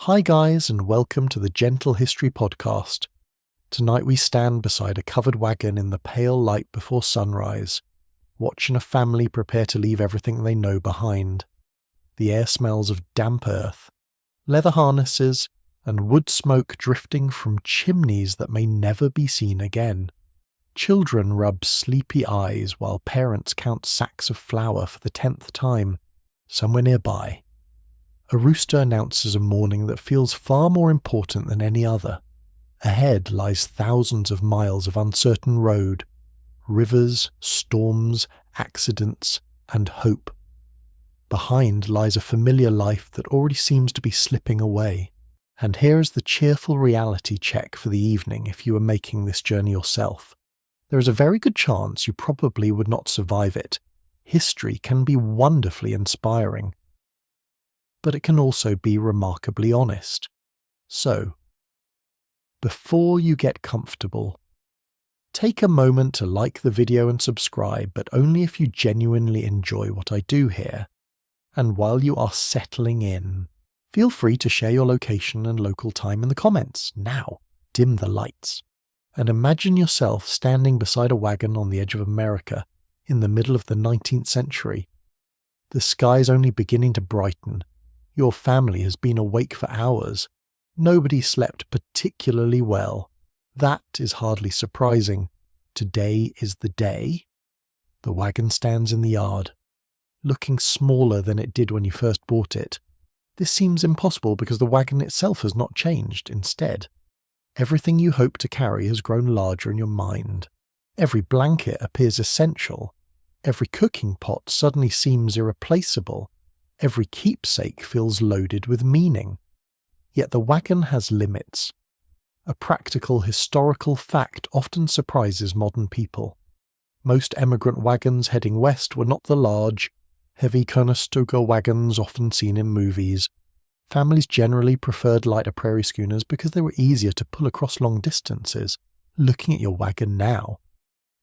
Hi guys, and welcome to the Gentle History Podcast. Tonight we stand beside a covered wagon in the pale light before sunrise, watching a family prepare to leave everything they know behind. The air smells of damp earth, leather harnesses, and wood smoke drifting from chimneys that may never be seen again. Children rub sleepy eyes while parents count sacks of flour for the 10th time, somewhere nearby. A rooster announces a morning that feels far more important than any other. Ahead lies thousands of miles of uncertain road, rivers, storms, accidents, and hope. Behind lies a familiar life that already seems to be slipping away. And here is the cheerful reality check for the evening if you were making this journey yourself. There is a very good chance you probably would not survive it. History can be wonderfully inspiring, but it can also be remarkably honest. So, before you get comfortable, take a moment to like the video and subscribe, but only if you genuinely enjoy what I do here. And while you are settling in, feel free to share your location and local time in the comments. Now, dim the lights, and imagine yourself standing beside a wagon on the edge of America in the middle of the 19th century. The sky's only beginning to brighten. Your family has been awake for hours. Nobody slept particularly well. That is hardly surprising. Today is the day. The wagon stands in the yard, looking smaller than it did when you first bought it. This seems impossible because the wagon itself has not changed. Instead, everything you hope to carry has grown larger in your mind. Every blanket appears essential. Every cooking pot suddenly seems irreplaceable. Every keepsake feels loaded with meaning. Yet the wagon has limits. A practical historical fact often surprises modern people. Most emigrant wagons heading west were not the large, heavy Conestoga wagons often seen in movies. Families generally preferred lighter prairie schooners because they were easier to pull across long distances. Looking at your wagon now,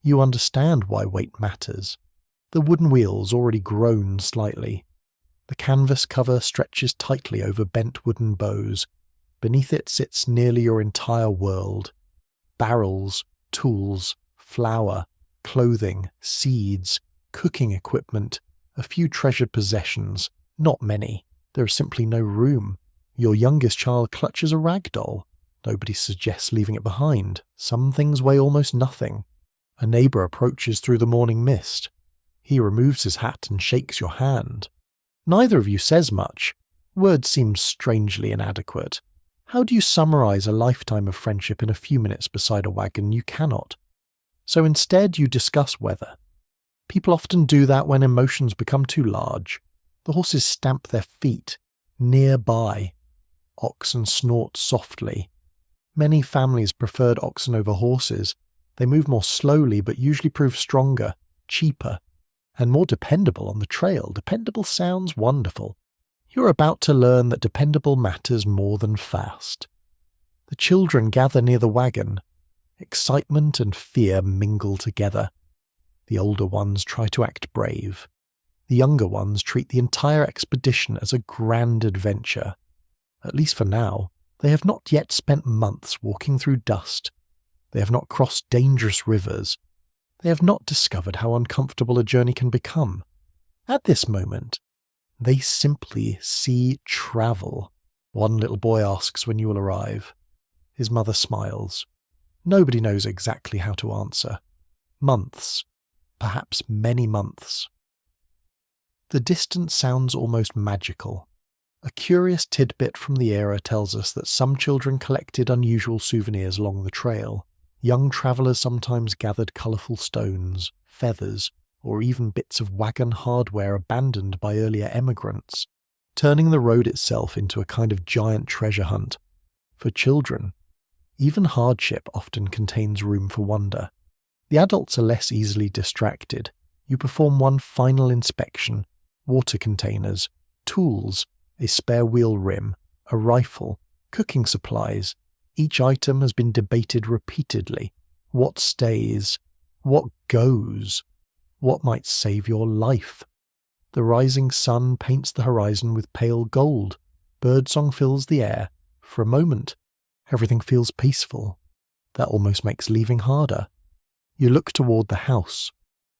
you understand why weight matters. The wooden wheels already groan slightly. The canvas cover stretches tightly over bent wooden bows. Beneath it sits nearly your entire world. Barrels, tools, flour, clothing, seeds, cooking equipment, a few treasured possessions. Not many. There is simply no room. Your youngest child clutches a rag doll. Nobody suggests leaving it behind. Some things weigh almost nothing. A neighbour approaches through the morning mist. He removes his hat and shakes your hand. Neither of you says much. Words seem strangely inadequate. How do you summarize a lifetime of friendship in a few minutes beside a wagon? You cannot. So instead you discuss weather. People often do that when emotions become too large. The horses stamp their feet. Nearby. Oxen snort softly. Many families preferred oxen over horses. They move more slowly but usually prove stronger, cheaper, and more dependable on the trail. Dependable sounds wonderful. You're about to learn that dependable matters more than fast. The children gather near the wagon. Excitement and fear mingle together. The older ones try to act brave. The younger ones treat the entire expedition as a grand adventure. At least for now, they have not yet spent months walking through dust. They have not crossed dangerous rivers. They have not discovered how uncomfortable a journey can become. At this moment, they simply see travel. One little boy asks when you will arrive. His mother smiles. Nobody knows exactly how to answer. Months, perhaps many months. The distance sounds almost magical. A curious tidbit from the era tells us that some children collected unusual souvenirs along the trail. Young travellers sometimes gathered colourful stones, feathers, or even bits of wagon hardware abandoned by earlier emigrants, turning the road itself into a kind of giant treasure hunt. For children, even hardship often contains room for wonder. The adults are less easily distracted. You perform one final inspection: water containers, tools, a spare wheel rim, a rifle, cooking supplies. Each item has been debated repeatedly. What stays? What goes? What might save your life? The rising sun paints the horizon with pale gold. Birdsong fills the air. For a moment, everything feels peaceful. That almost makes leaving harder. You look toward the house,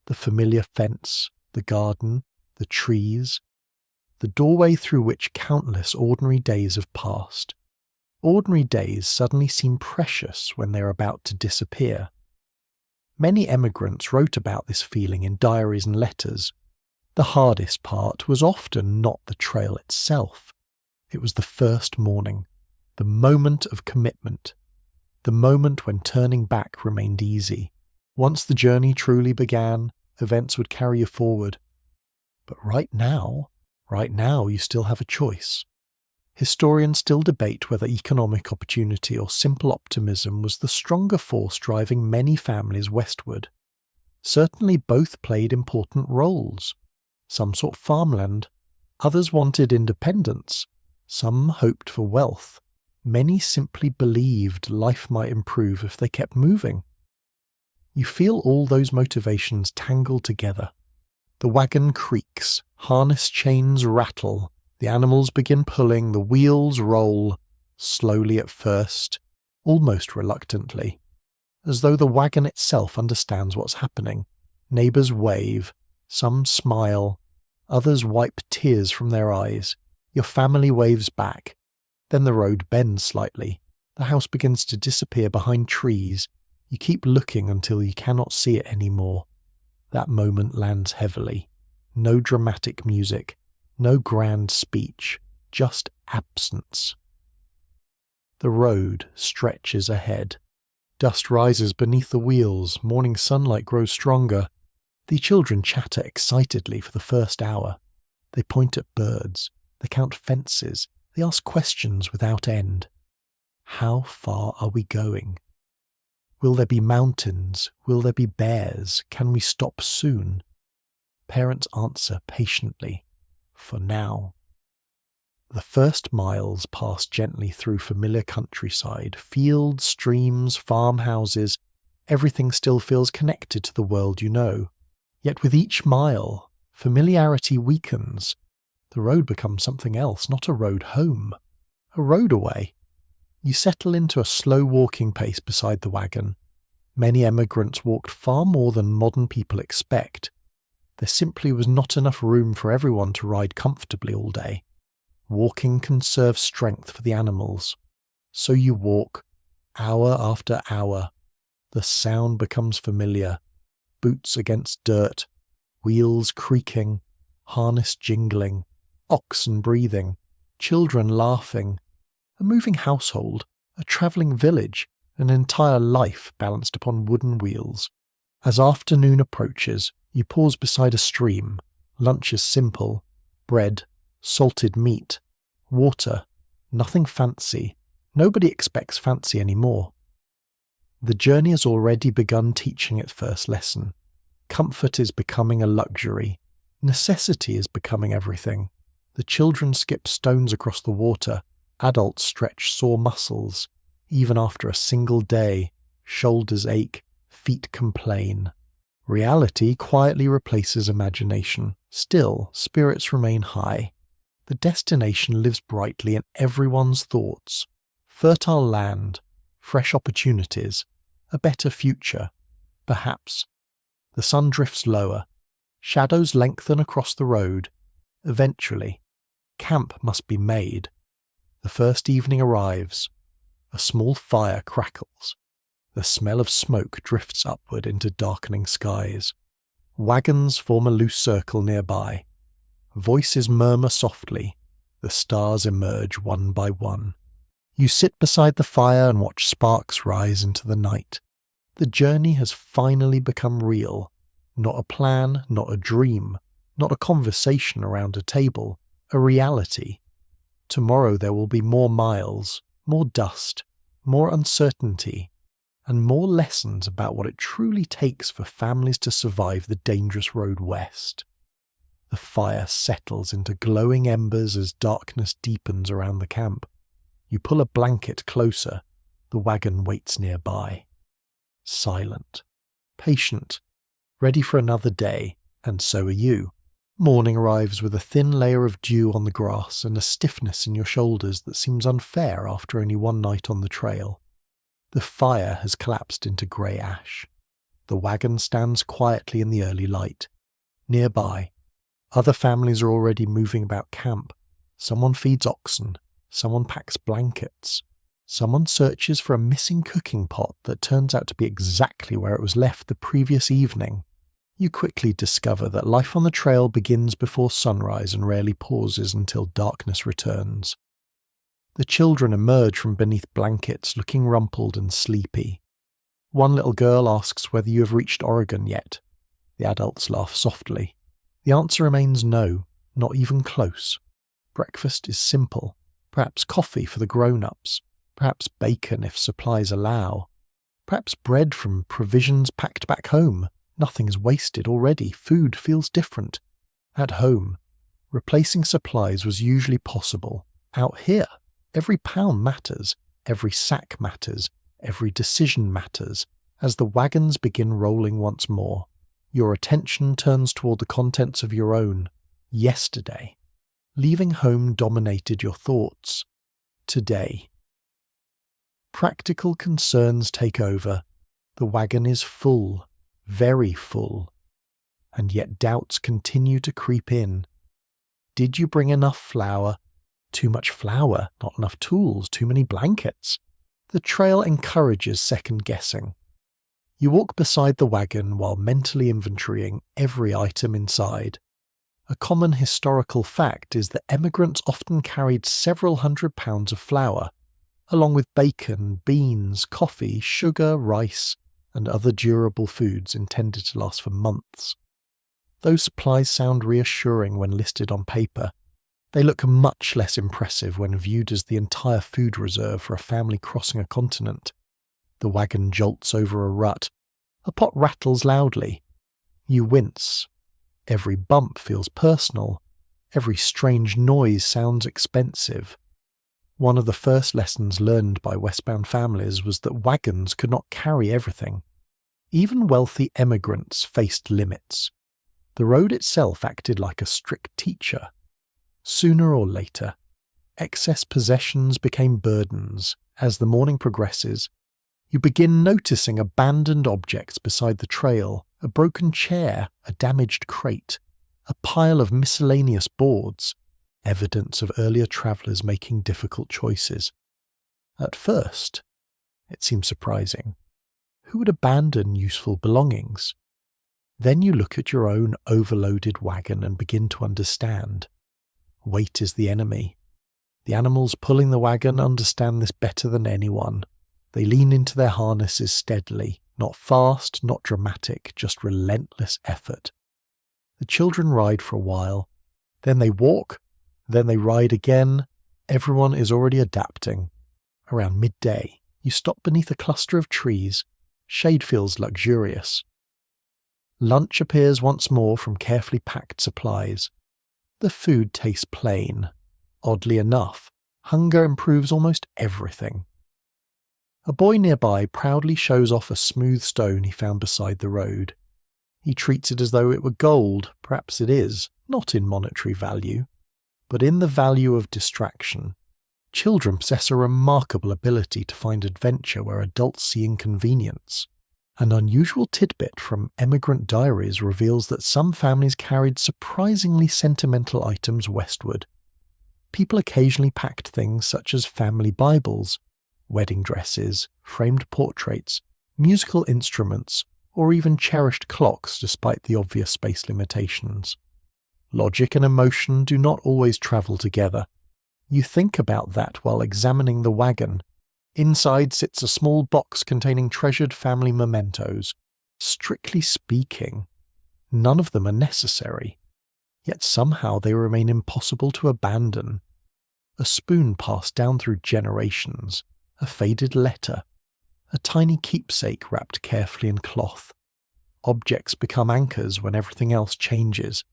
the familiar fence, the garden, the trees, the doorway through which countless ordinary days have passed. Ordinary days suddenly seem precious when they're about to disappear. Many emigrants wrote about this feeling in diaries and letters. The hardest part was often not the trail itself. It was the first morning, the moment of commitment, the moment when turning back remained easy. Once the journey truly began, events would carry you forward. But right now you still have a choice. Historians still debate whether economic opportunity or simple optimism was the stronger force driving many families westward. Certainly both played important roles. Some sought farmland, others wanted independence, some hoped for wealth. Many simply believed life might improve if they kept moving. You feel all those motivations tangled together. The wagon creaks, harness chains rattle, the animals begin pulling, the wheels roll, slowly at first, almost reluctantly, as though the wagon itself understands what's happening. Neighbours wave, some smile, others wipe tears from their eyes. Your family waves back. Then the road bends slightly. The house begins to disappear behind trees. You keep looking until you cannot see it anymore. That moment lands heavily. No dramatic music, no grand speech, just absence. The road stretches ahead. Dust rises beneath the wheels, morning sunlight grows stronger. The children chatter excitedly for the first hour. They point at birds, they count fences, they ask questions without end. How far are we going? Will there be mountains? Will there be bears? Can we stop soon? Parents answer patiently, for now. The first miles pass gently through familiar countryside, fields, streams, farmhouses. Everything still feels connected to the world you know. Yet with each mile, familiarity weakens. The road becomes something else, not a road home, a road away. You settle into a slow walking pace beside the wagon. Many emigrants walked far more than modern people expect. There simply was not enough room for everyone to ride comfortably all day. Walking conserves strength for the animals. So you walk, hour after hour. The sound becomes familiar. Boots against dirt, wheels creaking, harness jingling, oxen breathing, children laughing. A moving household, a travelling village, an entire life balanced upon wooden wheels. As afternoon approaches, you pause beside a stream. Lunch is simple. Bread, salted meat, water, nothing fancy. Nobody expects fancy anymore. The journey has already begun teaching its first lesson. Comfort is becoming a luxury. Necessity is becoming everything. The children skip stones across the water. Adults stretch sore muscles. Even after a single day, shoulders ache, feet complain. Reality quietly replaces imagination. Still, spirits remain high. The destination lives brightly in everyone's thoughts. Fertile land, fresh opportunities, a better future. Perhaps. The sun drifts lower. Shadows lengthen across the road. Eventually, camp must be made. The first evening arrives. A small fire crackles. The smell of smoke drifts upward into darkening skies. Wagons form a loose circle nearby. Voices murmur softly. The stars emerge one by one. You sit beside the fire and watch sparks rise into the night. The journey has finally become real. Not a plan, not a dream, not a conversation around a table. A reality. Tomorrow there will be more miles, more dust, more uncertainty, and more lessons about what it truly takes for families to survive the dangerous road west. The fire settles into glowing embers as darkness deepens around the camp. You pull a blanket closer. The wagon waits nearby. Silent, patient, ready for another day, and so are you. Morning arrives with a thin layer of dew on the grass and a stiffness in your shoulders that seems unfair after only one night on the trail. The fire has collapsed into grey ash. The wagon stands quietly in the early light. Nearby, other families are already moving about camp. Someone feeds oxen. Someone packs blankets. Someone searches for a missing cooking pot that turns out to be exactly where it was left the previous evening. You quickly discover that life on the trail begins before sunrise and rarely pauses until darkness returns. The children emerge from beneath blankets looking rumpled and sleepy. One little girl asks whether you have reached Oregon yet. The adults laugh softly. The answer remains no, not even close. Breakfast is simple. Perhaps coffee for the grown-ups. Perhaps bacon if supplies allow. Perhaps bread from provisions packed back home. Nothing is wasted already. Food feels different. At home, replacing supplies was usually possible. Out here, every pound matters. Every sack matters. Every decision matters. As the wagons begin rolling once more, your attention turns toward the contents of your own yesterday. Leaving home dominated your thoughts. Today. Practical concerns take over. The wagon is full, very full. And yet doubts continue to creep in. Did you bring enough flour? Too much flour, not enough tools, too many blankets. The trail encourages second guessing. You walk beside the wagon while mentally inventorying every item inside. A common historical fact is that emigrants often carried several £100s of flour, along with bacon, beans, coffee, sugar, rice, and other durable foods intended to last for months. Those supplies sound reassuring when listed on paper. They look much less impressive when viewed as the entire food reserve for a family crossing a continent. The wagon jolts over a rut. A pot rattles loudly. You wince. Every bump feels personal. Every strange noise sounds expensive. One of the first lessons learned by westbound families was that wagons could not carry everything. Even wealthy emigrants faced limits. The road itself acted like a strict teacher. Sooner or later, excess possessions became burdens. As the morning progresses, you begin noticing abandoned objects beside the trail, a broken chair, a damaged crate, a pile of miscellaneous boards, evidence of earlier travellers making difficult choices. At first, it seems surprising. Who would abandon useful belongings? Then you look at your own overloaded wagon and begin to understand. Weight is the enemy. The animals pulling the wagon understand this better than anyone. They lean into their harnesses steadily, not fast, not dramatic, just relentless effort. The children ride for a while, then they walk, then they ride again. Everyone is already adapting. Around midday, you stop beneath a cluster of trees. Shade feels luxurious. Lunch appears once more from carefully packed supplies. The food tastes plain. Oddly enough, hunger improves almost everything. A boy nearby proudly shows off a smooth stone he found beside the road. He treats it as though it were gold. Perhaps it is, not in monetary value, but in the value of distraction. Children possess a remarkable ability to find adventure where adults see inconvenience. An unusual tidbit from emigrant diaries reveals that some families carried surprisingly sentimental items westward. People occasionally packed things such as family Bibles, wedding dresses, framed portraits, musical instruments, or even cherished clocks despite the obvious space limitations. Logic and emotion do not always travel together. You think about that while examining the wagon. Inside sits a small box containing treasured family mementos. Strictly speaking, none of them are necessary, yet somehow they remain impossible to abandon. A spoon passed down through generations, a faded letter, a tiny keepsake wrapped carefully in cloth. Objects become anchors when everything else changes.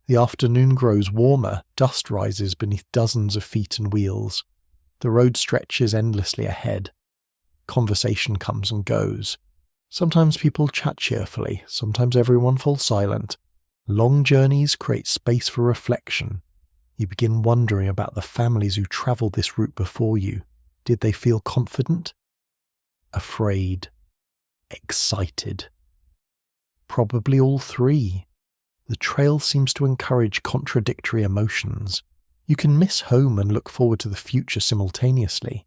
The afternoon grows warmer, dust rises beneath dozens of feet and wheels. The road stretches endlessly ahead. Conversation comes and goes. Sometimes people chat cheerfully, sometimes everyone falls silent. Long journeys create space for reflection. You begin wondering about the families who travelled this route before you. Did they feel confident? Afraid? Excited? Probably all three. The trail seems to encourage contradictory emotions. You can miss home and look forward to the future simultaneously.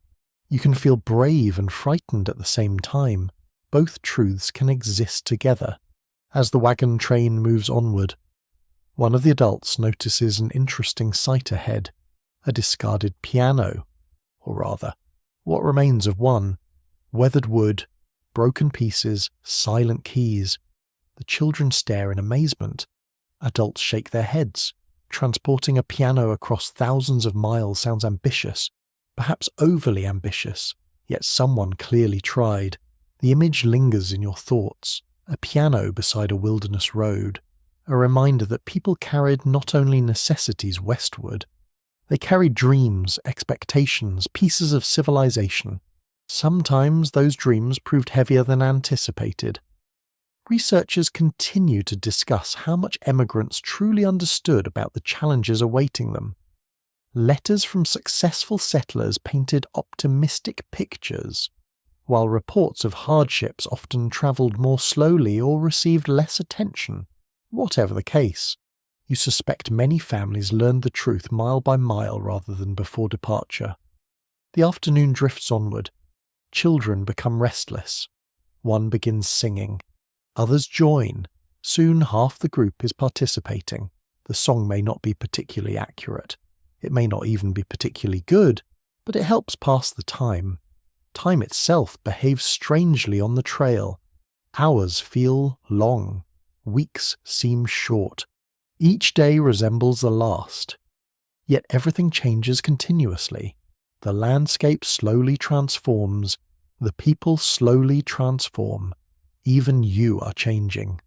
You can feel brave and frightened at the same time. Both truths can exist together. As the wagon train moves onward, one of the adults notices an interesting sight ahead, a discarded piano, or rather, what remains of one, weathered wood, broken pieces, silent keys. The children stare in amazement. Adults shake their heads. Transporting a piano across thousands of miles sounds ambitious, perhaps overly ambitious, yet someone clearly tried. The image lingers in your thoughts, a piano beside a wilderness road, a reminder that people carried not only necessities westward, they carried dreams, expectations, pieces of civilization. Sometimes those dreams proved heavier than anticipated. Researchers continue to discuss how much emigrants truly understood about the challenges awaiting them. Letters from successful settlers painted optimistic pictures, while reports of hardships often travelled more slowly or received less attention. Whatever the case, you suspect many families learned the truth mile by mile rather than before departure. The afternoon drifts onward. Children become restless. One begins singing. Others join. Soon half the group is participating. The song may not be particularly accurate. It may not even be particularly good, but it helps pass the time. Time itself behaves strangely on the trail. Hours feel long. Weeks seem short. Each day resembles the last. Yet everything changes continuously. The landscape slowly transforms. The people slowly transform. Even you are changing.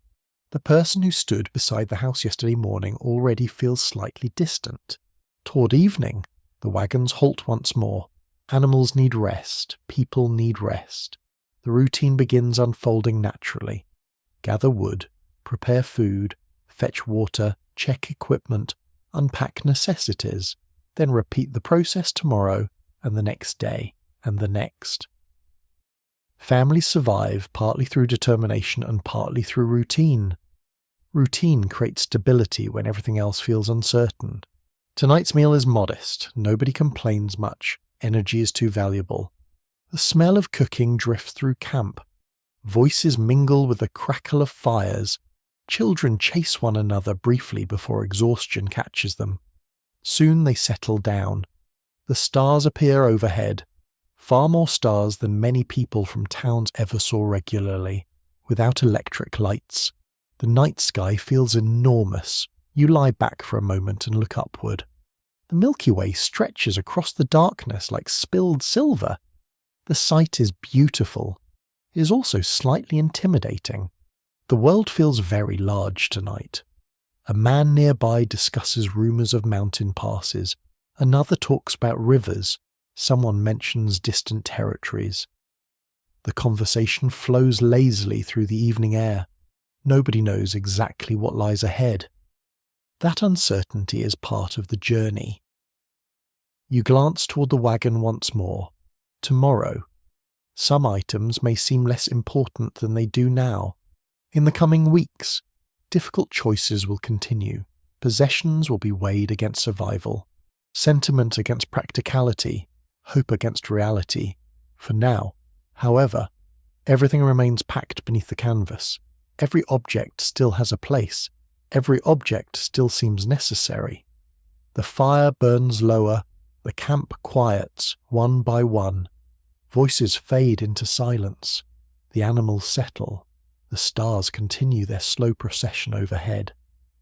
The person who stood beside the house yesterday morning already feels slightly distant. Toward evening, the wagons halt once more. Animals need rest. People need rest. The routine begins unfolding naturally. Gather wood, prepare food, fetch water, check equipment, unpack necessities, then repeat the process tomorrow and the next day and the next. Families survive partly through determination and partly through routine. Routine creates stability when everything else feels uncertain. Tonight's meal is modest. Nobody complains much. Energy is too valuable. The smell of cooking drifts through camp. Voices mingle with the crackle of fires. Children chase one another briefly before exhaustion catches them. Soon they settle down. The stars appear overhead. Far more stars than many people from towns ever saw regularly, without electric lights. The night sky feels enormous. You lie back for a moment and look upward. The Milky Way stretches across the darkness like spilled silver. The sight is beautiful. It is also slightly intimidating. The world feels very large tonight. A man nearby discusses rumours of mountain passes. Another talks about rivers. Someone mentions distant territories. The conversation flows lazily through the evening air. Nobody knows exactly what lies ahead. That uncertainty is part of the journey. You glance toward the wagon once more. Tomorrow. Some items may seem less important than they do now. In the coming weeks, difficult choices will continue. Possessions will be weighed against survival. Sentiment against practicality. Hope against reality. For now, however, everything remains packed beneath the canvas. Every object still has a place. Every object still seems necessary. The fire burns lower. The camp quiets, one by one. Voices fade into silence. The animals settle. The stars continue their slow procession overhead,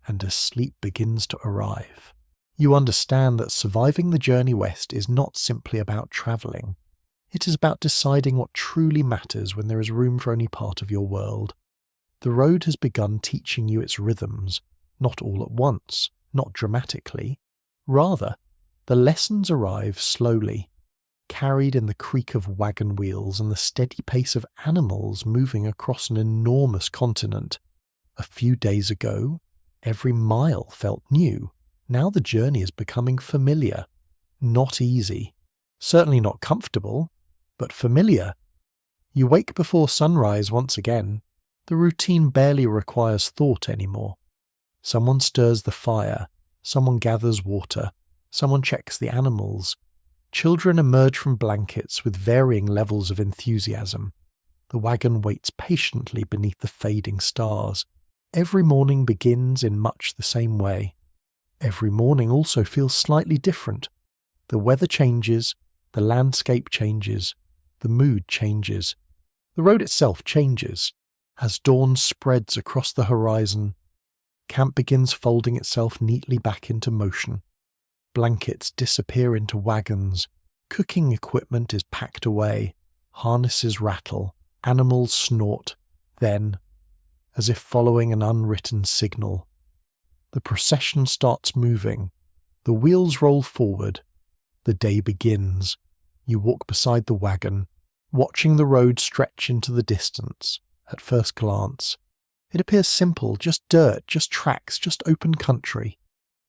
and as sleep begins to arrive, you understand that surviving the journey west is not simply about travelling. It is about deciding what truly matters when there is room for any part of your world. The road has begun teaching you its rhythms, not all at once, not dramatically. Rather, the lessons arrive slowly, carried in the creak of wagon wheels and the steady pace of animals moving across an enormous continent. A few days ago, Every mile felt new. Now the journey is becoming familiar. Not easy. Certainly not comfortable, but familiar. You wake before sunrise once again. The routine barely requires thought anymore. Someone stirs the fire. Someone gathers water. Someone checks the animals. Children emerge from blankets with varying levels of enthusiasm. The wagon waits patiently beneath the fading stars. Every morning begins in much the same way. Every morning also feels slightly different. The weather changes, the landscape changes, the mood changes. The road itself changes. As dawn spreads across the horizon, camp begins folding itself neatly back into motion. Blankets disappear into wagons. Cooking equipment is packed away. Harnesses rattle. Animals snort. Then, as if following an unwritten signal, the procession starts moving. The wheels roll forward. The day begins. You walk beside the wagon, watching the road stretch into the distance. At first glance, it appears simple, just dirt, just tracks, just open country.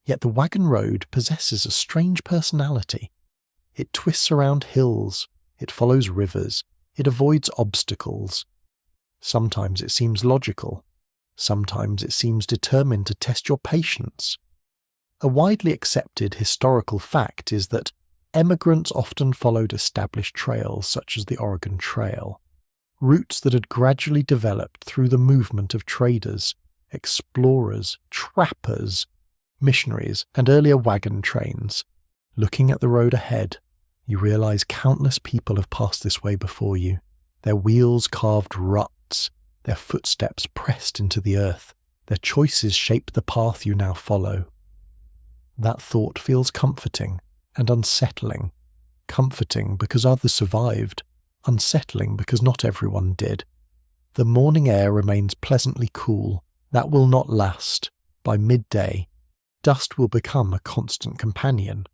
Yet the wagon road possesses a strange personality. It twists around hills, it follows rivers, it avoids obstacles. Sometimes it seems logical. Sometimes it seems determined to test your patience. A widely accepted historical fact is that emigrants often followed established trails such as the Oregon Trail, routes that had gradually developed through the movement of traders, explorers, trappers, missionaries, and earlier wagon trains. Looking at the road ahead, you realize countless people have passed this way before you, their wheels carved ruts, their footsteps pressed into the earth, their choices shape the path you now follow. That thought feels comforting and unsettling. Comforting because others survived, unsettling because not everyone did. The morning air remains pleasantly cool. That will not last. By midday, dust will become a constant companion.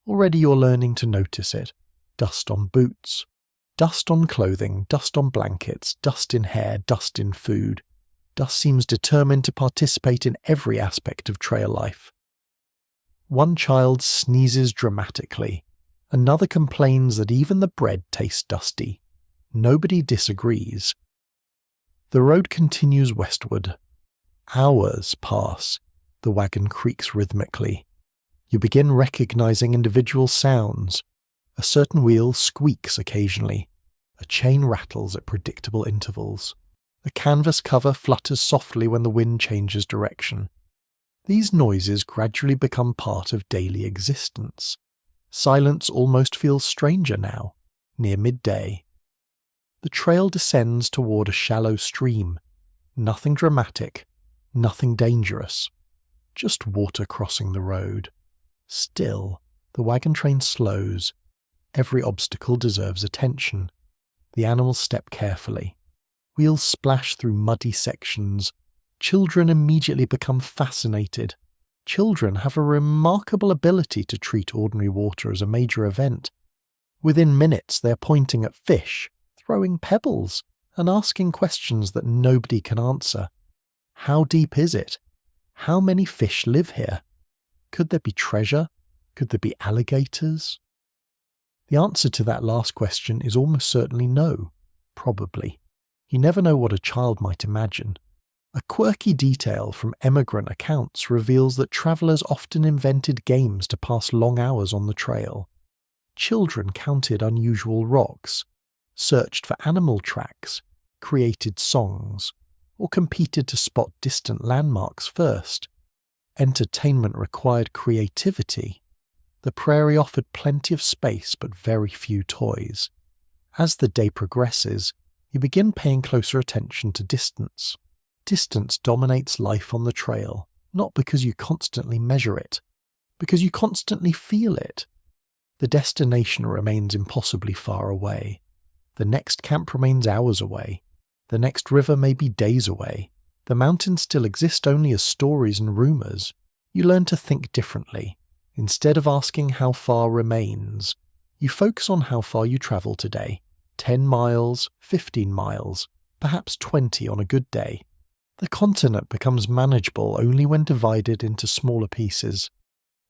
Already you're learning to notice it. Dust on boots, dust on clothing, dust on blankets, dust in hair, dust in food. Dust seems determined to participate in every aspect of trail life. One child sneezes dramatically. Another complains that even the bread tastes dusty. Nobody disagrees. The road continues westward. Hours pass. The wagon creaks rhythmically. You begin recognizing individual sounds. A certain wheel squeaks occasionally. A chain rattles at predictable intervals. A canvas cover flutters softly when the wind changes direction. These noises gradually become part of daily existence. Silence almost feels stranger now, near midday. The trail descends toward a shallow stream. Nothing dramatic, nothing dangerous. Just water crossing the road. Still, the wagon train slows. Every obstacle deserves attention. The animals step carefully. Wheels splash through muddy sections. Children immediately become fascinated. Children have a remarkable ability to treat ordinary water as a major event. Within minutes they are pointing at fish, throwing pebbles, and asking questions that nobody can answer. How deep is it? How many fish live here? Could there be treasure? Could there be alligators? The answer to that last question is almost certainly no, probably. You never know what a child might imagine. A quirky detail from emigrant accounts reveals that travellers often invented games to pass long hours on the trail. Children counted unusual rocks, searched for animal tracks, created songs, or competed to spot distant landmarks first. Entertainment required creativity. The prairie offered plenty of space but very few toys. As the day progresses, you begin paying closer attention to distance. Distance dominates life on the trail, not because you constantly measure it, because you constantly feel it. The destination remains impossibly far away. The next camp remains hours away. The next river may be days away. The mountains still exist only as stories and rumours. You learn to think differently. Instead of asking how far remains, you focus on how far you travel today. 10 miles, 15 miles, perhaps 20 on a good day. The continent becomes manageable only when divided into smaller pieces.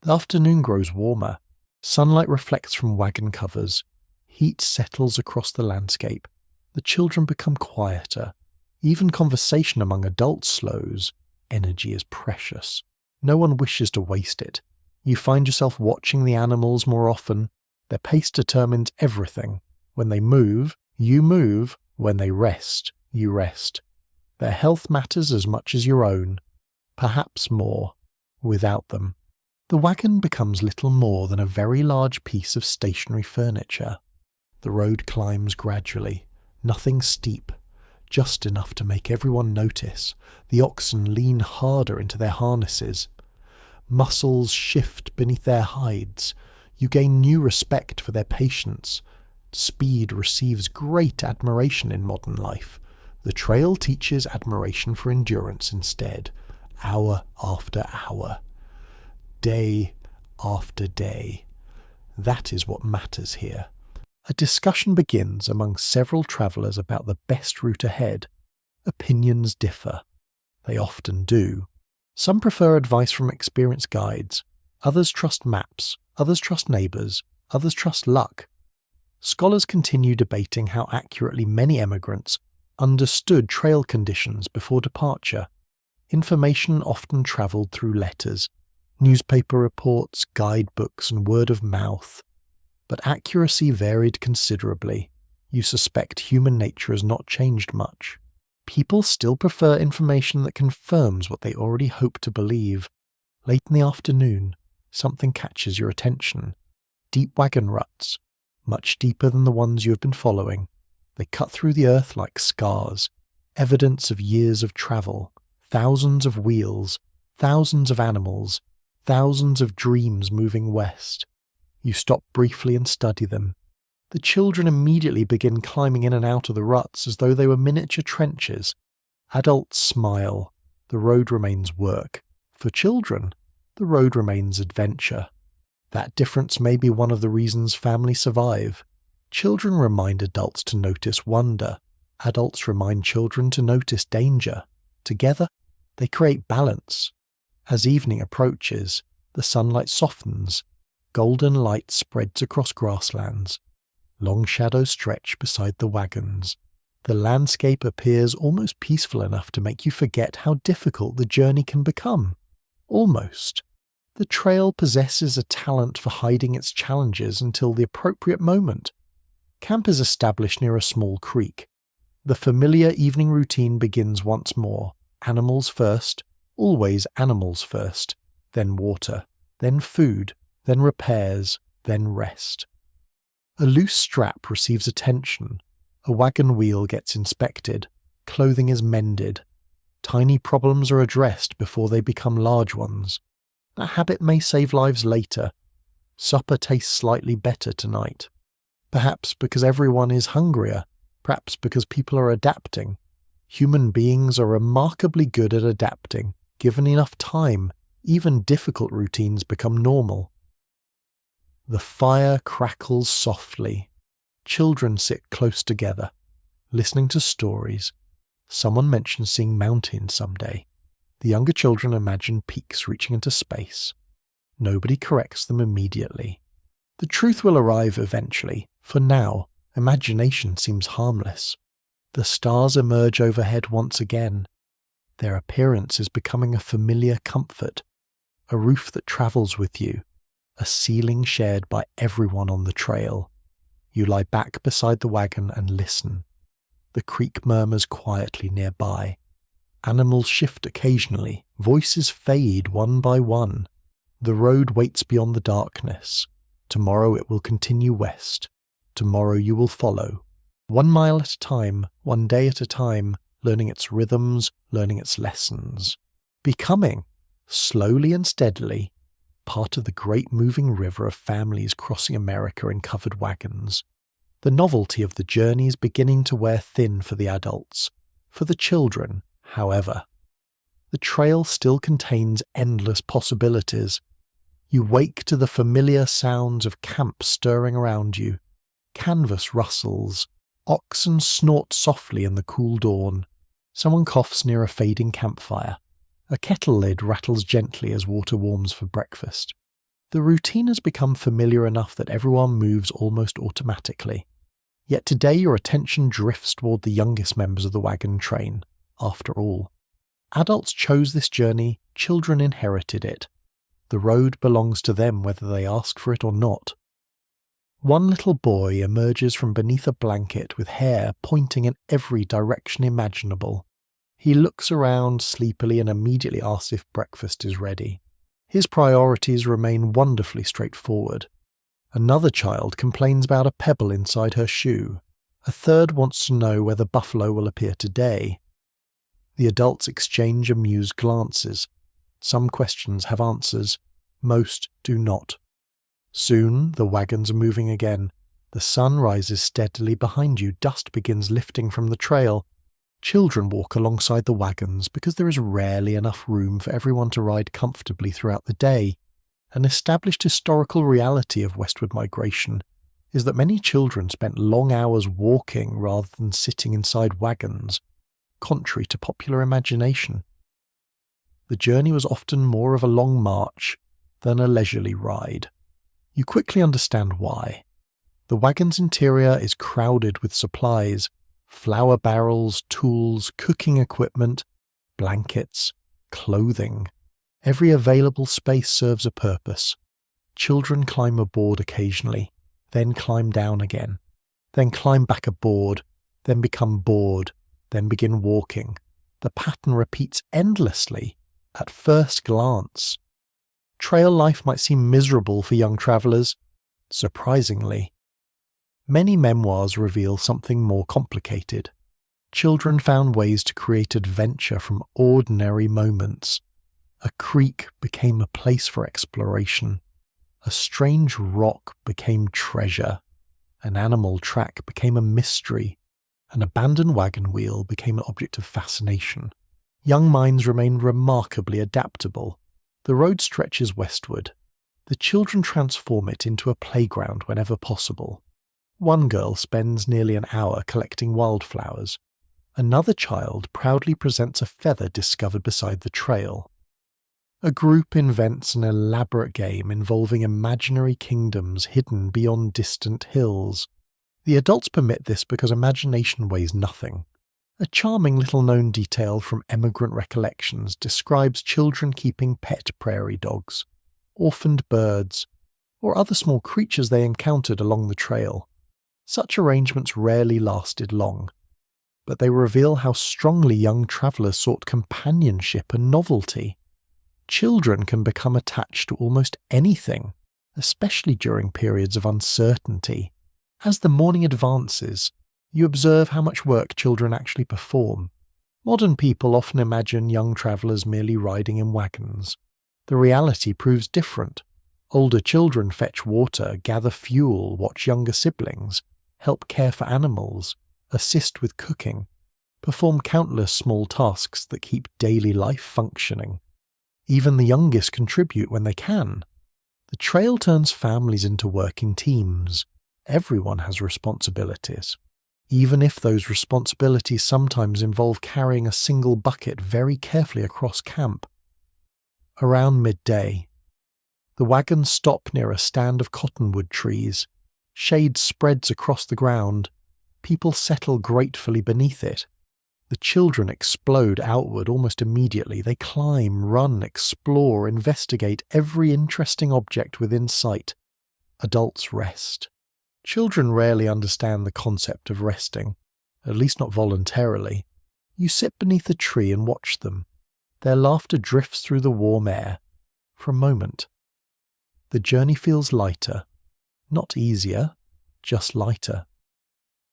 The afternoon grows warmer. Sunlight reflects from wagon covers. Heat settles across the landscape. The children become quieter. Even conversation among adults slows. Energy is precious. No one wishes to waste it. You find yourself watching the animals more often. Their pace determines everything. When they move, you move. When they rest, you rest. Their health matters as much as your own, perhaps more, without them. The wagon becomes little more than a very large piece of stationary furniture. The road climbs gradually, nothing steep, just enough to make everyone notice. The oxen lean harder into their harnesses. Muscles shift beneath their hides. You gain new respect for their patience. Speed receives great admiration in modern life. The trail teaches admiration for endurance instead, hour after hour, day after day. That is what matters here. A discussion begins among several travellers about the best route ahead. Opinions differ. They often do. Some prefer advice from experienced guides. Others trust maps. Others trust neighbours. Others trust luck. Scholars continue debating how accurately many emigrants understood trail conditions before departure. Information often travelled through letters, newspaper reports, guidebooks, and word of mouth. But accuracy varied considerably. You suspect human nature has not changed much. People still prefer information that confirms what they already hope to believe. Late in the afternoon, something catches your attention. Deep wagon ruts, much deeper than the ones you have been following. They cut through the earth like scars, evidence of years of travel, thousands of wheels, thousands of animals, thousands of dreams moving west. You stop briefly and study them. The children immediately begin climbing in and out of the ruts as though they were miniature trenches. Adults smile. The road remains work. For children, the road remains adventure. That difference may be one of the reasons families survive. Children remind adults to notice wonder. Adults remind children to notice danger. Together, they create balance. As evening approaches, the sunlight softens. Golden light spreads across grasslands. Long shadows stretch beside the wagons. The landscape appears almost peaceful enough to make you forget how difficult the journey can become. Almost. The trail possesses a talent for hiding its challenges until the appropriate moment. Camp is established near a small creek. The familiar evening routine begins once more. Animals first, always animals first, then water, then food, then repairs, then rest. A loose strap receives attention. A wagon wheel gets inspected. Clothing is mended. Tiny problems are addressed before they become large ones. That habit may save lives later. Supper tastes slightly better tonight. Perhaps because everyone is hungrier. Perhaps because people are adapting. Human beings are remarkably good at adapting. Given enough time, even difficult routines become normal. The fire crackles softly. Children sit close together, listening to stories. Someone mentions seeing mountains someday. The younger children imagine peaks reaching into space. Nobody corrects them immediately. The truth will arrive eventually. For now, imagination seems harmless. The stars emerge overhead once again. Their appearance is becoming a familiar comfort. A roof that travels with you. A ceiling shared by everyone on the trail. You lie back beside the wagon and listen. The creek murmurs quietly nearby. Animals shift occasionally. Voices fade one by one. The road waits beyond the darkness. Tomorrow it will continue west. Tomorrow you will follow. 1 mile at a time, 1 day at a time, learning its rhythms, learning its lessons. Becoming, slowly and steadily, part of the great moving river of families crossing America in covered wagons. The novelty of the journey is beginning to wear thin for the adults. For the children, however, the trail still contains endless possibilities. You wake to the familiar sounds of camp stirring around you. Canvas rustles. Oxen snort softly in the cool dawn. Someone coughs near a fading campfire. A kettle lid rattles gently as water warms for breakfast. The routine has become familiar enough that everyone moves almost automatically. Yet today your attention drifts toward the youngest members of the wagon train. After all, adults chose this journey, children inherited it. The road belongs to them whether they ask for it or not. One little boy emerges from beneath a blanket with hair pointing in every direction imaginable. He looks around sleepily and immediately asks if breakfast is ready. His priorities remain wonderfully straightforward. Another child complains about a pebble inside her shoe. A third wants to know whether buffalo will appear today. The adults exchange amused glances. Some questions have answers, most do not. Soon the wagons are moving again. The sun rises steadily behind you, dust begins lifting from the trail. Children walk alongside the wagons because there is rarely enough room for everyone to ride comfortably throughout the day. An established historical reality of westward migration is that many children spent long hours walking rather than sitting inside wagons, contrary to popular imagination. The journey was often more of a long march than a leisurely ride. You quickly understand why. The wagon's interior is crowded with supplies, flour barrels, tools, cooking equipment, blankets, clothing. Every available space serves a purpose. Children climb aboard occasionally, then climb down again, then climb back aboard, then become bored, then begin walking. The pattern repeats endlessly at first glance. Trail life might seem miserable for young travellers. Surprisingly, many memoirs reveal something more complicated. Children found ways to create adventure from ordinary moments. A creek became a place for exploration. A strange rock became treasure. An animal track became a mystery. An abandoned wagon wheel became an object of fascination. Young minds remained remarkably adaptable. The road stretches westward. The children transform it into a playground whenever possible. One girl spends nearly an hour collecting wildflowers. Another child proudly presents a feather discovered beside the trail. A group invents an elaborate game involving imaginary kingdoms hidden beyond distant hills. The adults permit this because imagination weighs nothing. A charming little-known detail from emigrant recollections describes children keeping pet prairie dogs, orphaned birds, or other small creatures they encountered along the trail. Such arrangements rarely lasted long, but they reveal how strongly young travellers sought companionship and novelty. Children can become attached to almost anything, especially during periods of uncertainty. As the morning advances, you observe how much work children actually perform. Modern people often imagine young travellers merely riding in wagons. The reality proves different. Older children fetch water, gather fuel, watch younger siblings, help care for animals, assist with cooking, perform countless small tasks that keep daily life functioning. Even the youngest contribute when they can. The trail turns families into working teams. Everyone has responsibilities, even if those responsibilities sometimes involve carrying a single bucket very carefully across camp. Around midday, the wagons stop near a stand of cottonwood trees. Shade spreads across the ground. People settle gratefully beneath it. The children explode outward almost immediately. They climb, run, explore, investigate every interesting object within sight. Adults rest. Children rarely understand the concept of resting, at least not voluntarily. You sit beneath a tree and watch them. Their laughter drifts through the warm air. For a moment, the journey feels lighter. Not easier, just lighter.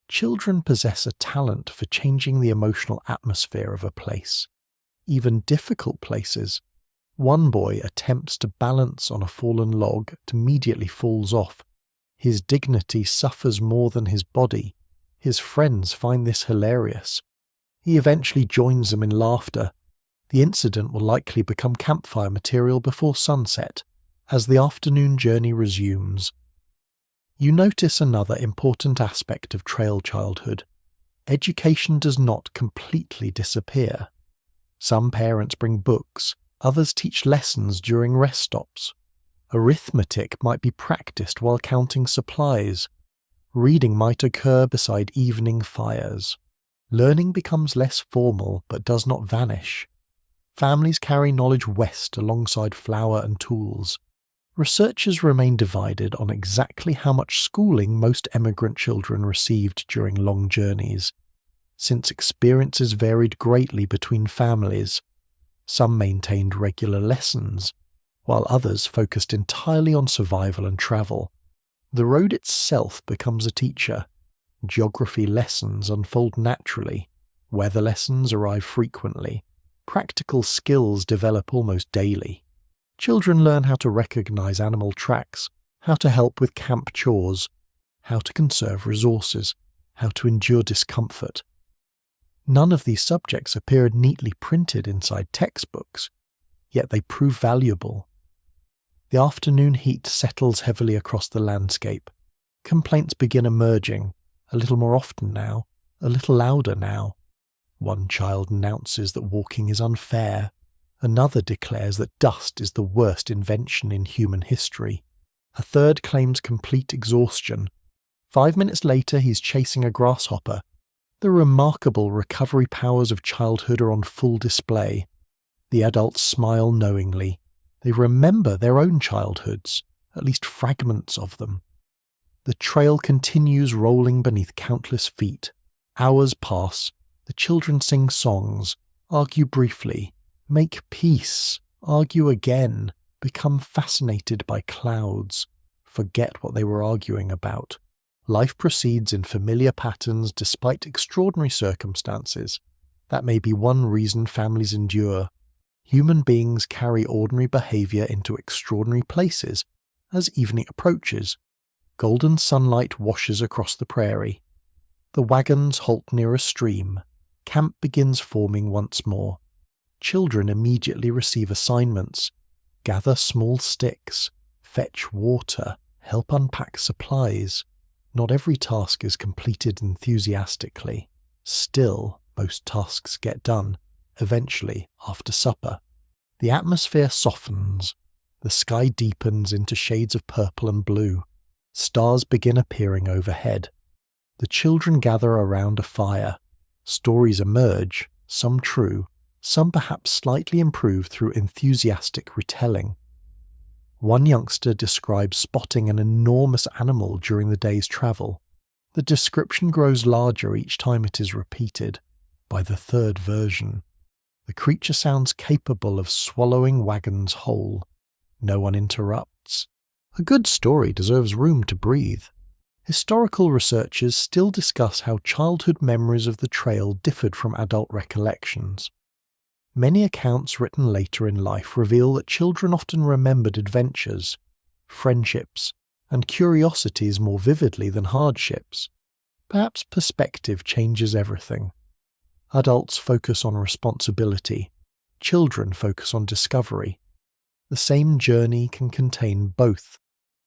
Children possess a talent for changing the emotional atmosphere of a place, even difficult places. One boy attempts to balance on a fallen log and immediately falls off. His dignity suffers more than his body. His friends find this hilarious. He eventually joins them in laughter. The incident will likely become campfire material before sunset, as the afternoon journey resumes. You notice another important aspect of trail childhood. education does not completely disappear. Some parents bring books, others teach lessons during rest stops. Arithmetic might be practiced while counting supplies. Reading might occur beside evening fires. Learning becomes less formal but does not vanish. Families carry knowledge west alongside flour and tools. Researchers remain divided on exactly how much schooling most emigrant children received during long journeys, since experiences varied greatly between families. Some maintained regular lessons, while others focused entirely on survival and travel. The road itself becomes a teacher. Geography lessons unfold naturally. Weather lessons arrive frequently. Practical skills develop almost daily. Children learn how to recognize animal tracks, how to help with camp chores, how to conserve resources, how to endure discomfort. None of these subjects appear neatly printed inside textbooks, yet they prove valuable. The afternoon heat settles heavily across the landscape. Complaints begin emerging, a little more often now, a little louder now. One child announces that walking is unfair. Another declares that dust is the worst invention in human history. A third claims complete exhaustion. 5 minutes later, he's chasing a grasshopper. The remarkable recovery powers of childhood are on full display. The adults smile knowingly. They remember their own childhoods, at least fragments of them. The trail continues rolling beneath countless feet. Hours pass. The children sing songs, argue briefly, make peace, argue again, become fascinated by clouds, forget what they were arguing about. Life proceeds in familiar patterns despite extraordinary circumstances. That may be one reason families endure. Human beings carry ordinary behavior into extraordinary places as evening approaches. Golden sunlight washes across the prairie. The wagons halt near a stream. Camp begins forming once more. Children immediately receive assignments. Gather small sticks, fetch water, help unpack supplies. Not every task is completed enthusiastically. Still, most tasks get done, eventually, after supper. The atmosphere softens. The sky deepens into shades of purple and blue. Stars begin appearing overhead. The children gather around a fire. Stories emerge, some true, some perhaps slightly improved through enthusiastic retelling. One youngster describes spotting an enormous animal during the day's travel. The description grows larger each time it is repeated. By the third version, the creature sounds capable of swallowing wagons whole. No one interrupts. A good story deserves room to breathe. Historical researchers still discuss how childhood memories of the trail differed from adult recollections. Many accounts written later in life reveal that children often remembered adventures, friendships, and curiosities more vividly than hardships. Perhaps perspective changes everything. Adults focus on responsibility. Children focus on discovery. The same journey can contain both.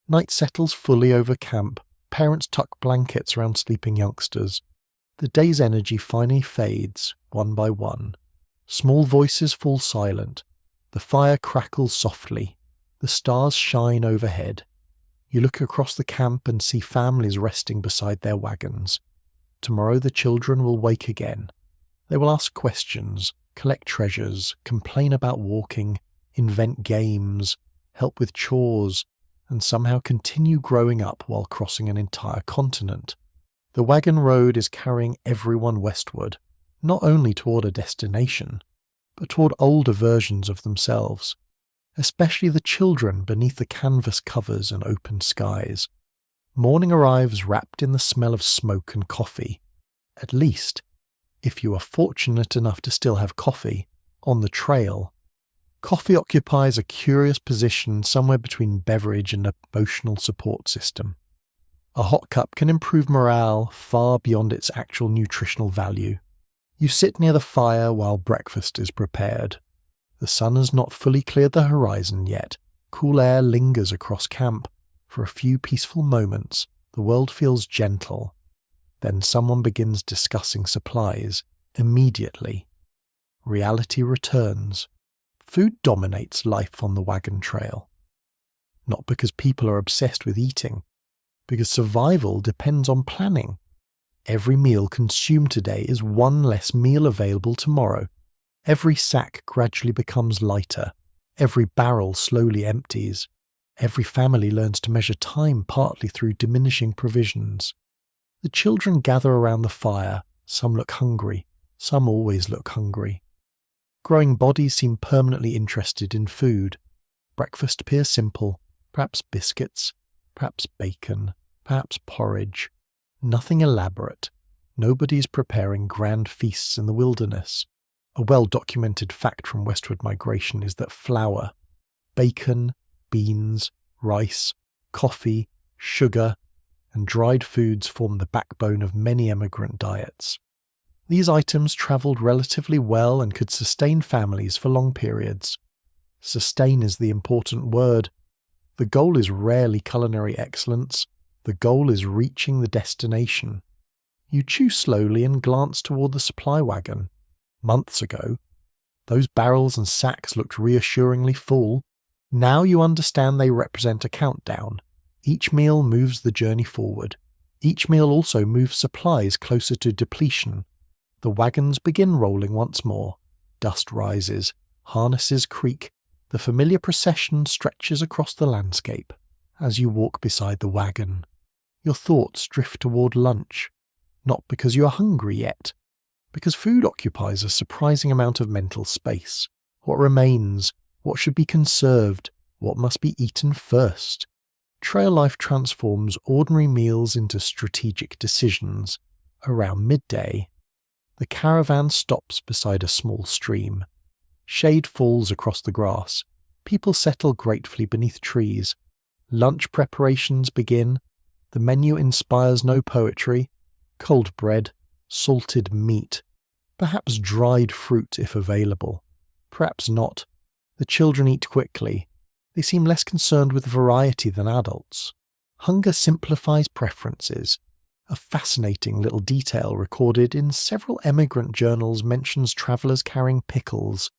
Night settles fully over camp. Parents tuck blankets around sleeping youngsters. The day's energy finally fades, one by one. Small voices fall silent. The fire crackles softly. The stars shine overhead. You look across the camp and see families resting beside their wagons. Tomorrow the children will wake again. They will ask questions, collect treasures, complain about walking, invent games, help with chores, and somehow continue growing up while crossing an entire continent. The wagon road is carrying everyone westward, not only toward a destination, but toward older versions of themselves, especially the children beneath the canvas covers and open skies. Morning arrives wrapped in the smell of smoke and coffee. At least, if you are fortunate enough to still have coffee, on the trail. Coffee occupies a curious position somewhere between beverage and emotional support system. A hot cup can improve morale far beyond its actual nutritional value. You sit near the fire while breakfast is prepared. The sun has not fully cleared the horizon yet. Cool air lingers across camp. For a few peaceful moments, the world feels gentle. Then someone begins discussing supplies. Immediately, reality returns. Food dominates life on the wagon trail. Not because people are obsessed with eating, because survival depends on planning. Every meal consumed today is one less meal available tomorrow. Every sack gradually becomes lighter. Every barrel slowly empties. Every family learns to measure time partly through diminishing provisions. The children gather around the fire. Some look hungry. Some always look hungry. Growing bodies seem permanently interested in food. Breakfast appears simple. Perhaps biscuits. Perhaps bacon. Perhaps porridge. Nothing elaborate. Nobody's preparing grand feasts in the wilderness. A well-documented fact from westward migration is that flour, bacon, beans, rice, coffee, sugar, and dried foods form the backbone of many emigrant diets. These items travelled relatively well and could sustain families for long periods. Sustain is the important word. The goal is rarely culinary excellence. The goal is reaching the destination. You chew slowly and glance toward the supply wagon. Months ago, those barrels and sacks looked reassuringly full. Now you understand they represent a countdown. Each meal moves the journey forward. Each meal also moves supplies closer to depletion. The wagons begin rolling once more. Dust rises. Harnesses creak. The familiar procession stretches across the landscape. As you walk beside the wagon, your thoughts drift toward lunch. Not because you are hungry yet, because food occupies a surprising amount of mental space. What remains? What should be conserved? What must be eaten first? Trail life transforms ordinary meals into strategic decisions. Around midday, the caravan stops beside a small stream. Shade falls across the grass. People settle gratefully beneath trees. Lunch preparations begin. The menu inspires no poetry. Cold bread, salted meat, perhaps dried fruit if available. Perhaps not. The children eat quickly. They seem less concerned with variety than adults. Hunger simplifies preferences. A fascinating little detail recorded in several emigrant journals mentions travellers carrying pickles,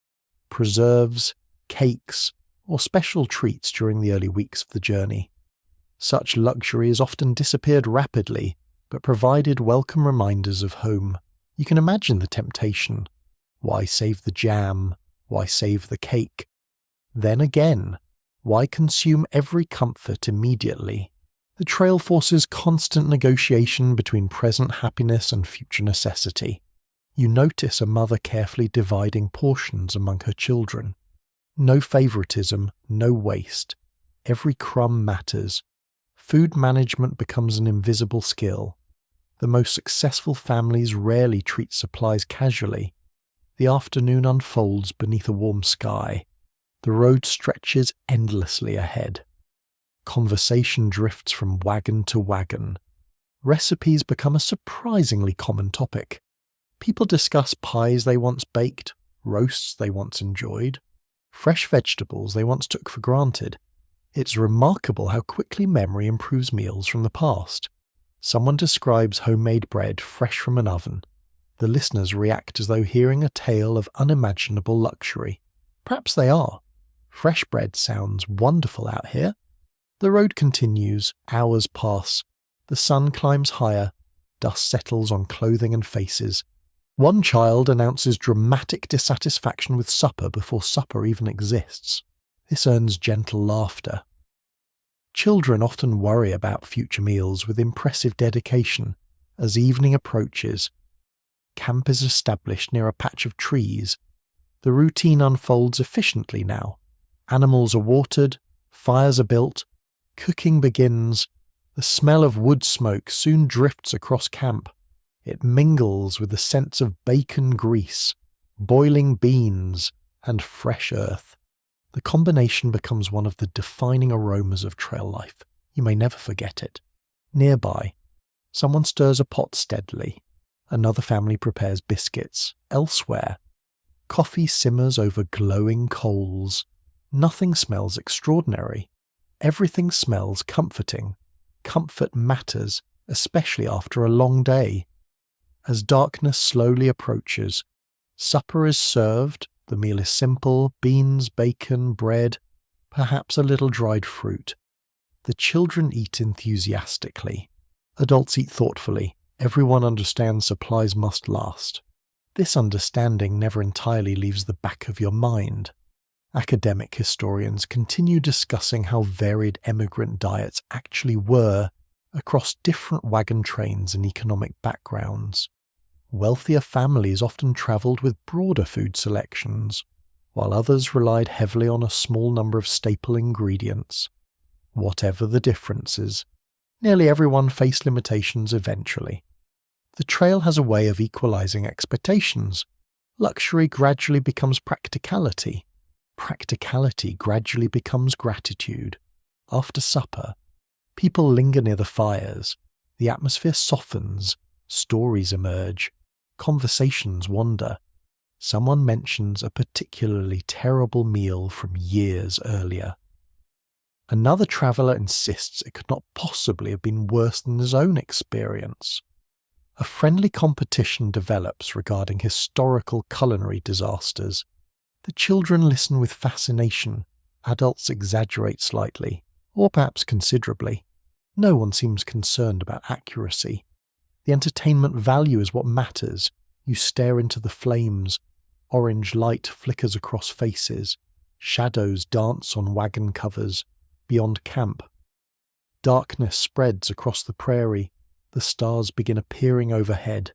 preserves, cakes, or special treats during the early weeks of the journey. Such luxury has often disappeared rapidly, but provided welcome reminders of home. You can imagine the temptation. Why save the jam? Why save the cake? Then again, why consume every comfort immediately? The trail forces constant negotiation between present happiness and future necessity. You notice a mother carefully dividing portions among her children. No favoritism, no waste. Every crumb matters. Food management becomes an invisible skill. The most successful families rarely treat supplies casually. The afternoon unfolds beneath a warm sky. The road stretches endlessly ahead. Conversation drifts from wagon to wagon. Recipes become a surprisingly common topic. People discuss pies they once baked, roasts they once enjoyed, fresh vegetables they once took for granted. It's remarkable how quickly memory improves meals from the past. Someone describes homemade bread fresh from an oven. The listeners react as though hearing a tale of unimaginable luxury. Perhaps they are. Fresh bread sounds wonderful out here. The road continues, hours pass. The sun climbs higher. Dust settles on clothing and faces. One child announces dramatic dissatisfaction with supper before supper even exists. This earns gentle laughter. Children often worry about future meals with impressive dedication. As evening approaches, camp is established near a patch of trees. The routine unfolds efficiently now. Animals are watered, fires are built, cooking begins. The smell of wood smoke soon drifts across camp. It mingles with the scents of bacon grease, boiling beans, and fresh earth. The combination becomes one of the defining aromas of trail life. You may never forget it. Nearby, someone stirs a pot steadily. Another family prepares biscuits. Elsewhere, coffee simmers over glowing coals. Nothing smells extraordinary. Everything smells comforting. Comfort matters. especially after a long day. As darkness slowly approaches, supper is served. The meal is simple: beans, bacon, bread, perhaps a little dried fruit. The children eat enthusiastically. Adults eat thoughtfully. Everyone understands supplies must last. This understanding never entirely leaves the back of your mind. Academic historians continue discussing how varied emigrant diets actually were across different wagon trains and economic backgrounds. Wealthier families often travelled with broader food selections, while others relied heavily on a small number of staple ingredients. Whatever the differences, nearly everyone faced limitations eventually. The trail has a way of equalizing expectations. Luxury gradually becomes practicality. Practicality gradually becomes gratitude. After supper, people linger near the fires. The atmosphere softens. Stories emerge. Conversations wander. Someone mentions a particularly terrible meal from years earlier. Another traveller insists it could not possibly have been worse than his own experience. A friendly competition develops regarding historical culinary disasters. The children listen with fascination. Adults exaggerate slightly, or perhaps considerably. No one seems concerned about accuracy. The entertainment value is what matters. You stare into the flames. Orange light flickers across faces. Shadows dance on wagon covers. Beyond camp, darkness spreads across the prairie. The stars begin appearing overhead.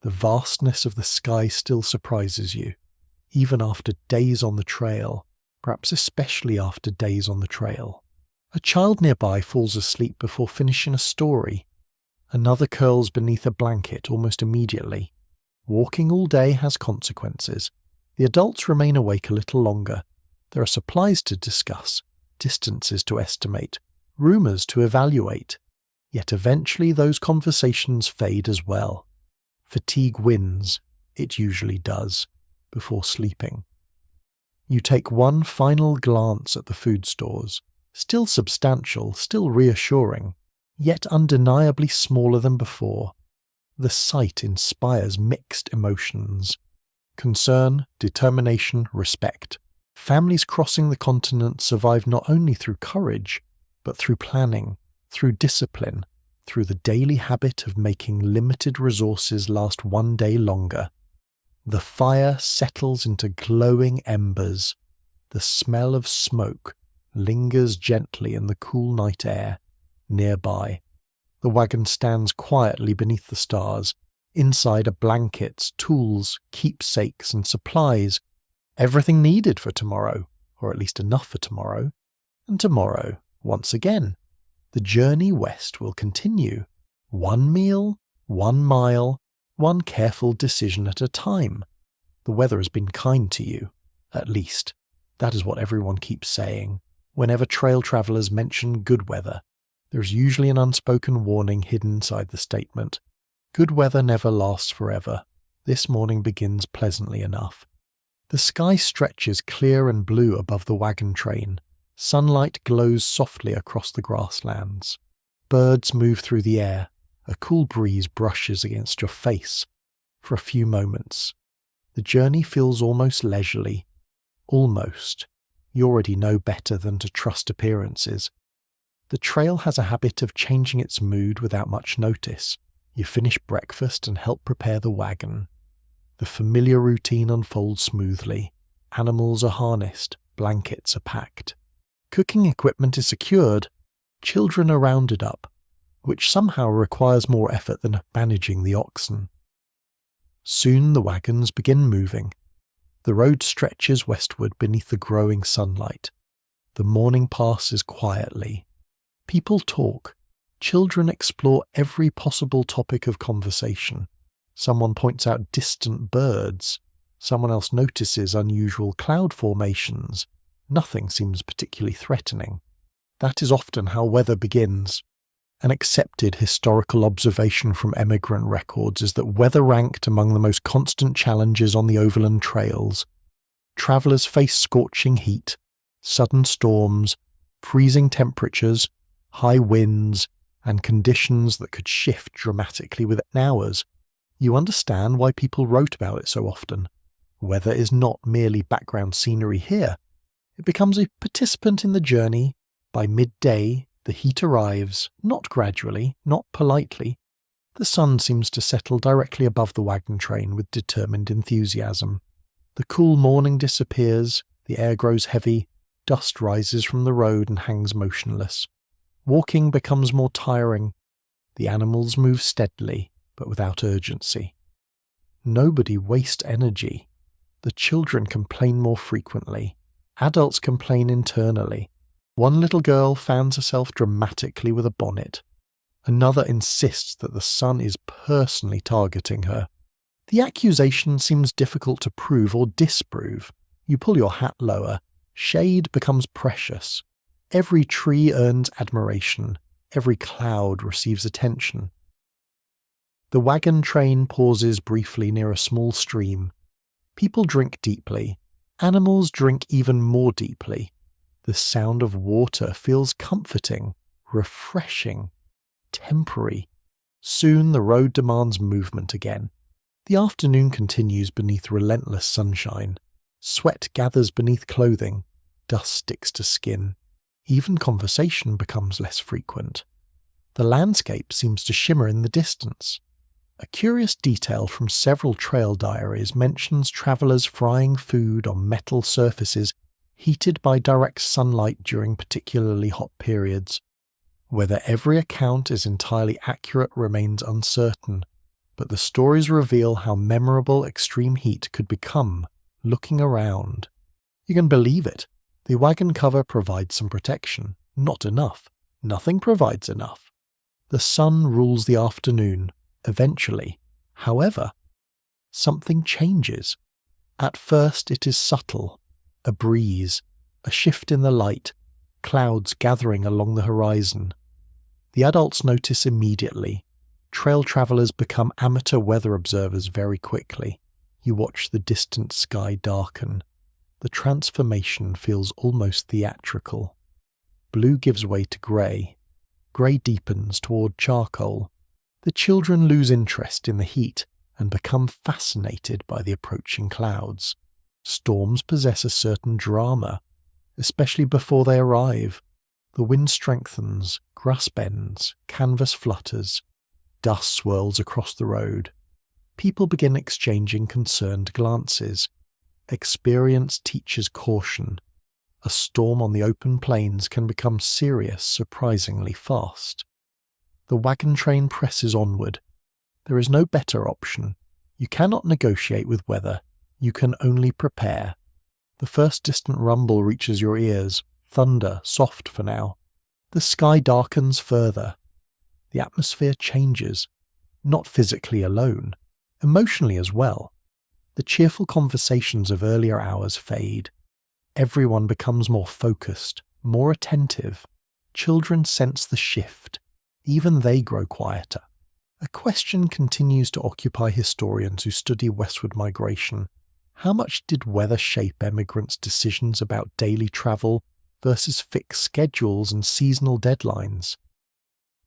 The vastness of the sky still surprises you, even after days on the trail, perhaps especially after days on the trail. A child nearby falls asleep before finishing a story. Another curls beneath a blanket almost immediately. Walking all day has consequences. The adults remain awake a little longer. There are supplies to discuss, distances to estimate, rumours to evaluate. Yet eventually those conversations fade as well. Fatigue wins, it usually does, before sleeping. You take one final glance at the food stores, still substantial, still reassuring, yet undeniably smaller than before. The sight inspires mixed emotions: concern, determination, respect. Families crossing the continent survive not only through courage, but through planning, through discipline, through the daily habit of making limited resources last one day longer. The fire settles into glowing embers. The smell of smoke lingers gently in the cool night air. Nearby, the wagon stands quietly beneath the stars. Inside are blankets, tools, keepsakes, and supplies. Everything needed for tomorrow, or at least enough for tomorrow. And tomorrow, once again. The journey west will continue. One meal, 1 mile, one careful decision at a time. The weather has been kind to you, at least. That is what everyone keeps saying. Whenever trail travellers mention good weather, there is usually an unspoken warning hidden inside the statement. Good weather never lasts forever. This morning begins pleasantly enough. The sky stretches clear and blue above the wagon train. Sunlight glows softly across the grasslands. Birds move through the air. A cool breeze brushes against your face. For a few moments, the journey feels almost leisurely. Almost. You already know better than to trust appearances. The trail has a habit of changing its mood without much notice. You finish breakfast and help prepare the wagon. The familiar routine unfolds smoothly. Animals are harnessed, blankets are packed. Cooking equipment is secured. Children are rounded up, which somehow requires more effort than managing the oxen. Soon the wagons begin moving. The road stretches westward beneath the growing sunlight. The morning passes quietly. People talk. Children explore every possible topic of conversation. Someone points out distant birds. Someone else notices unusual cloud formations. Nothing seems particularly threatening. That is often how weather begins. An accepted historical observation from emigrant records is that weather ranked among the most constant challenges on the overland trails. Travellers face scorching heat, sudden storms, freezing temperatures, high winds, and conditions that could shift dramatically within hours, you understand why people wrote about it so often. Weather is not merely background scenery here. It becomes a participant in the journey. By midday, the heat arrives, not gradually, not politely. The sun seems to settle directly above the wagon train with determined enthusiasm. The cool morning disappears, the air grows heavy, dust rises from the road and hangs motionless. Walking becomes more tiring. The animals move steadily, but without urgency. Nobody wastes energy. The children complain more frequently. Adults complain internally. One little girl fans herself dramatically with a bonnet. Another insists that the sun is personally targeting her. The accusation seems difficult to prove or disprove. You pull your hat lower. Shade becomes precious. Every tree earns admiration. Every cloud receives attention. The wagon train pauses briefly near a small stream. People drink deeply. Animals drink even more deeply. The sound of water feels comforting, refreshing, temporary. Soon the road demands movement again. The afternoon continues beneath relentless sunshine. Sweat gathers beneath clothing. Dust sticks to skin. Even conversation becomes less frequent. The landscape seems to shimmer in the distance. A curious detail from several trail diaries mentions travelers frying food on metal surfaces heated by direct sunlight during particularly hot periods. Whether every account is entirely accurate remains uncertain, but the stories reveal how memorable extreme heat could become looking around. You can believe it. The wagon cover provides some protection. Not enough. Nothing provides enough. The sun rules the afternoon. Eventually, however, something changes. At first it is subtle. A breeze, a shift in the light, clouds gathering along the horizon. The adults notice immediately. Trail travelers become amateur weather observers very quickly. You watch the distant sky darken. The transformation feels almost theatrical. Blue gives way to grey. Grey deepens toward charcoal. The children lose interest in the heat and become fascinated by the approaching clouds. Storms possess a certain drama, especially before they arrive. The wind strengthens, grass bends, canvas flutters, dust swirls across the road. People begin exchanging concerned glances. Experience teaches caution. A storm on the open plains can become serious surprisingly fast. The wagon train presses onward. There is no better option. You cannot negotiate with weather. You can only prepare. The first distant rumble reaches your ears, thunder, soft for now. The sky darkens further. The atmosphere changes, not physically alone, emotionally as well. The cheerful conversations of earlier hours fade. Everyone becomes more focused, more attentive. Children sense the shift. Even they grow quieter. A question continues to occupy historians who study westward migration. How much did weather shape emigrants' decisions about daily travel versus fixed schedules and seasonal deadlines?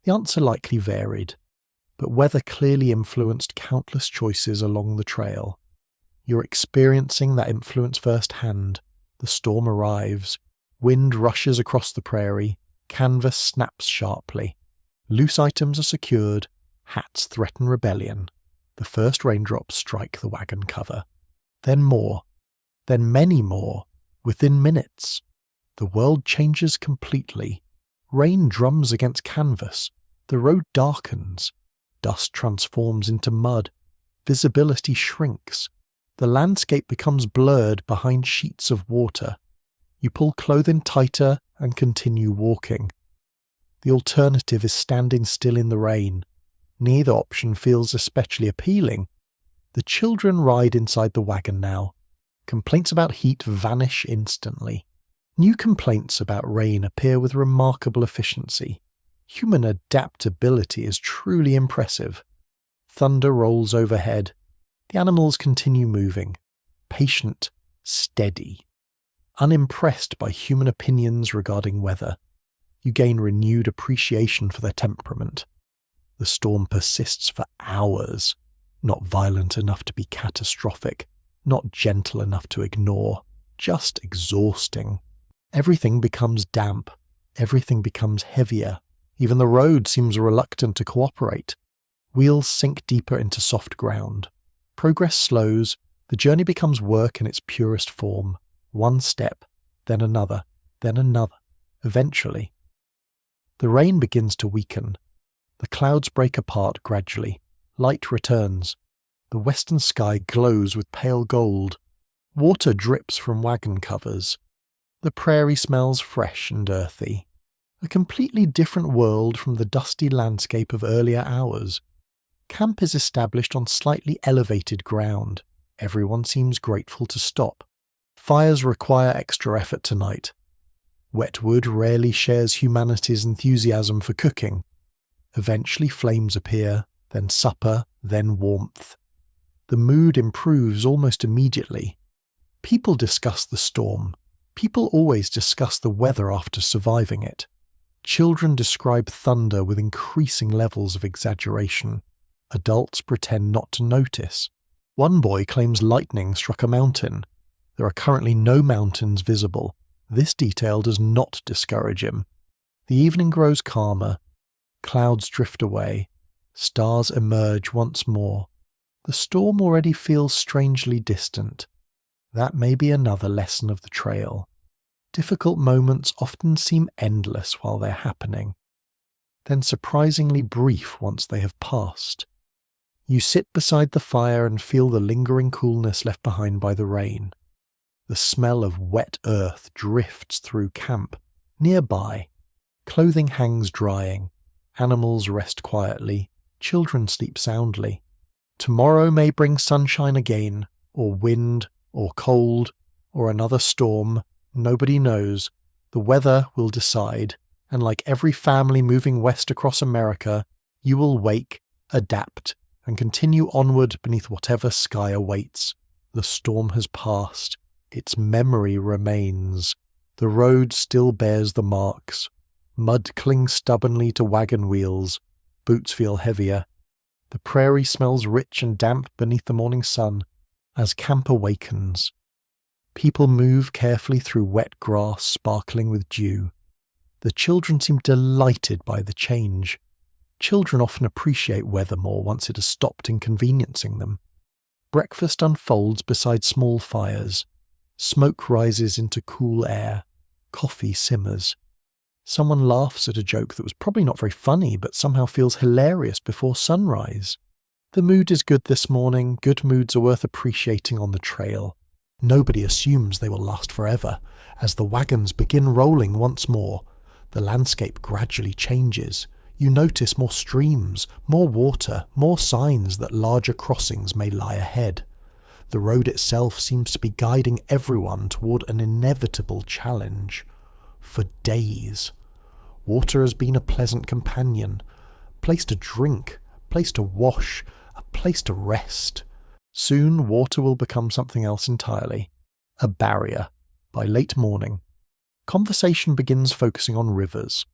The answer likely varied, but weather clearly influenced countless choices along the trail. You're experiencing that influence firsthand. The storm arrives, wind rushes across the prairie, canvas snaps sharply. Loose items are secured, hats threaten rebellion. The first raindrops strike the wagon cover. Then more, then many more, within minutes. The world changes completely. Rain drums against canvas. The road darkens. Dust transforms into mud. Visibility shrinks. The landscape becomes blurred behind sheets of water. You pull clothing tighter and continue walking. The alternative is standing still in the rain. Neither option feels especially appealing. The children ride inside the wagon now. Complaints about heat vanish instantly. New complaints about rain appear with remarkable efficiency. Human adaptability is truly impressive. Thunder rolls overhead. The animals continue moving. Patient, steady. Unimpressed by human opinions regarding weather. you gain renewed appreciation for their temperament. The storm persists for hours, not violent enough to be catastrophic, not gentle enough to ignore, just exhausting. Everything becomes damp, everything becomes heavier, even the road seems reluctant to cooperate. Wheels sink deeper into soft ground. Progress slows, the journey becomes work in its purest form. One step, then another, eventually. The rain begins to weaken. The clouds break apart gradually. Light returns. The western sky glows with pale gold. Water drips from wagon covers. The prairie smells fresh and earthy. A completely different world from the dusty landscape of earlier hours. Camp is established on slightly elevated ground. Everyone seems grateful to stop. Fires require extra effort tonight. Wetwood rarely shares humanity's enthusiasm for cooking. Eventually flames appear, then supper, then warmth. The mood improves almost immediately. People discuss the storm. People always discuss the weather after surviving it. Children describe thunder with increasing levels of exaggeration. Adults pretend not to notice. One boy claims lightning struck a mountain. There are currently no mountains visible. This detail does not discourage him. The evening grows calmer. Clouds drift away. Stars emerge once more. The storm already feels strangely distant. That may be another lesson of the trail. Difficult moments often seem endless while they're happening, then surprisingly brief once they have passed. You sit beside the fire and feel the lingering coolness left behind by the rain. The smell of wet earth drifts through camp. Nearby, clothing hangs drying. Animals rest quietly. Children sleep soundly. Tomorrow may bring sunshine again, or wind, or cold, or another storm. Nobody knows. The weather will decide, and like every family moving west across America, you will wake, adapt, and continue onward beneath whatever sky awaits. The storm has passed. Its memory remains. The road still bears the marks. Mud clings stubbornly to wagon wheels. Boots feel heavier. The prairie smells rich and damp beneath the morning sun as camp awakens. People move carefully through wet grass sparkling with dew. The children seem delighted by the change. Children often appreciate weather more once it has stopped inconveniencing them. Breakfast unfolds beside small fires. Smoke rises into cool air. Coffee simmers. Someone laughs at a joke that was probably not very funny but somehow feels hilarious before sunrise. The mood is good this morning. Good moods are worth appreciating on the trail. Nobody assumes they will last forever. As the wagons begin rolling once more, the landscape gradually changes. You notice more streams, more water, more signs that larger crossings may lie ahead. The road itself seems to be guiding everyone toward an inevitable challenge. For days, water has been a pleasant companion, a place to drink, a place to wash, a place to rest. Soon water will become something else entirely, a barrier. By late morning, conversation begins focusing on rivers.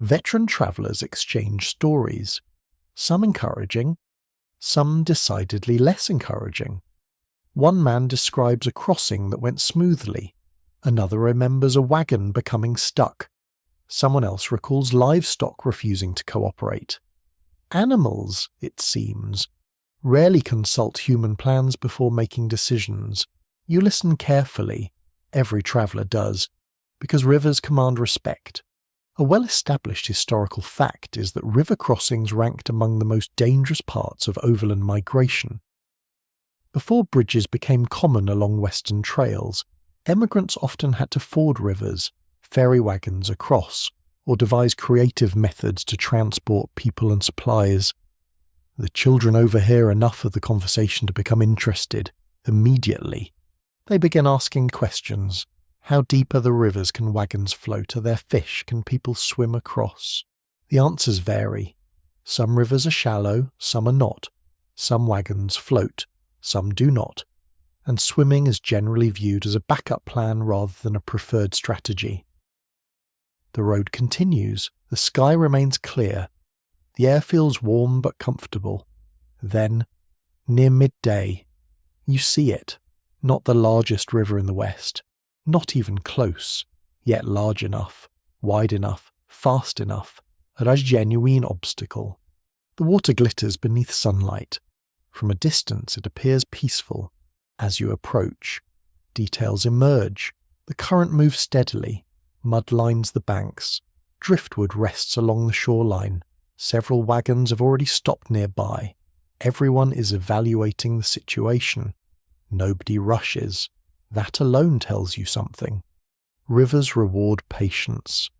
Veteran travellers exchange stories, some encouraging, some decidedly less encouraging. One man describes a crossing that went smoothly. Another remembers a wagon becoming stuck. Someone else recalls livestock refusing to cooperate. Animals, it seems, rarely consult human plans before making decisions. You listen carefully, every traveller does, because rivers command respect. A well-established historical fact is that river crossings ranked among the most dangerous parts of overland migration. Before bridges became common along western trails, emigrants often had to ford rivers, ferry wagons across, or devise creative methods to transport people and supplies. The children overhear enough of the conversation to become interested immediately. They begin asking questions. How deep are the rivers can wagons float? Are there fish? Can people swim across? The answers vary. Some rivers are shallow, some are not. Some wagons float, some do not. And swimming is generally viewed as a backup plan rather than a preferred strategy. The road continues. The sky remains clear. The air feels warm but comfortable. Then, near midday, you see it. Not the largest river in the west. Not even close, yet large enough, wide enough, fast enough, a genuine obstacle. The water glitters beneath sunlight. From a distance it appears peaceful. As you approach, details emerge. The current moves steadily. Mud lines the banks. Driftwood rests along the shoreline. Several wagons have already stopped nearby. Everyone is evaluating the situation. Nobody rushes. That alone tells you something. Rivers reward patience.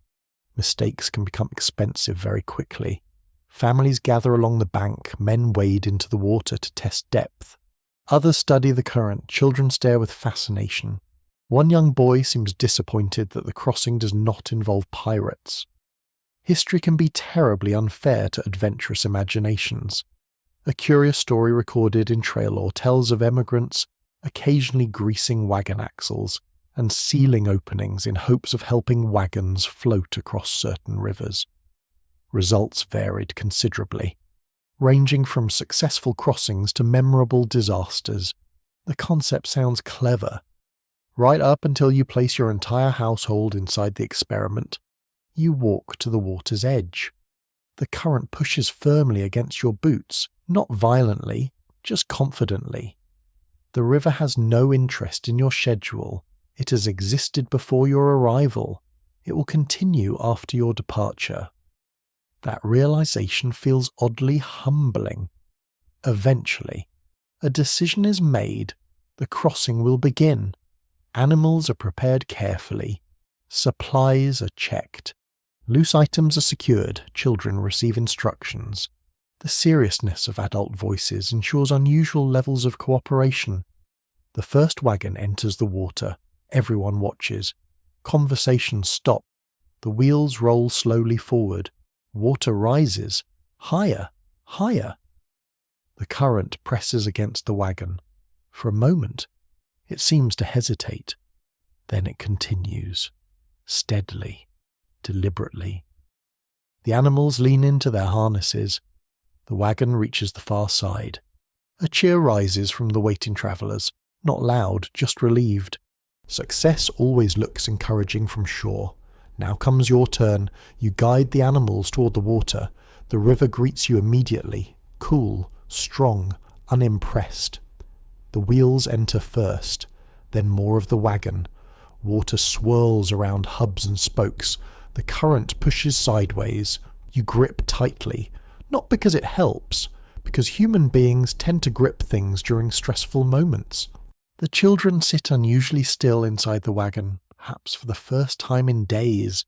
Mistakes can become expensive very quickly. Families gather along the bank, men wade into the water to test depth. Others study the current, children stare with fascination. One young boy seems disappointed that the crossing does not involve pirates. History can be terribly unfair to adventurous imaginations. A curious story recorded in trail lore tells of emigrants occasionally greasing wagon axles and sealing openings in hopes of helping wagons float across certain rivers. Results varied considerably, ranging from successful crossings to memorable disasters. The concept sounds clever. Right up until you place your entire household inside the experiment, you walk to the water's edge. The current pushes firmly against your boots, not violently, just confidently. The river has no interest in your schedule. It has existed before your arrival. It will continue after your departure. That realization feels oddly humbling. Eventually, a decision is made. The crossing will begin. Animals are prepared carefully. Supplies are checked. Loose items are secured. Children receive instructions. The seriousness of adult voices ensures unusual levels of cooperation. The first wagon enters the water. Everyone watches. Conversations stop. The wheels roll slowly forward. Water rises. Higher, higher. The current presses against the wagon. For a moment, it seems to hesitate. Then it continues. Steadily, deliberately. The animals lean into their harnesses. The wagon reaches the far side. A cheer rises from the waiting travellers, not loud, just relieved. Success always looks encouraging from shore. Now comes your turn. You guide the animals toward the water. The river greets you immediately, cool, strong, unimpressed. The wheels enter first, then more of the wagon. Water swirls around hubs and spokes. The current pushes sideways. You grip tightly. Not because it helps, because human beings tend to grip things during stressful moments. The children sit unusually still inside the wagon, perhaps for the first time in days.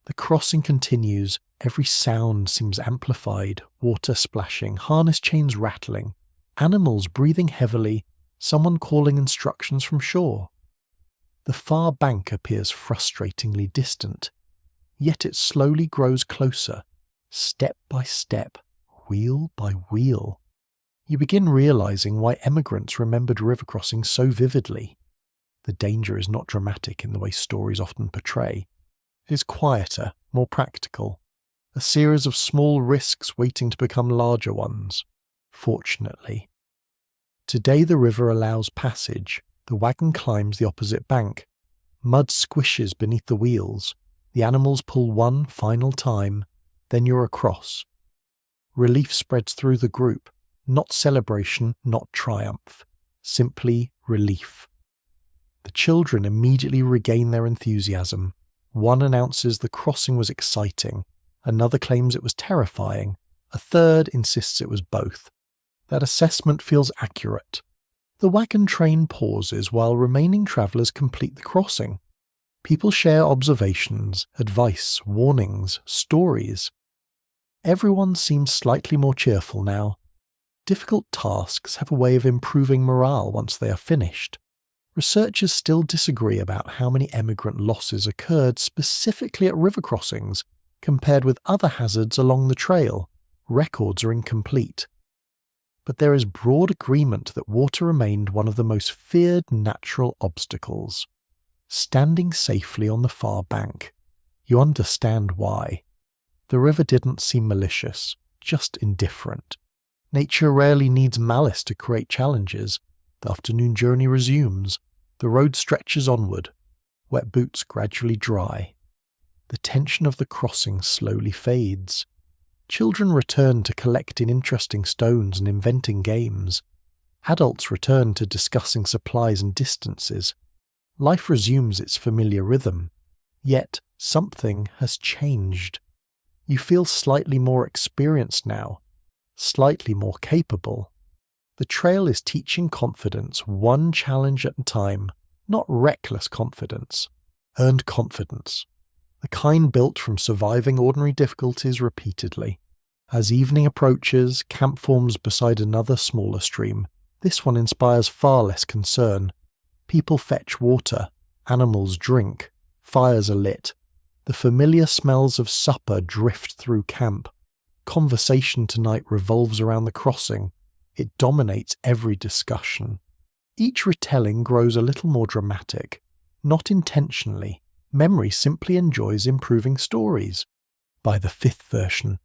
The crossing continues. Every sound seems amplified. Water splashing, harness chains rattling, animals breathing heavily, someone calling instructions from shore. The far bank appears frustratingly distant, yet it slowly grows closer. Step by step, wheel by wheel. You begin realizing why emigrants remembered river crossings so vividly. The danger is not dramatic in the way stories often portray. It is quieter, more practical. A series of small risks waiting to become larger ones. Fortunately. Today the river allows passage. The wagon climbs the opposite bank. Mud squishes beneath the wheels. The animals pull one final time. Then you're across. Relief spreads through the group. Not celebration, not triumph. Simply relief. The children immediately regain their enthusiasm. One announces the crossing was exciting. Another claims it was terrifying. A third insists it was both. That assessment feels accurate. The wagon train pauses while remaining travellers complete the crossing. People share observations, advice, warnings, stories. Everyone seems slightly more cheerful now. Difficult tasks have a way of improving morale once they are finished. Researchers still disagree about how many emigrant losses occurred specifically at river crossings compared with other hazards along the trail. Records are incomplete. But there is broad agreement that water remained one of the most feared natural obstacles. Standing safely on the far bank, You understand why. The river didn't seem malicious, just indifferent. Nature rarely needs malice to create challenges. The afternoon journey resumes. The road stretches onward. Wet boots gradually dry. The tension of the crossing slowly fades. Children return to collecting interesting stones and inventing games. Adults return to discussing supplies and distances. Life resumes its familiar rhythm. Yet something has changed. You feel slightly more experienced now, slightly more capable. The trail is teaching confidence one challenge at a time, not reckless confidence, earned confidence, the kind built from surviving ordinary difficulties repeatedly. As evening approaches, camp forms beside another smaller stream. This one inspires far less concern. People fetch water, animals drink, fires are lit. The familiar smells of supper drift through camp. Conversation tonight revolves around the crossing. It dominates every discussion. Each retelling grows a little more dramatic. Not intentionally. Memory simply enjoys improving stories. By the fifth version,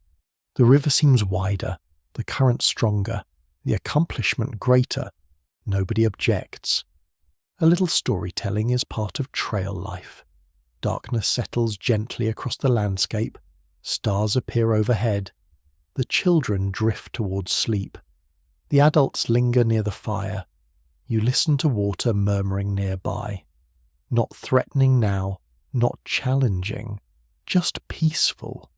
the river seems wider, the current stronger, the accomplishment greater. Nobody objects. A little storytelling is part of trail life. Darkness settles gently across the landscape. Stars appear overhead. The children drift towards sleep. The adults linger near the fire. You listen to water murmuring nearby. Not threatening now, not challenging, just peaceful.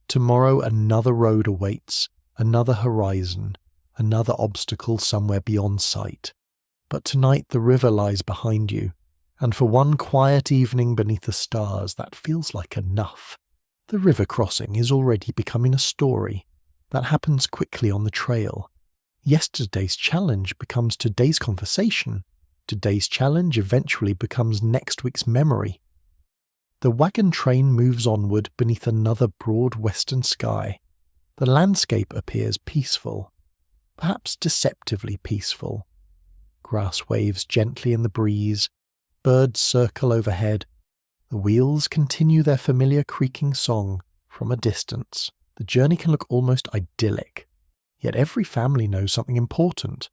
Tomorrow another road awaits, another horizon, another obstacle somewhere beyond sight. But tonight the river lies behind you, and for one quiet evening beneath the stars, that feels like enough. The river crossing is already becoming a story that happens quickly on the trail. Yesterday's challenge becomes today's conversation. Today's challenge eventually becomes next week's memory. The wagon train moves onward beneath another broad western sky. The landscape appears peaceful, perhaps deceptively peaceful. Grass waves gently in the breeze. Birds circle overhead. The wheels continue their familiar creaking song. From a distance, the journey can look almost idyllic. Yet every family knows something important.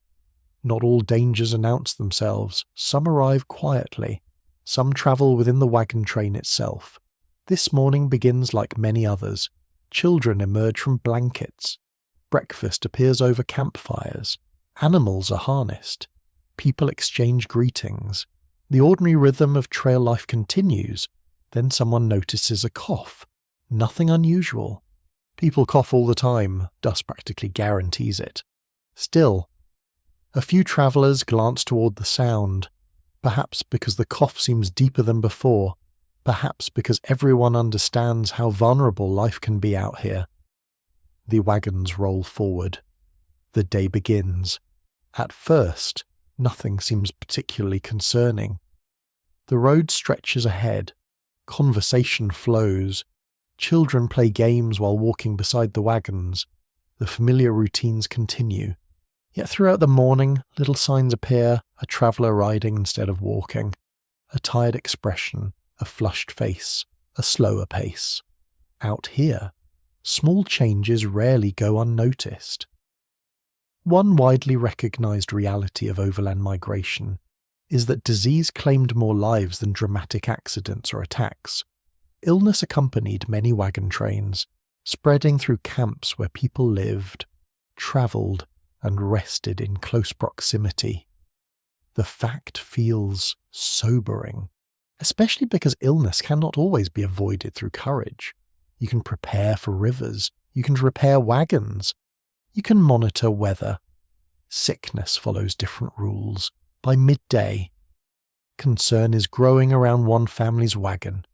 Not all dangers announce themselves. Some arrive quietly. Some travel within the wagon train itself. This morning begins like many others. Children emerge from blankets. Breakfast appears over campfires. Animals are harnessed. People exchange greetings. The ordinary rhythm of trail life continues. Then someone notices a cough. Nothing unusual. People cough all the time. Dust practically guarantees it. Still, a few travellers glance toward the sound. Perhaps because the cough seems deeper than before. Perhaps because everyone understands how vulnerable life can be out here. The wagons roll forward. The day begins. At first, nothing seems particularly concerning. The road stretches ahead. Conversation flows. Children play games while walking beside the wagons. The familiar routines continue. Yet throughout the morning, little signs appear, a traveller riding instead of walking. A tired expression, a flushed face, a slower pace. Out here, small changes rarely go unnoticed. One widely recognised reality of overland migration is that disease claimed more lives than dramatic accidents or attacks. Illness accompanied many wagon trains, spreading through camps where people lived, travelled, and rested in close proximity. The fact feels sobering, especially because illness cannot always be avoided through courage. You can prepare for rivers, you can repair wagons, you can monitor weather. Sickness follows different rules. By midday, concern is growing around one family's wagon.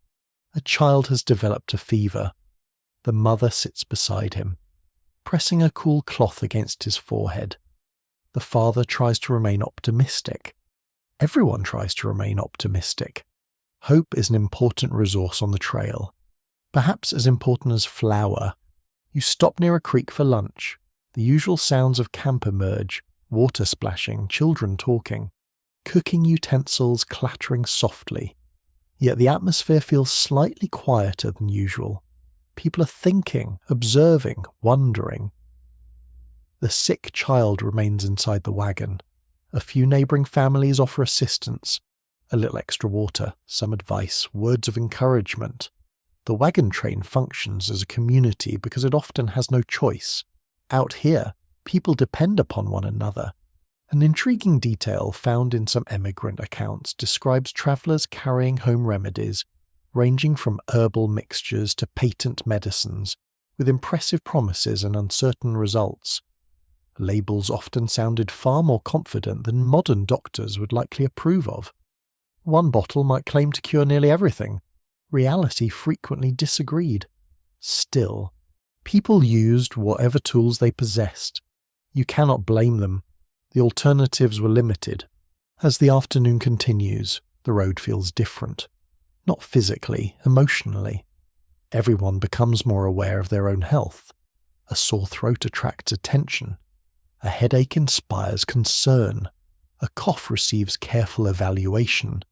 A child has developed a fever. The mother sits beside him, pressing a cool cloth against his forehead. The father tries to remain optimistic. Everyone tries to remain optimistic. Hope is an important resource on the trail. Perhaps as important as flour. You stop near a creek for lunch. The usual sounds of camp emerge, water splashing, children talking, cooking utensils clattering softly. Yet the atmosphere feels slightly quieter than usual. People are thinking, observing, wondering. The sick child remains inside the wagon. A few neighbouring families offer assistance, a little extra water, some advice, words of encouragement. The wagon train functions as a community because it often has no choice. Out here, people depend upon one another. An intriguing detail found in some emigrant accounts describes travellers carrying home remedies, ranging from herbal mixtures to patent medicines, with impressive promises and uncertain results. Labels often sounded far more confident than modern doctors would likely approve of. One bottle might claim to cure nearly everything. Reality frequently disagreed. Still, people used whatever tools they possessed. You cannot blame them. The alternatives were limited. As the afternoon continues, the road feels different. Not physically, emotionally. Everyone becomes more aware of their own health. A sore throat attracts attention. A headache inspires concern. A cough receives careful evaluation.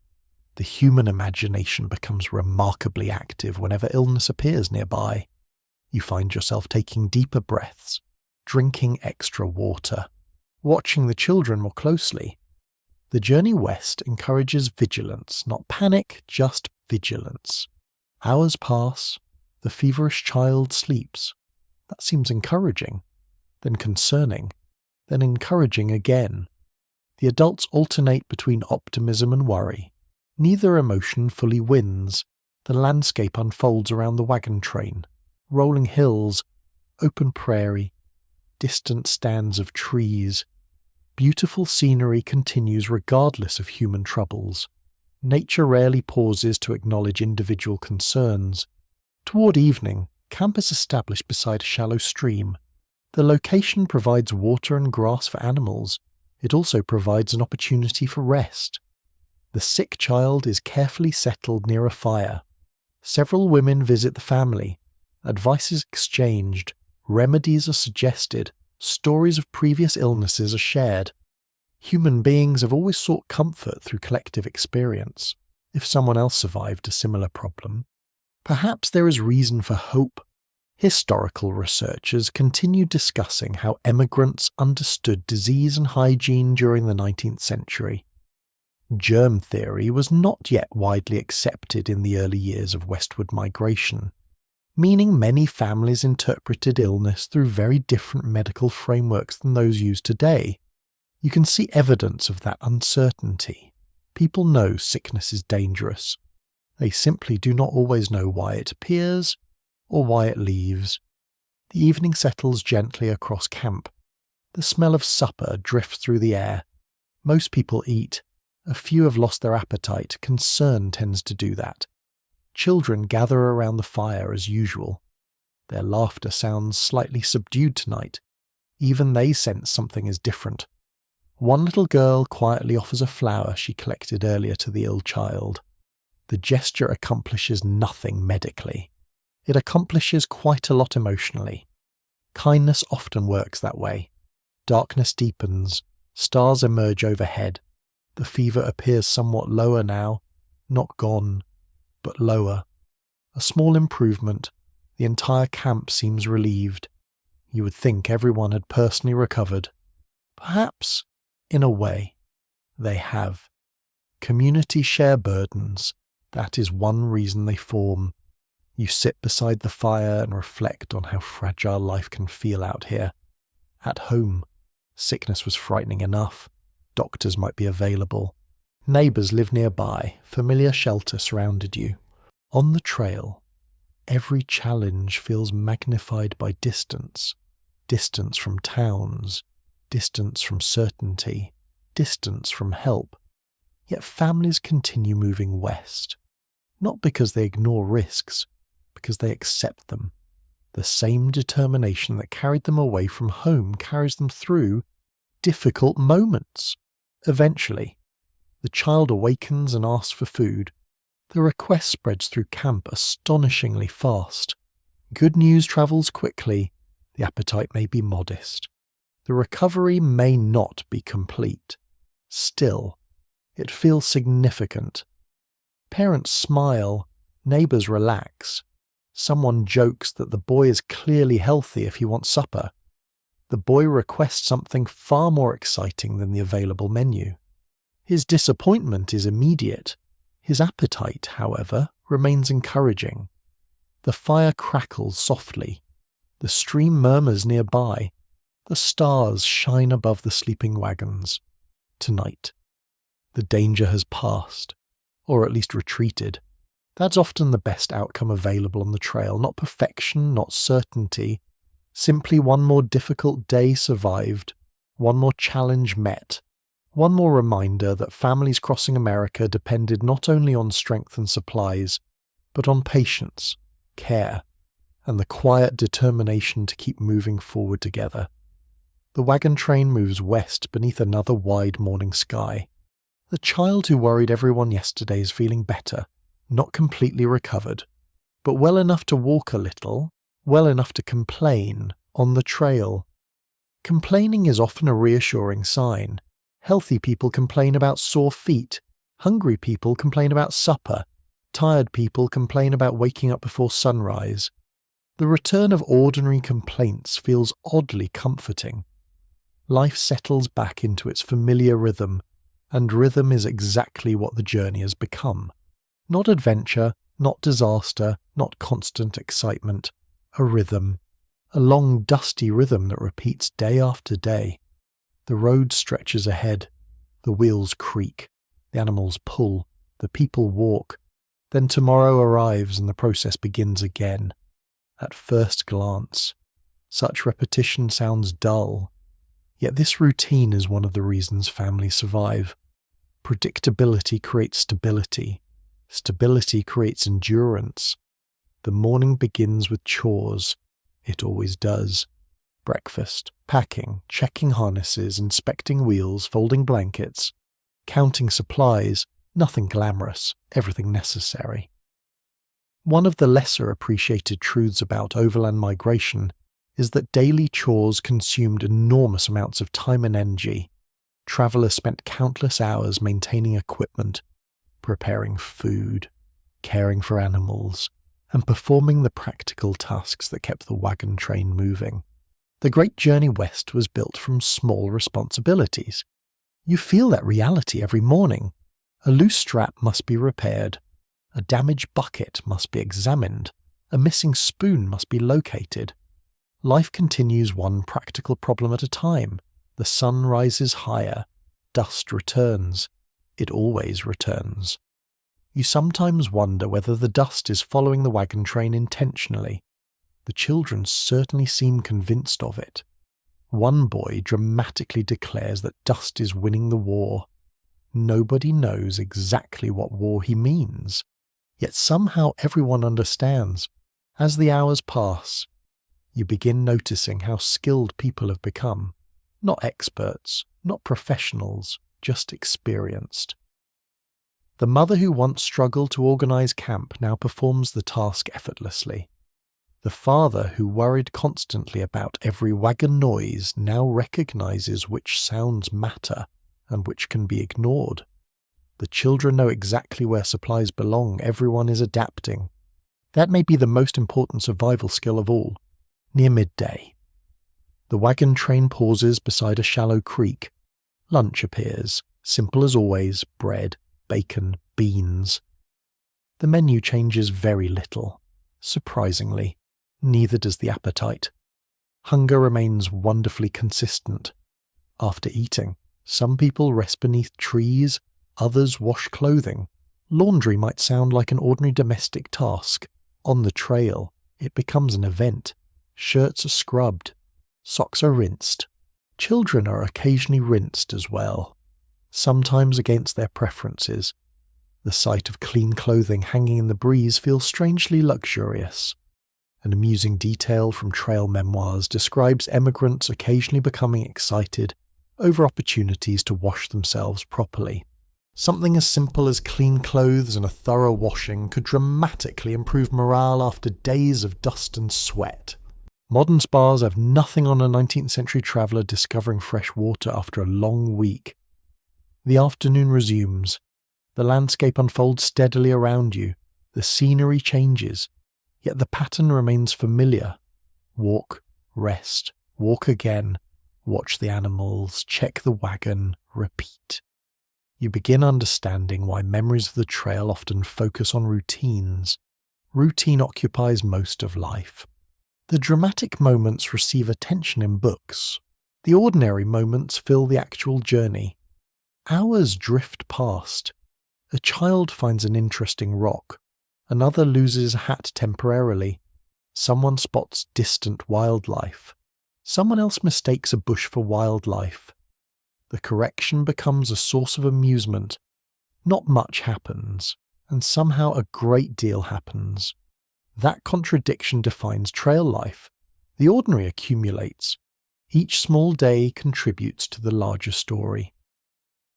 The human imagination becomes remarkably active whenever illness appears nearby. You find yourself taking deeper breaths, drinking extra water, watching the children more closely. The journey west encourages vigilance, not panic, just vigilance. Hours pass, the feverish child sleeps. That seems encouraging, then concerning, then encouraging again. The adults alternate between optimism and worry. Neither emotion fully wins. The landscape unfolds around the wagon train. Rolling hills, open prairie, distant stands of trees. Beautiful scenery continues regardless of human troubles. Nature rarely pauses to acknowledge individual concerns. Toward evening, camp is established beside a shallow stream. The location provides water and grass for animals. It also provides an opportunity for rest. The sick child is carefully settled near a fire. Several women visit the family. Advice is exchanged. Remedies are suggested. Stories of previous illnesses are shared. Human beings have always sought comfort through collective experience. If someone else survived a similar problem, perhaps there is reason for hope. Historical researchers continue discussing how emigrants understood disease and hygiene during the 19th century. Germ theory was not yet widely accepted in the early years of westward migration, meaning many families interpreted illness through very different medical frameworks than those used today. You can see evidence of that uncertainty. People know sickness is dangerous. They simply do not always know why it appears or why it leaves. The evening settles gently across camp. The smell of supper drifts through the air. Most people eat. A few have lost their appetite. Concern tends to do that. Children gather around the fire as usual. Their laughter sounds slightly subdued tonight. Even they sense something is different. One little girl quietly offers a flower she collected earlier to the ill child. The gesture accomplishes nothing medically. It accomplishes quite a lot emotionally. Kindness often works that way. Darkness deepens. Stars emerge overhead. The fever appears somewhat lower now, not gone, but lower. A small improvement. The entire camp seems relieved. You would think everyone had personally recovered. Perhaps, in a way, they have. Communities share burdens. That is one reason they form. You sit beside the fire and reflect on how fragile life can feel out here. At home, sickness was frightening enough. Doctors might be available. Neighbours live nearby. Familiar shelter surrounded you. On the trail, every challenge feels magnified by distance. Distance from towns. Distance from certainty. Distance from help. Yet families continue moving west. Not because they ignore risks, because they accept them. The same determination that carried them away from home carries them through difficult moments. Eventually, the child awakens and asks for food. The request spreads through camp astonishingly fast. Good news travels quickly. The appetite may be modest. The recovery may not be complete. Still, it feels significant. Parents smile, neighbours relax. Someone jokes that the boy is clearly healthy if he wants supper. The boy requests something far more exciting than the available menu. His disappointment is immediate. His appetite, however, remains encouraging. The fire crackles softly. The stream murmurs nearby. The stars shine above the sleeping wagons. Tonight. The danger has passed, or at least retreated. That's often the best outcome available on the trail. Not perfection, not certainty. Simply one more difficult day survived, one more challenge met, one more reminder that families crossing America depended not only on strength and supplies, but on patience, care, and the quiet determination to keep moving forward together. The wagon train moves west beneath another wide morning sky. The child who worried everyone yesterday is feeling better, not completely recovered, but well enough to walk a little, well enough to complain on the trail. Complaining is often a reassuring sign. Healthy people complain about sore feet. Hungry people complain about supper. Tired people complain about waking up before sunrise. The return of ordinary complaints feels oddly comforting. Life settles back into its familiar rhythm, and rhythm is exactly what the journey has become. Not adventure, not disaster, not constant excitement. A rhythm. A long, dusty rhythm that repeats day after day. The road stretches ahead. The wheels creak. The animals pull. The people walk. Then tomorrow arrives and the process begins again. At first glance, such repetition sounds dull. Yet this routine is one of the reasons families survive. Predictability creates stability. Stability creates endurance. The morning begins with chores. It always does. Breakfast, packing, checking harnesses, inspecting wheels, folding blankets, counting supplies, nothing glamorous, everything necessary. One of the lesser appreciated truths about overland migration is that daily chores consumed enormous amounts of time and energy. Travellers spent countless hours maintaining equipment, preparing food, caring for animals, and performing the practical tasks that kept the wagon train moving. The great journey west was built from small responsibilities. You feel that reality every morning. A loose strap must be repaired. A damaged bucket must be examined. A missing spoon must be located. Life continues one practical problem at a time. The sun rises higher. Dust returns. It always returns. You sometimes wonder whether the dust is following the wagon train intentionally. The children certainly seem convinced of it. One boy dramatically declares that dust is winning the war. Nobody knows exactly what war he means. Yet somehow everyone understands. As the hours pass, you begin noticing how skilled people have become. Not experts, not professionals, just experienced. The mother who once struggled to organize camp now performs the task effortlessly. The father who worried constantly about every wagon noise now recognizes which sounds matter and which can be ignored. The children know exactly where supplies belong. Everyone is adapting. That may be the most important survival skill of all. Near midday, the wagon train pauses beside a shallow creek. Lunch appears, simple as always, bread, bacon, beans. The menu changes very little. Surprisingly, neither does the appetite. Hunger remains wonderfully consistent. After eating, some people rest beneath trees, others wash clothing. Laundry might sound like an ordinary domestic task. On the trail, it becomes an event. Shirts are scrubbed. Socks are rinsed. Children are occasionally rinsed as well, sometimes against their preferences. The sight of clean clothing hanging in the breeze feels strangely luxurious. An amusing detail from trail memoirs describes emigrants occasionally becoming excited over opportunities to wash themselves properly. Something as simple as clean clothes and a thorough washing could dramatically improve morale after days of dust and sweat. Modern spas have nothing on a 19th century traveller discovering fresh water after a long week. The afternoon resumes. The landscape unfolds steadily around you, the scenery changes, yet the pattern remains familiar. Walk, rest, walk again, watch the animals, check the wagon, repeat. You begin understanding why memories of the trail often focus on routines. Routine occupies most of life. The dramatic moments receive attention in books. The ordinary moments fill the actual journey. Hours drift past. A child finds an interesting rock. Another loses a hat temporarily. Someone spots distant wildlife. Someone else mistakes a bush for wildlife. The correction becomes a source of amusement. Not much happens, and somehow a great deal happens. That contradiction defines trail life. The ordinary accumulates. Each small day contributes to the larger story.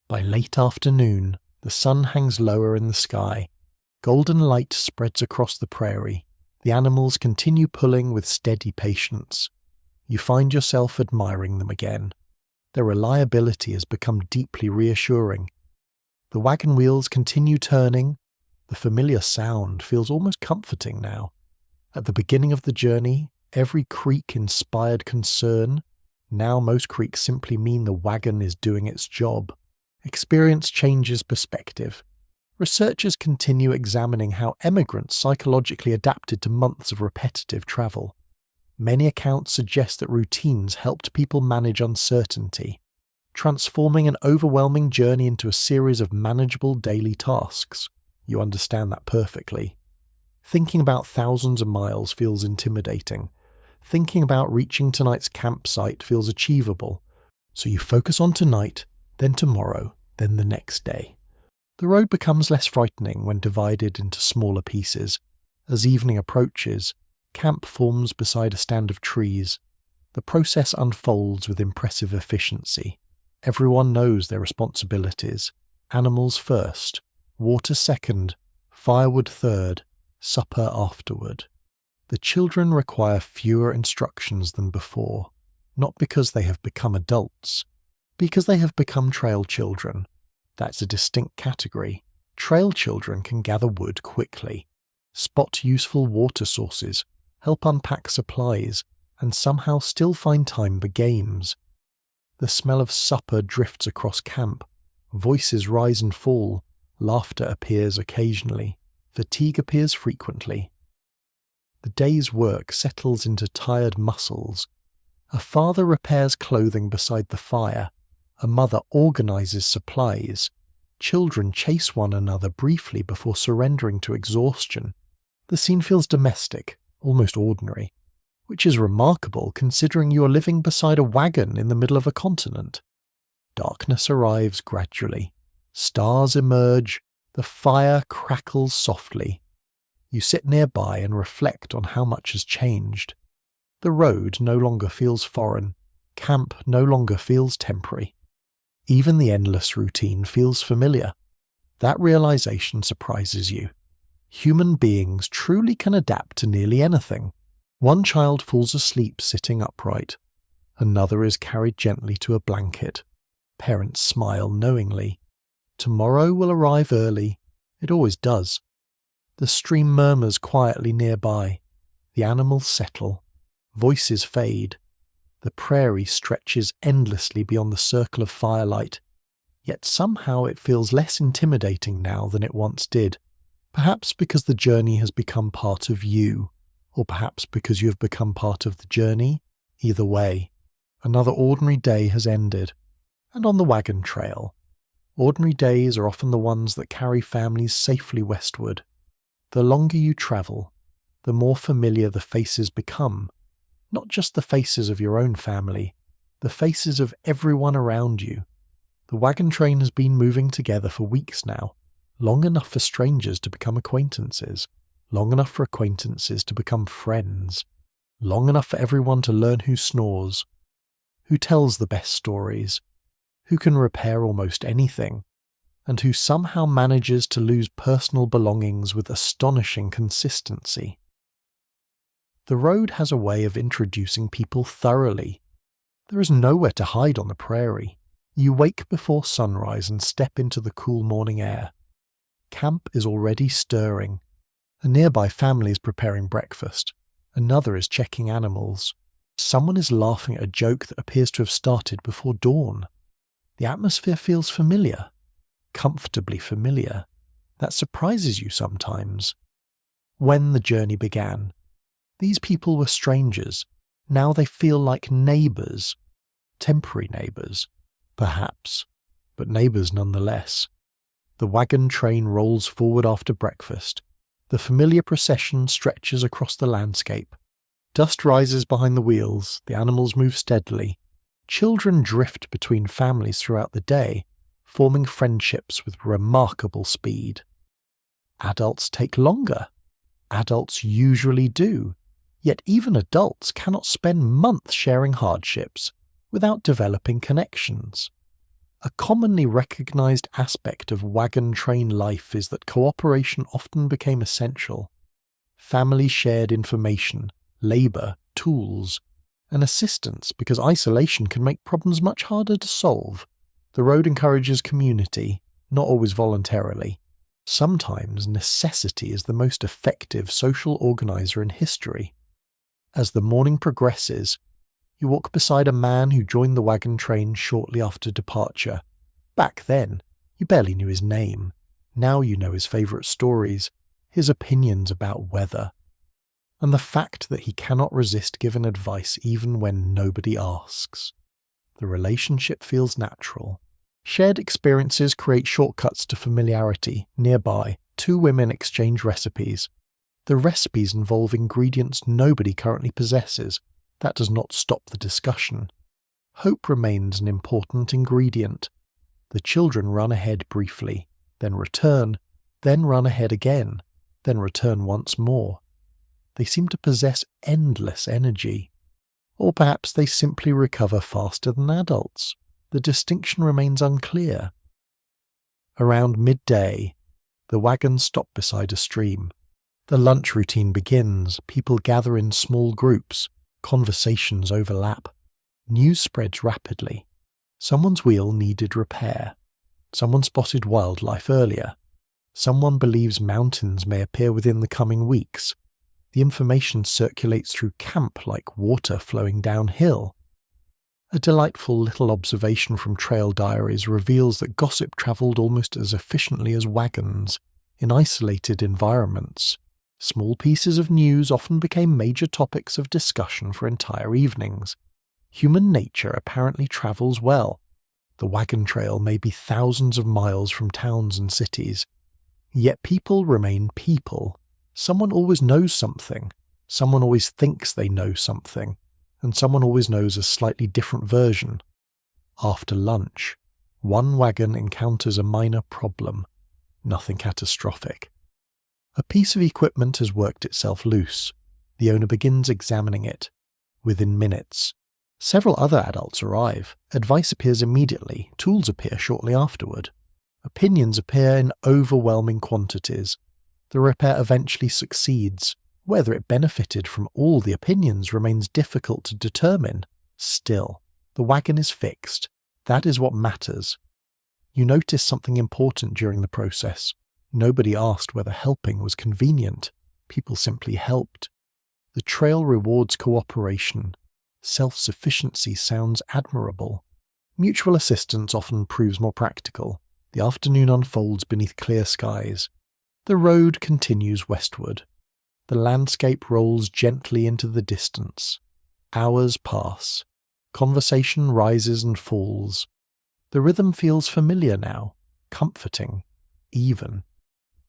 By late afternoon, the sun hangs lower in the sky. Golden light spreads across the prairie. The animals continue pulling with steady patience. You find yourself admiring them again. Their reliability has become deeply reassuring. The wagon wheels continue turning. The familiar sound feels almost comforting now. At the beginning of the journey, every creak inspired concern. Now most creaks simply mean the wagon is doing its job. Experience changes perspective. Researchers continue examining how emigrants psychologically adapted to months of repetitive travel. Many accounts suggest that routines helped people manage uncertainty, transforming an overwhelming journey into a series of manageable daily tasks. You understand that perfectly. Thinking about thousands of miles feels intimidating. Thinking about reaching tonight's campsite feels achievable. So you focus on tonight, then tomorrow, then the next day. The road becomes less frightening when divided into smaller pieces. As evening approaches, camp forms beside a stand of trees. The process unfolds with impressive efficiency. Everyone knows their responsibilities. Animals first, water second, firewood third, supper afterward. The children require fewer instructions than before, not because they have become adults, because they have become trail children. That's a distinct category. Trail children can gather wood quickly, spot useful water sources, help unpack supplies, and somehow still find time for games. The smell of supper drifts across camp. Voices rise and fall. Laughter appears occasionally. Fatigue appears frequently. The day's work settles into tired muscles. A father repairs clothing beside the fire. A mother organizes supplies. Children chase one another briefly before surrendering to exhaustion. The scene feels domestic, almost ordinary, which is remarkable considering you are living beside a wagon in the middle of a continent. Darkness arrives gradually. Stars emerge. The fire crackles softly. You sit nearby and reflect on how much has changed. The road no longer feels foreign. Camp no longer feels temporary. Even the endless routine feels familiar. That realization surprises you. Human beings truly can adapt to nearly anything. One child falls asleep sitting upright. Another is carried gently to a blanket. Parents smile knowingly. Tomorrow will arrive early. It always does. The stream murmurs quietly nearby. The animals settle. Voices fade. The prairie stretches endlessly beyond the circle of firelight. Yet somehow it feels less intimidating now than it once did. Perhaps because the journey has become part of you, or perhaps because you have become part of the journey. Either way, another ordinary day has ended. And on the wagon trail, ordinary days are often the ones that carry families safely westward. The longer you travel, the more familiar the faces become. Not just the faces of your own family, the faces of everyone around you. The wagon train has been moving together for weeks now, long enough for strangers to become acquaintances, long enough for acquaintances to become friends, long enough for everyone to learn who snores, who tells the best stories, who can repair almost anything, and who somehow manages to lose personal belongings with astonishing consistency. The road has a way of introducing people thoroughly. There is nowhere to hide on the prairie. You wake before sunrise and step into the cool morning air. Camp is already stirring. A nearby family is preparing breakfast. Another is checking animals. Someone is laughing at a joke that appears to have started before dawn. The atmosphere feels familiar. Comfortably familiar. That surprises you sometimes. When the journey began, these people were strangers. Now they feel like neighbours. Temporary neighbours, perhaps, but neighbours nonetheless. The wagon train rolls forward after breakfast. The familiar procession stretches across the landscape. Dust rises behind the wheels, the animals move steadily. Children drift between families throughout the day, forming friendships with remarkable speed. Adults take longer. Adults usually do. Yet even adults cannot spend months sharing hardships without developing connections. A commonly recognized aspect of wagon train life is that cooperation often became essential. Families shared information, labor, tools, and assistance because isolation can make problems much harder to solve. The road encourages community, not always voluntarily. Sometimes necessity is the most effective social organizer in history. As the morning progresses, you walk beside a man who joined the wagon train shortly after departure. Back then, you barely knew his name. Now you know his favourite stories, his opinions about weather, and the fact that he cannot resist giving advice even when nobody asks. The relationship feels natural. Shared experiences create shortcuts to familiarity. Nearby, two women exchange recipes. The recipes involve ingredients nobody currently possesses. That does not stop the discussion. Hope remains an important ingredient. The children run ahead briefly, then return, then run ahead again, then return once more. They seem to possess endless energy. Or perhaps they simply recover faster than adults. The distinction remains unclear. Around midday, the wagons stop beside a stream. The lunch routine begins. People gather in small groups. Conversations overlap. News spreads rapidly. Someone's wheel needed repair. Someone spotted wildlife earlier. Someone believes mountains may appear within the coming weeks. The information circulates through camp like water flowing downhill. A delightful little observation from trail diaries reveals that gossip travelled almost as efficiently as wagons, in isolated environments. Small pieces of news often became major topics of discussion for entire evenings. Human nature apparently travels well. The wagon trail may be thousands of miles from towns and cities. Yet people remain people. Someone always knows something. Someone always thinks they know something. And someone always knows a slightly different version. After lunch, one wagon encounters a minor problem. Nothing catastrophic. A piece of equipment has worked itself loose. The owner begins examining it. Within minutes, several other adults arrive. Advice appears immediately. Tools appear shortly afterward. Opinions appear in overwhelming quantities. The repair eventually succeeds. Whether it benefited from all the opinions remains difficult to determine. Still, the wagon is fixed. That is what matters. You notice something important during the process. Nobody asked whether helping was convenient. People simply helped. The trail rewards cooperation. Self-sufficiency sounds admirable. Mutual assistance often proves more practical. The afternoon unfolds beneath clear skies. The road continues westward. The landscape rolls gently into the distance. Hours pass. Conversation rises and falls. The rhythm feels familiar now, comforting, even.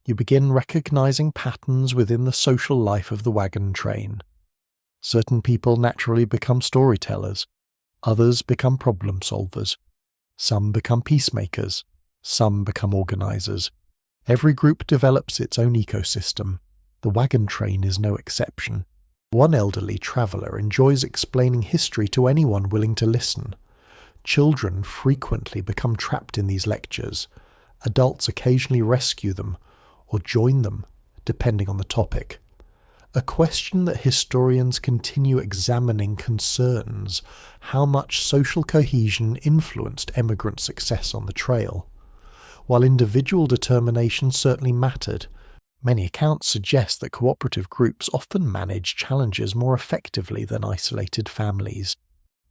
You begin recognizing patterns within the social life of the wagon train. Certain people naturally become storytellers. Others become problem solvers. Some become peacemakers. Some become organizers. Every group develops its own ecosystem. The wagon train is no exception. One elderly traveller enjoys explaining history to anyone willing to listen. Children frequently become trapped in these lectures. Adults occasionally rescue them or join them, depending on the topic. A question that historians continue examining concerns how much social cohesion influenced emigrant success on the trail. While individual determination certainly mattered, many accounts suggest that cooperative groups often manage challenges more effectively than isolated families.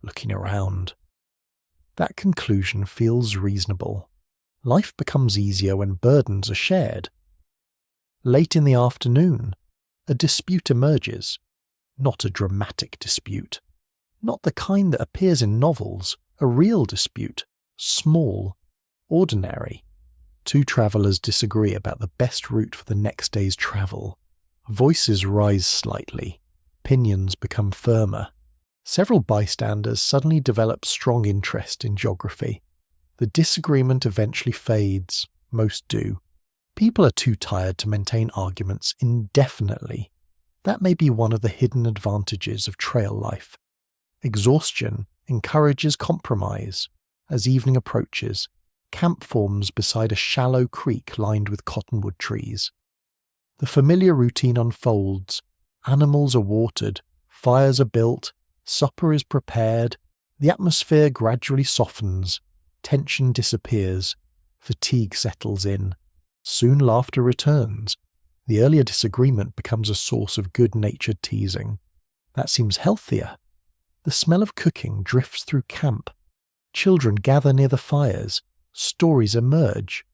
Looking around. That conclusion feels reasonable. Life becomes easier when burdens are shared. Late in the afternoon, a dispute emerges. Not a dramatic dispute. Not the kind that appears in novels. A real dispute. Small. Ordinary. Two travellers disagree about the best route for the next day's travel. Voices rise slightly. Opinions become firmer. Several bystanders suddenly develop strong interest in geography. The disagreement eventually fades. Most do. People are too tired to maintain arguments indefinitely. That may be one of the hidden advantages of trail life. Exhaustion encourages compromise. As evening approaches, camp forms beside a shallow creek lined with cottonwood trees. The familiar routine unfolds. Animals are watered, fires are built, supper is prepared, the atmosphere gradually softens, tension disappears, fatigue settles in. Soon laughter returns. The earlier disagreement becomes a source of good-natured teasing. That seems healthier. The smell of cooking drifts through camp. Children gather near the fires. Stories emerge.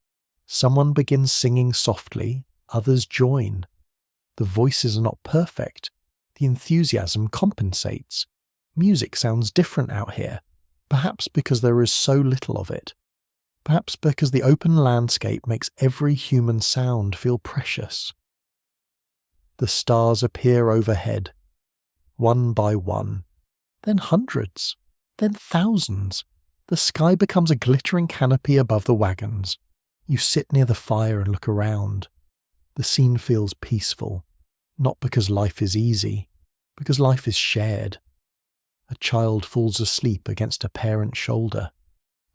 Someone begins singing softly, others join. The voices are not perfect. The enthusiasm compensates. Music sounds different out here, perhaps because there is so little of it. Perhaps because the open landscape makes every human sound feel precious. The stars appear overhead, one by one, then hundreds, then thousands. The sky becomes a glittering canopy above the wagons. You sit near the fire and look around. The scene feels peaceful, not because life is easy, because life is shared. A child falls asleep against a parent's shoulder.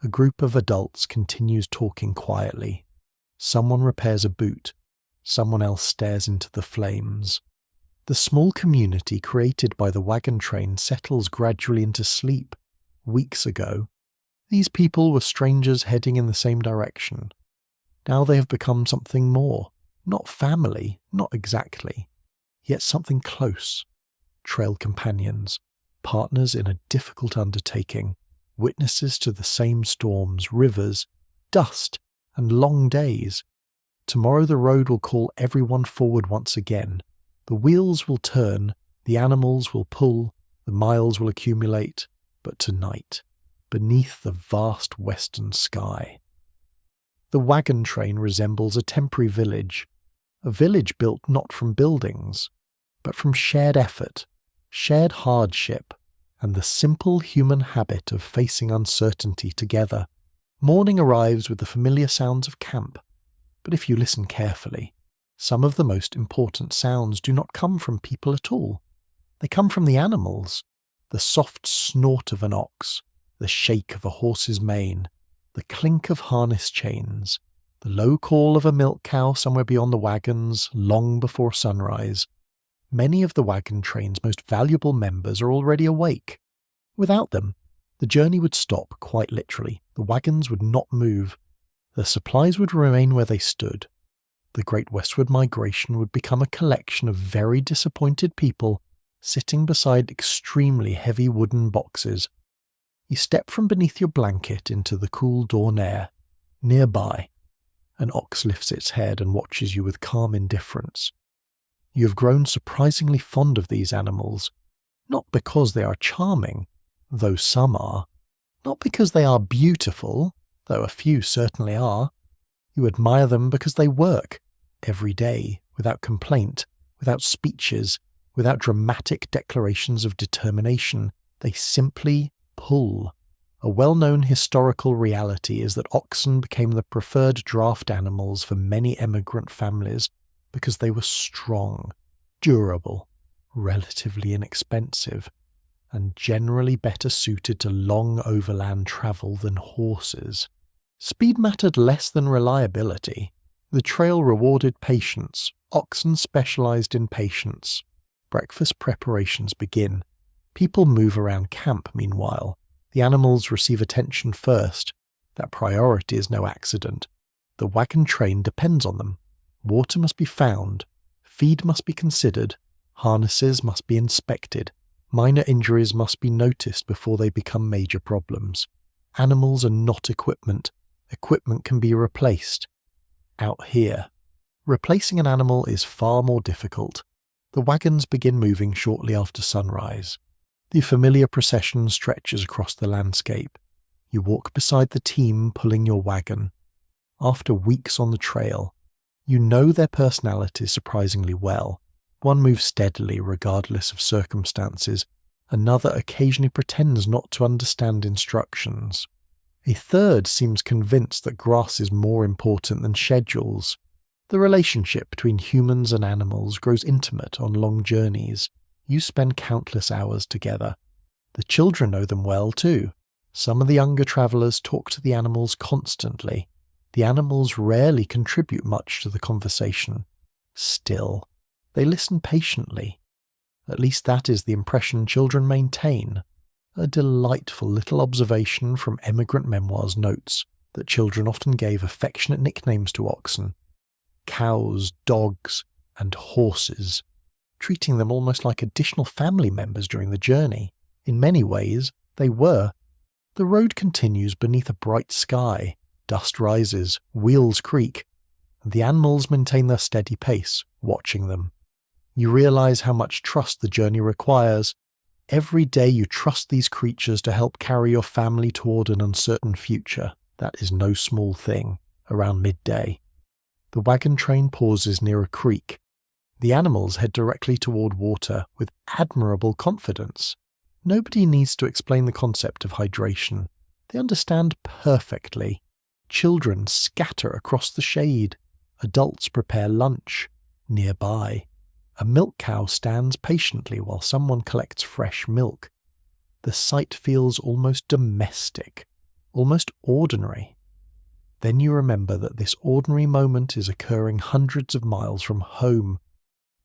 A group of adults continues talking quietly. Someone repairs a boot. Someone else stares into the flames. The small community created by the wagon train settles gradually into sleep. Weeks ago, these people were strangers heading in the same direction. Now they have become something more. Not family, not exactly, yet something close. Trail companions. Partners in a difficult undertaking, witnesses to the same storms, rivers, dust, and long days. Tomorrow the road will call everyone forward once again. The wheels will turn, the animals will pull, the miles will accumulate, but tonight, beneath the vast western sky. The wagon train resembles a temporary village, a village built not from buildings, but from shared effort, shared hardship, and the simple human habit of facing uncertainty together. Morning arrives with the familiar sounds of camp, but if you listen carefully, some of the most important sounds do not come from people at all. They come from the animals, the soft snort of an ox, the shake of a horse's mane, the clink of harness chains, the low call of a milk cow somewhere beyond the wagons long before sunrise. Many of the wagon train's most valuable members are already awake. Without them, the journey would stop quite literally. The wagons would not move. The supplies would remain where they stood. The Great Westward Migration would become a collection of very disappointed people sitting beside extremely heavy wooden boxes. You step from beneath your blanket into the cool dawn air. Nearby, an ox lifts its head and watches you with calm indifference. You have grown surprisingly fond of these animals, not because they are charming, though some are, not because they are beautiful, though a few certainly are. You admire them because they work, every day, without complaint, without speeches, without dramatic declarations of determination. They simply pull. A well-known historical reality is that oxen became the preferred draft animals for many emigrant families because they were strong, durable, relatively inexpensive, and generally better suited to long overland travel than horses. Speed mattered less than reliability. The trail rewarded patience. Oxen specialized in patience. Breakfast preparations begin. People move around camp meanwhile. The animals receive attention first. That priority is no accident. The wagon train depends on them. Water must be found, feed must be considered, harnesses must be inspected, minor injuries must be noticed before they become major problems. Animals are not equipment. Equipment can be replaced. Out here, replacing an animal is far more difficult. The wagons begin moving shortly after sunrise. The familiar procession stretches across the landscape. You walk beside the team pulling your wagon. After weeks on the trail, you know their personalities surprisingly well. One moves steadily regardless of circumstances. Another occasionally pretends not to understand instructions. A third seems convinced that grass is more important than schedules. The relationship between humans and animals grows intimate on long journeys. You spend countless hours together. The children know them well too. Some of the younger travellers talk to the animals constantly. The animals rarely contribute much to the conversation. Still, they listen patiently. At least that is the impression children maintain. A delightful little observation from Emigrant Memoirs notes that children often gave affectionate nicknames to oxen. Cows, dogs, and horses, treating them almost like additional family members during the journey. In many ways, they were. The road continues beneath a bright sky. Dust rises, wheels creak, and the animals maintain their steady pace, watching them. You realize how much trust the journey requires. Every day you trust these creatures to help carry your family toward an uncertain future. That is no small thing. Around midday, the wagon train pauses near a creek. The animals head directly toward water with admirable confidence. Nobody needs to explain the concept of hydration. They understand perfectly. Children scatter across the shade. Adults prepare lunch. Nearby, a milk cow stands patiently while someone collects fresh milk. The sight feels almost domestic, almost ordinary. Then you remember that this ordinary moment is occurring hundreds of miles from home.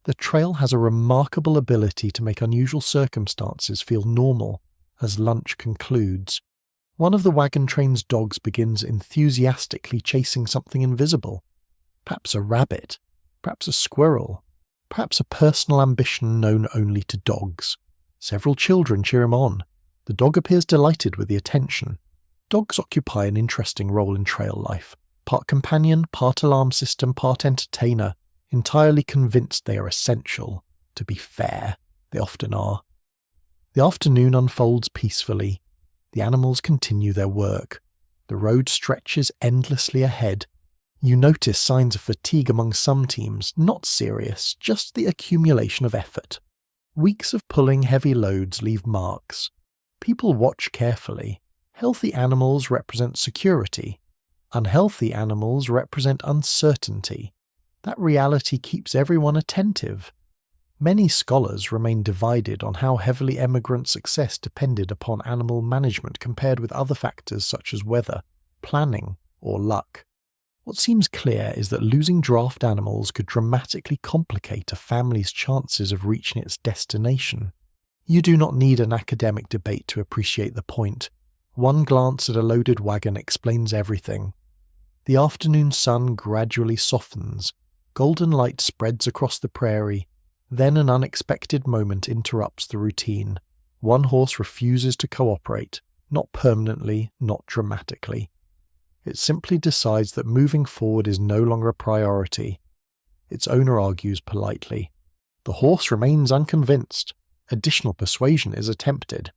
The trail has a remarkable ability to make unusual circumstances feel normal. As lunch concludes, one of the wagon train's dogs begins enthusiastically chasing something invisible. Perhaps a rabbit, perhaps a squirrel, perhaps a personal ambition known only to dogs. Several children cheer him on. The dog appears delighted with the attention. Dogs occupy an interesting role in trail life. Part companion, part alarm system, part entertainer. Entirely convinced they are essential. To be fair, they often are. The afternoon unfolds peacefully. The animals continue their work. The road stretches endlessly ahead. You notice signs of fatigue among some teams, not serious, just the accumulation of effort. Weeks of pulling heavy loads leave marks. People watch carefully. Healthy animals represent security. Unhealthy animals represent uncertainty. That reality keeps everyone attentive. Many scholars remain divided on how heavily emigrant success depended upon animal management compared with other factors such as weather, planning, or luck. What seems clear is that losing draft animals could dramatically complicate a family's chances of reaching its destination. You do not need an academic debate to appreciate the point. One glance at a loaded wagon explains everything. The afternoon sun gradually softens. Golden light spreads across the prairie. Then an unexpected moment interrupts the routine. One horse refuses to cooperate, not permanently, not dramatically. It simply decides that moving forward is no longer a priority. Its owner argues politely. The horse remains unconvinced. Additional persuasion is attempted.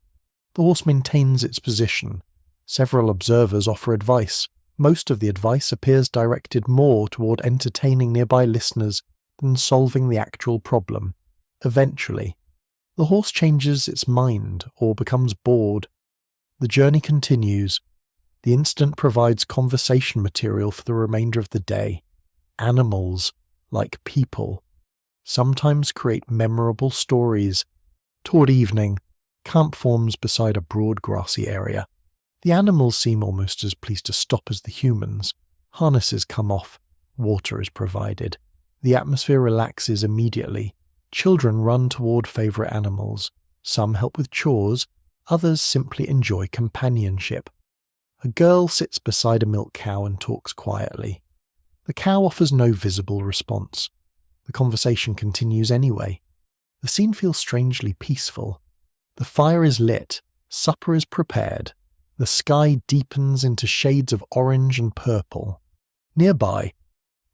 The horse maintains its position. Several observers offer advice. Most of the advice appears directed more toward entertaining nearby listeners than solving the actual problem. Eventually, the horse changes its mind or becomes bored. The journey continues. The incident provides conversation material for the remainder of the day. Animals, like people, sometimes create memorable stories. Toward evening, camp forms beside a broad grassy area. The animals seem almost as pleased to stop as the humans. Harnesses come off. Water is provided. The atmosphere relaxes immediately. Children run toward favourite animals. Some help with chores. Others simply enjoy companionship. A girl sits beside a milk cow and talks quietly. The cow offers no visible response. The conversation continues anyway. The scene feels strangely peaceful. The fire is lit, supper is prepared, the sky deepens into shades of orange and purple. Nearby,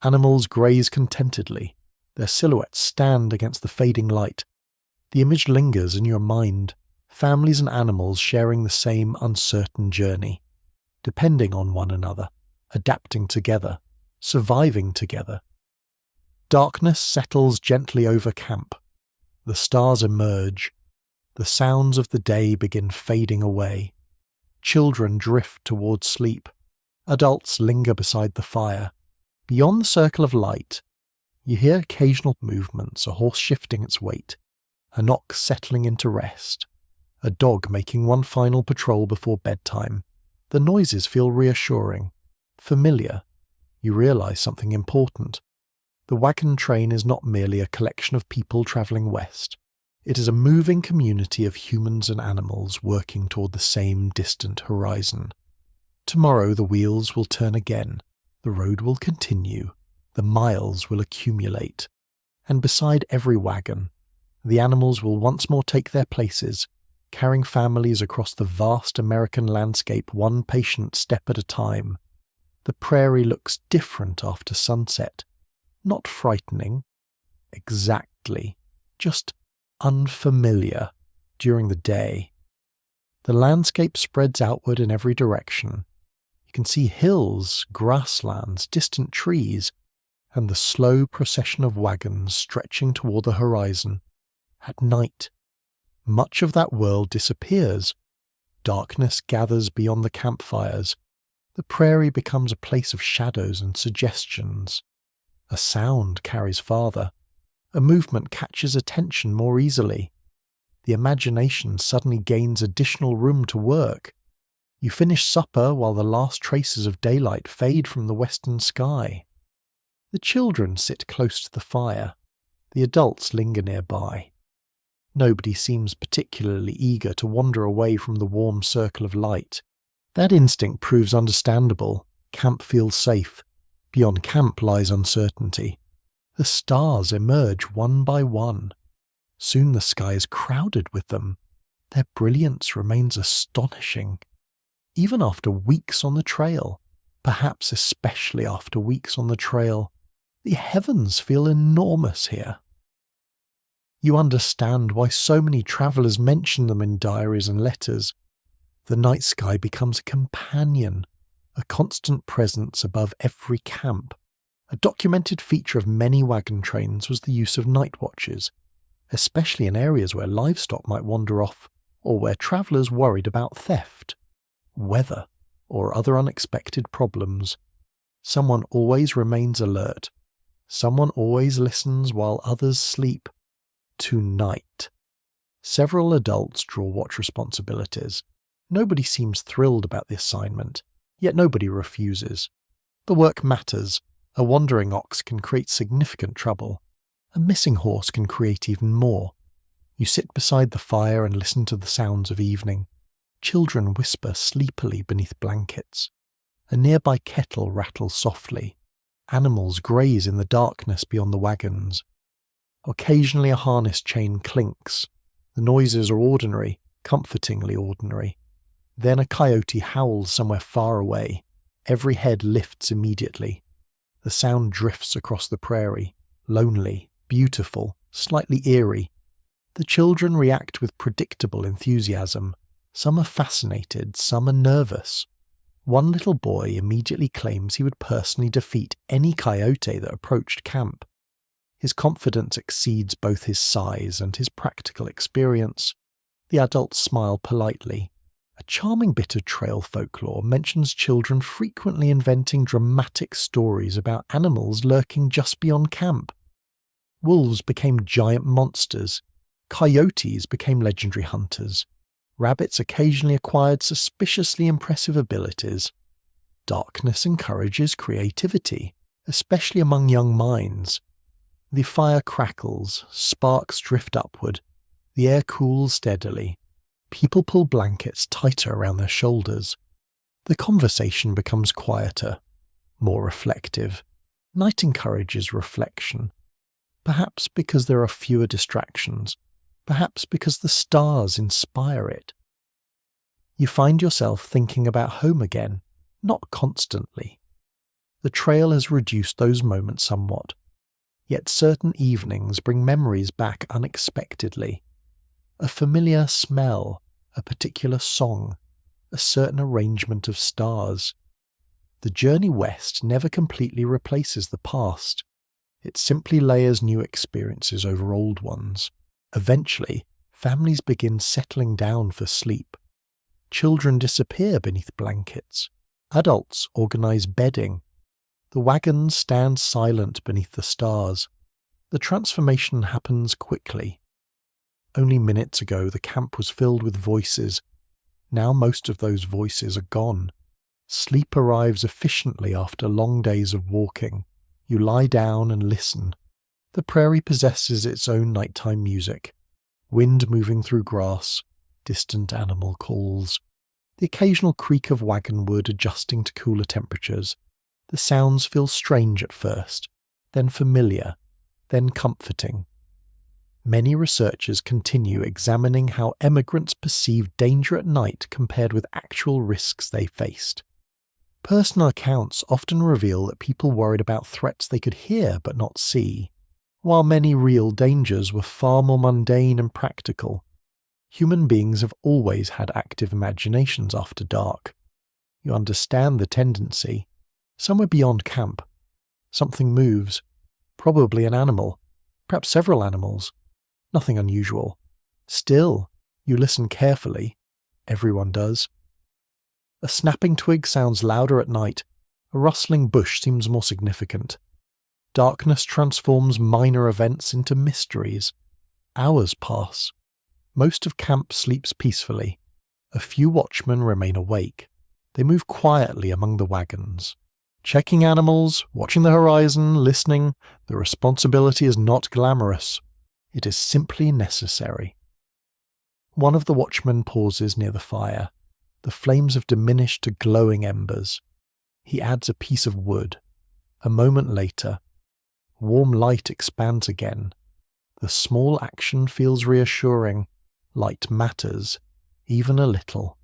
animals graze contentedly. Their silhouettes stand against the fading light. The image lingers in your mind, families and animals sharing the same uncertain journey, depending on one another, adapting together, surviving together. Darkness settles gently over camp. The stars emerge. The sounds of the day begin fading away. Children drift towards sleep. Adults linger beside the fire. Beyond the circle of light, you hear occasional movements, a horse shifting its weight, an ox settling into rest, a dog making one final patrol before bedtime. The noises feel reassuring, familiar. You realize something important. The wagon train is not merely a collection of people travelling west. It is a moving community of humans and animals working toward the same distant horizon. Tomorrow the wheels will turn again, the road will continue, the miles will accumulate, and beside every wagon, the animals will once more take their places, carrying families across the vast American landscape one patient step at a time. The prairie looks different after sunset. Not frightening, exactly, just unfamiliar during the day. The landscape spreads outward in every direction. You can see hills, grasslands, distant trees, and the slow procession of wagons stretching toward the horizon. At night, much of that world disappears. Darkness gathers beyond the campfires. The prairie becomes a place of shadows and suggestions. A sound carries farther. A movement catches attention more easily. The imagination suddenly gains additional room to work. You finish supper while the last traces of daylight fade from the western sky. The children sit close to the fire. The adults linger nearby. Nobody seems particularly eager to wander away from the warm circle of light. That instinct proves understandable. Camp feels safe. Beyond camp lies uncertainty. The stars emerge one by one. Soon the sky is crowded with them. Their brilliance remains astonishing. Even after weeks on the trail, perhaps especially after weeks on the trail, the heavens feel enormous here. You understand why so many travellers mention them in diaries and letters. The night sky becomes a companion, a constant presence above every camp. A documented feature of many wagon trains was the use of night watches, especially in areas where livestock might wander off or where travellers worried about theft, weather, or other unexpected problems. Someone always remains alert. Someone always listens while others sleep. Tonight. Several adults draw watch responsibilities. Nobody seems thrilled about the assignment, yet nobody refuses. The work matters. A wandering ox can create significant trouble. A missing horse can create even more. You sit beside the fire and listen to the sounds of evening. Children whisper sleepily beneath blankets. A nearby kettle rattles softly. Animals graze in the darkness beyond the wagons. Occasionally a harness chain clinks. The noises are ordinary, comfortingly ordinary. Then a coyote howls somewhere far away. Every head lifts immediately. The sound drifts across the prairie, lonely, beautiful, slightly eerie. The children react with predictable enthusiasm. Some are fascinated, some are nervous. One little boy immediately claims he would personally defeat any coyote that approached camp. His confidence exceeds both his size and his practical experience. The adults smile politely. A charming bit of trail folklore mentions children frequently inventing dramatic stories about animals lurking just beyond camp. Wolves became giant monsters. Coyotes became legendary hunters. Rabbits occasionally acquired suspiciously impressive abilities. Darkness encourages creativity, especially among young minds. The fire crackles, sparks drift upward, the air cools steadily. People pull blankets tighter around their shoulders. The conversation becomes quieter, more reflective. Night encourages reflection, perhaps because there are fewer distractions, perhaps because the stars inspire it. You find yourself thinking about home again, not constantly. The trail has reduced those moments somewhat, yet certain evenings bring memories back unexpectedly. A familiar smell, a particular song, a certain arrangement of stars. The journey west never completely replaces the past. It simply layers new experiences over old ones. Eventually, families begin settling down for sleep. Children disappear beneath blankets. Adults organize bedding. The wagons stand silent beneath the stars. The transformation happens quickly. Only minutes ago, the camp was filled with voices. Now most of those voices are gone. Sleep arrives efficiently after long days of walking. You lie down and listen. The prairie possesses its own nighttime music. Wind moving through grass, distant animal calls, the occasional creak of wagon wood adjusting to cooler temperatures. The sounds feel strange at first, then familiar, then comforting. Many researchers continue examining how emigrants perceived danger at night compared with actual risks they faced. Personal accounts often reveal that people worried about threats they could hear but not see, while many real dangers were far more mundane and practical. Human beings have always had active imaginations after dark. You understand the tendency. Somewhere beyond camp, something moves, probably an animal, perhaps several animals. Nothing unusual. Still, you listen carefully. Everyone does. A snapping twig sounds louder at night. A rustling bush seems more significant. Darkness transforms minor events into mysteries. Hours pass. Most of camp sleeps peacefully. A few watchmen remain awake. They move quietly among the wagons. Checking animals, watching the horizon, listening. The responsibility is not glamorous. It is simply necessary. One of the watchmen pauses near the fire. The flames have diminished to glowing embers. He adds a piece of wood. A moment later, warm light expands again. The small action feels reassuring. Light matters, even a little,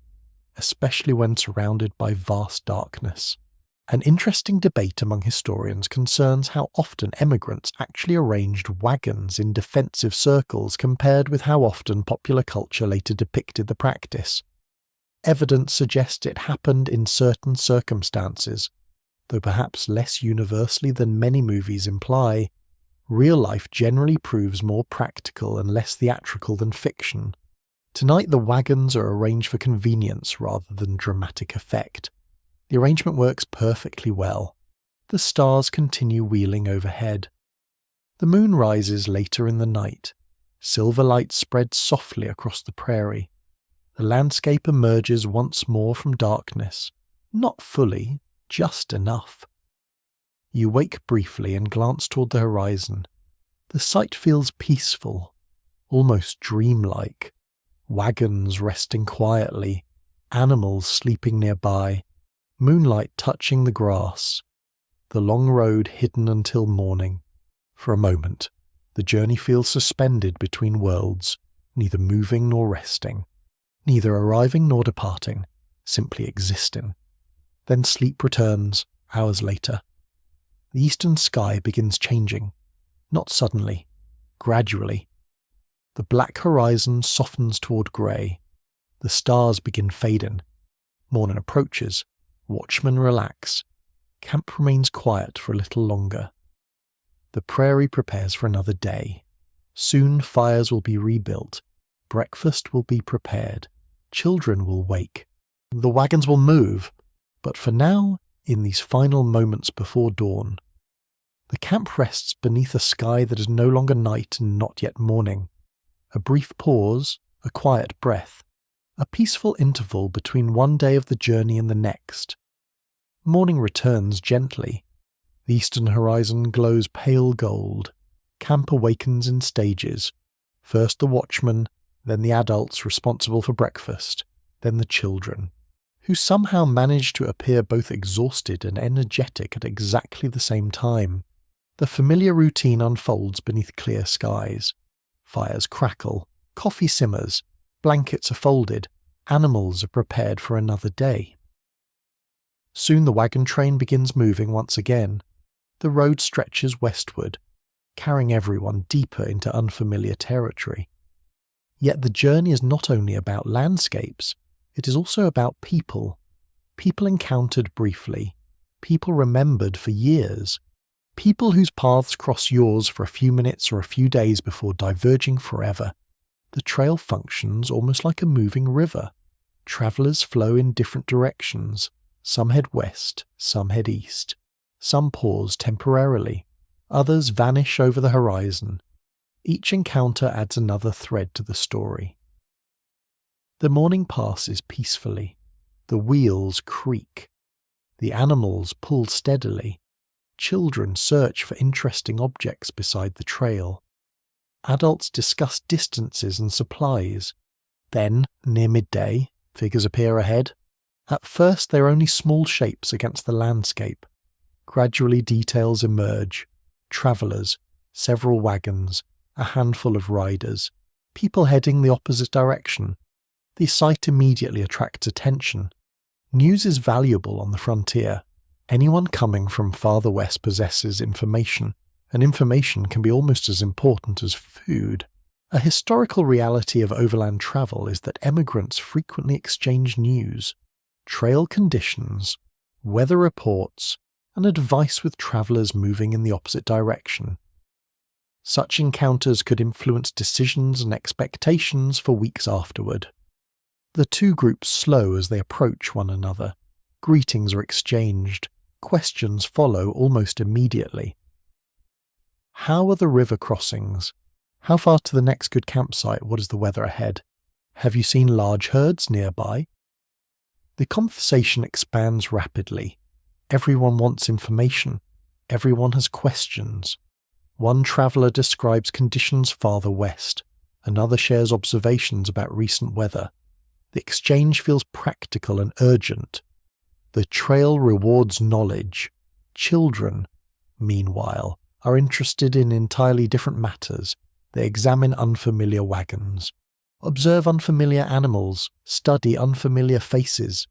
especially when surrounded by vast darkness. An interesting debate among historians concerns how often emigrants actually arranged wagons in defensive circles compared with how often popular culture later depicted the practice. Evidence suggests it happened in certain circumstances, though perhaps less universally than many movies imply. Real life generally proves more practical and less theatrical than fiction. Tonight the wagons are arranged for convenience rather than dramatic effect. The arrangement works perfectly well. The stars continue wheeling overhead. The moon rises later in the night. Silver light spreads softly across the prairie. The landscape emerges once more from darkness. Not fully, just enough. You wake briefly and glance toward the horizon. The sight feels peaceful, almost dreamlike. Wagons resting quietly, animals sleeping nearby. Moonlight touching the grass, the long road hidden until morning. For a moment, the journey feels suspended between worlds, neither moving nor resting, neither arriving nor departing, simply existing. Then sleep returns, hours later. The eastern sky begins changing, not suddenly, gradually. The black horizon softens toward grey. The stars begin fading. Morning approaches. Watchmen relax. Camp remains quiet for a little longer. The prairie prepares for another day. Soon fires will be rebuilt. Breakfast will be prepared. Children will wake. The wagons will move. But for now, in these final moments before dawn, the camp rests beneath a sky that is no longer night and not yet morning. A brief pause, a quiet breath. A peaceful interval between one day of the journey and the next. Morning returns gently. The eastern horizon glows pale gold. Camp awakens in stages. First the watchmen, then the adults responsible for breakfast, then the children, who somehow manage to appear both exhausted and energetic at exactly the same time. The familiar routine unfolds beneath clear skies. Fires crackle, coffee simmers, blankets are folded, animals are prepared for another day. Soon the wagon train begins moving once again. The road stretches westward, carrying everyone deeper into unfamiliar territory. Yet the journey is not only about landscapes, it is also about people. People encountered briefly, people remembered for years, people whose paths cross yours for a few minutes or a few days before diverging forever. The trail functions almost like a moving river. Travellers flow in different directions. Some head west, some head east. Some pause temporarily. Others vanish over the horizon. Each encounter adds another thread to the story. The morning passes peacefully. The wheels creak. The animals pull steadily. Children search for interesting objects beside the trail. Adults discuss distances and supplies. Then, near midday, figures appear ahead. At first they are only small shapes against the landscape. Gradually details emerge. Travellers, several wagons, a handful of riders, people heading the opposite direction. The sight immediately attracts attention. News is valuable on the frontier. Anyone coming from farther west possesses information, and information can be almost as important as food. A historical reality of overland travel is that emigrants frequently exchange news, trail conditions, weather reports, and advice with travellers moving in the opposite direction. Such encounters could influence decisions and expectations for weeks afterward. The two groups slow as they approach one another. Greetings are exchanged. Questions follow almost immediately. How are the river crossings? How far to the next good campsite? What is the weather ahead? Have you seen large herds nearby? The conversation expands rapidly. Everyone wants information. Everyone has questions. One traveller describes conditions farther west. Another shares observations about recent weather. The exchange feels practical and urgent. The trail rewards knowledge. Children, meanwhile, are interested in entirely different matters. They examine unfamiliar wagons, observe unfamiliar animals, study unfamiliar faces.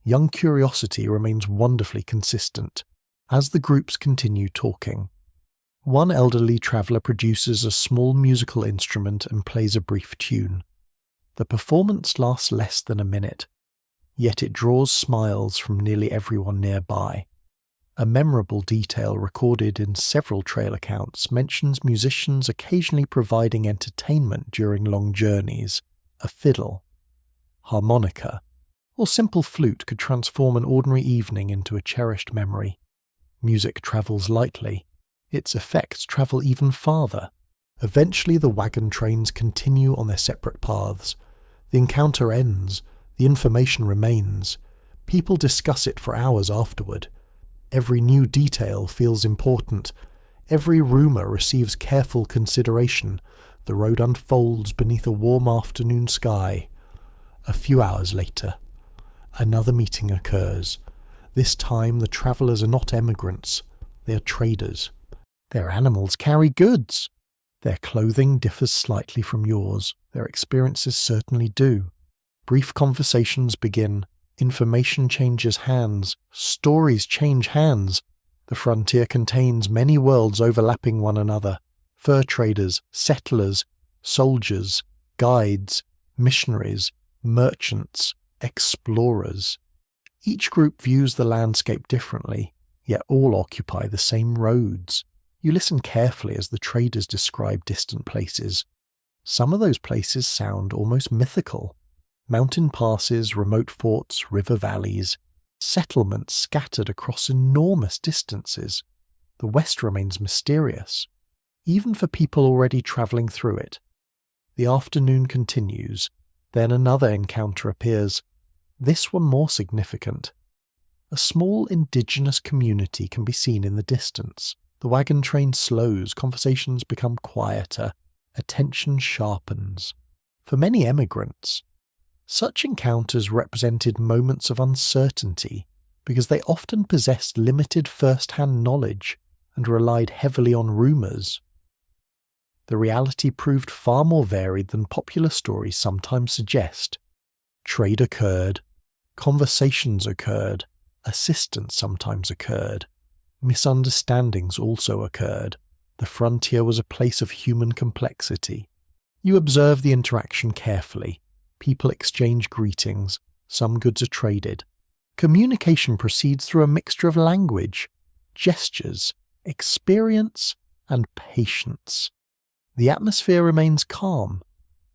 Young curiosity remains wonderfully consistent as the groups continue talking. One elderly traveller produces a small musical instrument and plays a brief tune. The performance lasts less than a minute, yet it draws smiles from nearly everyone nearby. A memorable detail recorded in several trail accounts mentions musicians occasionally providing entertainment during long journeys. A fiddle, harmonica, or simple flute could transform an ordinary evening into a cherished memory. Music travels lightly. Its effects travel even farther. Eventually the wagon trains continue on their separate paths. The encounter ends. The information remains. People discuss it for hours afterward. Every new detail feels important. Every rumour receives careful consideration. The road unfolds beneath a warm afternoon sky. A few hours later, another meeting occurs. This time the travellers are not emigrants. They are traders. Their animals carry goods. Their clothing differs slightly from yours. Their experiences certainly do. Brief conversations begin. Information changes hands. Stories change hands. The frontier contains many worlds overlapping one another. Fur traders, settlers, soldiers, guides, missionaries, merchants, explorers. Each group views the landscape differently, yet all occupy the same roads. You listen carefully as the traders describe distant places. Some of those places sound almost mythical. Mountain passes, remote forts, river valleys, settlements scattered across enormous distances. The West remains mysterious, even for people already travelling through it. The afternoon continues. Then another encounter appears, this one more significant. A small indigenous community can be seen in the distance. The wagon train slows, conversations become quieter, attention sharpens. For many emigrants, Such encounters represented moments of uncertainty because they often possessed limited first-hand knowledge and relied heavily on rumours. The reality proved far more varied than popular stories sometimes suggest. Trade occurred, conversations occurred, assistance sometimes occurred, misunderstandings also occurred. The frontier was a place of human complexity. You observe the interaction carefully. People exchange greetings, some goods are traded. Communication proceeds through a mixture of language, gestures, experience, and patience. The atmosphere remains calm.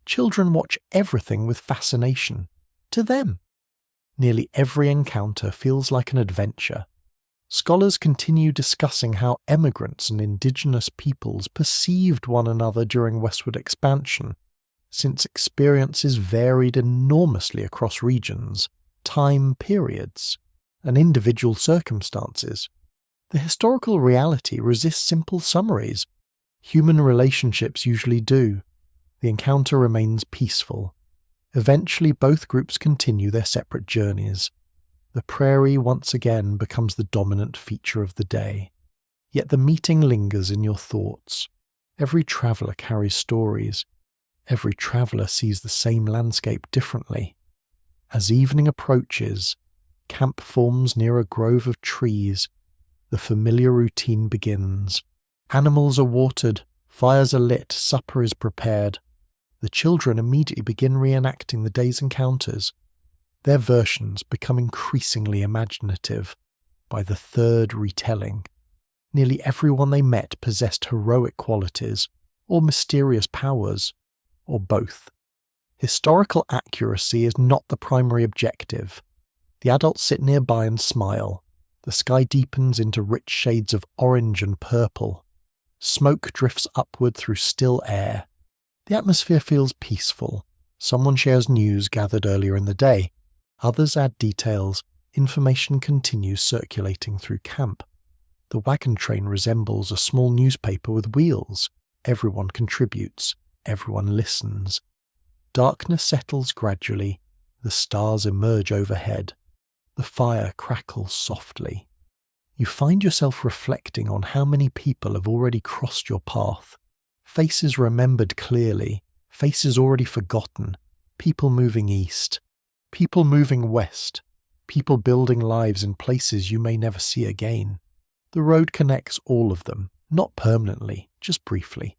Children watch everything with fascination. To them, nearly every encounter feels like an adventure. Scholars continue discussing how emigrants and indigenous peoples perceived one another during westward expansion, since experiences varied enormously across regions, time periods, and individual circumstances. The historical reality resists simple summaries. Human relationships usually do. The encounter remains peaceful. Eventually both groups continue their separate journeys. The prairie once again becomes the dominant feature of the day. Yet the meeting lingers in your thoughts. Every traveller carries stories. Every traveller sees the same landscape differently. As evening approaches, camp forms near a grove of trees. The familiar routine begins. Animals are watered, fires are lit, supper is prepared. The children immediately begin reenacting the day's encounters. Their versions become increasingly imaginative. By the third retelling, nearly everyone they met possessed heroic qualities, or mysterious powers, or both. Historical accuracy is not the primary objective. The adults sit nearby and smile. The sky deepens into rich shades of orange and purple. Smoke drifts upward through still air. The atmosphere feels peaceful. Someone shares news gathered earlier in the day. Others add details. Information continues circulating through camp. The wagon train resembles a small newspaper with wheels. Everyone contributes. Everyone listens. Darkness settles gradually. The stars emerge overhead. The fire crackles softly. You find yourself reflecting on how many people have already crossed your path. Faces remembered clearly, faces already forgotten, people moving east, people moving west, people building lives in places you may never see again. The road connects all of them, not permanently, just briefly.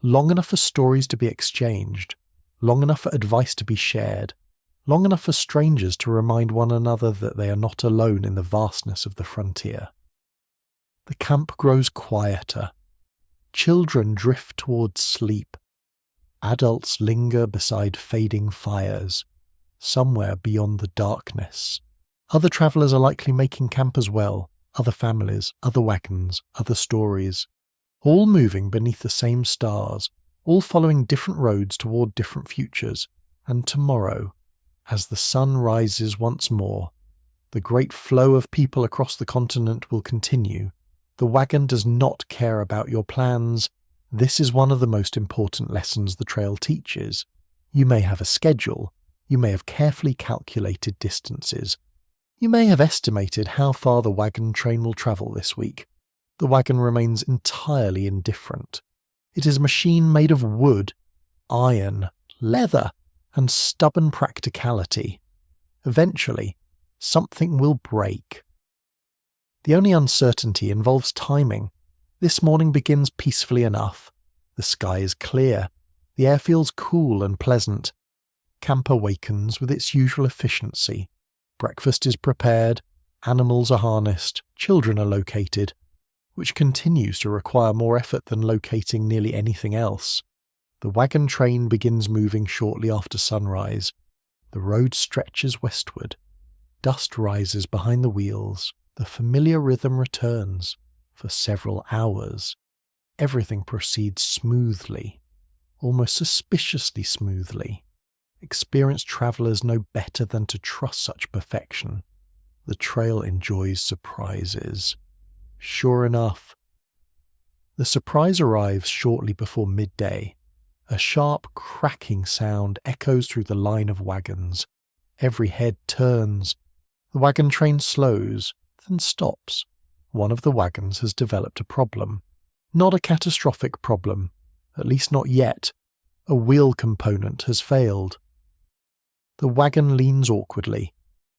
Long enough for stories to be exchanged, long enough for advice to be shared, long enough for strangers to remind one another that they are not alone in the vastness of the frontier. The camp grows quieter. Children drift towards sleep. Adults linger beside fading fires, somewhere beyond the darkness. Other travellers are likely making camp as well, other families, other wagons, other stories, all moving beneath the same stars, all following different roads toward different futures, and tomorrow, as the sun rises once more, the great flow of people across the continent will continue. The wagon does not care about your plans. This is one of the most important lessons the trail teaches. You may have a schedule. You may have carefully calculated distances. You may have estimated how far the wagon train will travel this week. The wagon remains entirely indifferent. It is a machine made of wood, iron, leather, and stubborn practicality. Eventually, something will break. The only uncertainty involves timing. This morning begins peacefully enough. The sky is clear. The air feels cool and pleasant. Camp awakens with its usual efficiency. Breakfast is prepared, animals are harnessed, children are located, which continues to require more effort than locating nearly anything else. The wagon train begins moving shortly after sunrise. The road stretches westward. Dust rises behind the wheels. The familiar rhythm returns. For several hours, everything proceeds smoothly, almost suspiciously smoothly. Experienced travellers know better than to trust such perfection. The trail enjoys surprises. Sure enough, the surprise arrives shortly before midday. A sharp cracking sound echoes through the line of wagons. Every head turns. The wagon train slows, then stops. One of the wagons has developed a problem. Not a catastrophic problem, at least not yet. A wheel component has failed. The wagon leans awkwardly.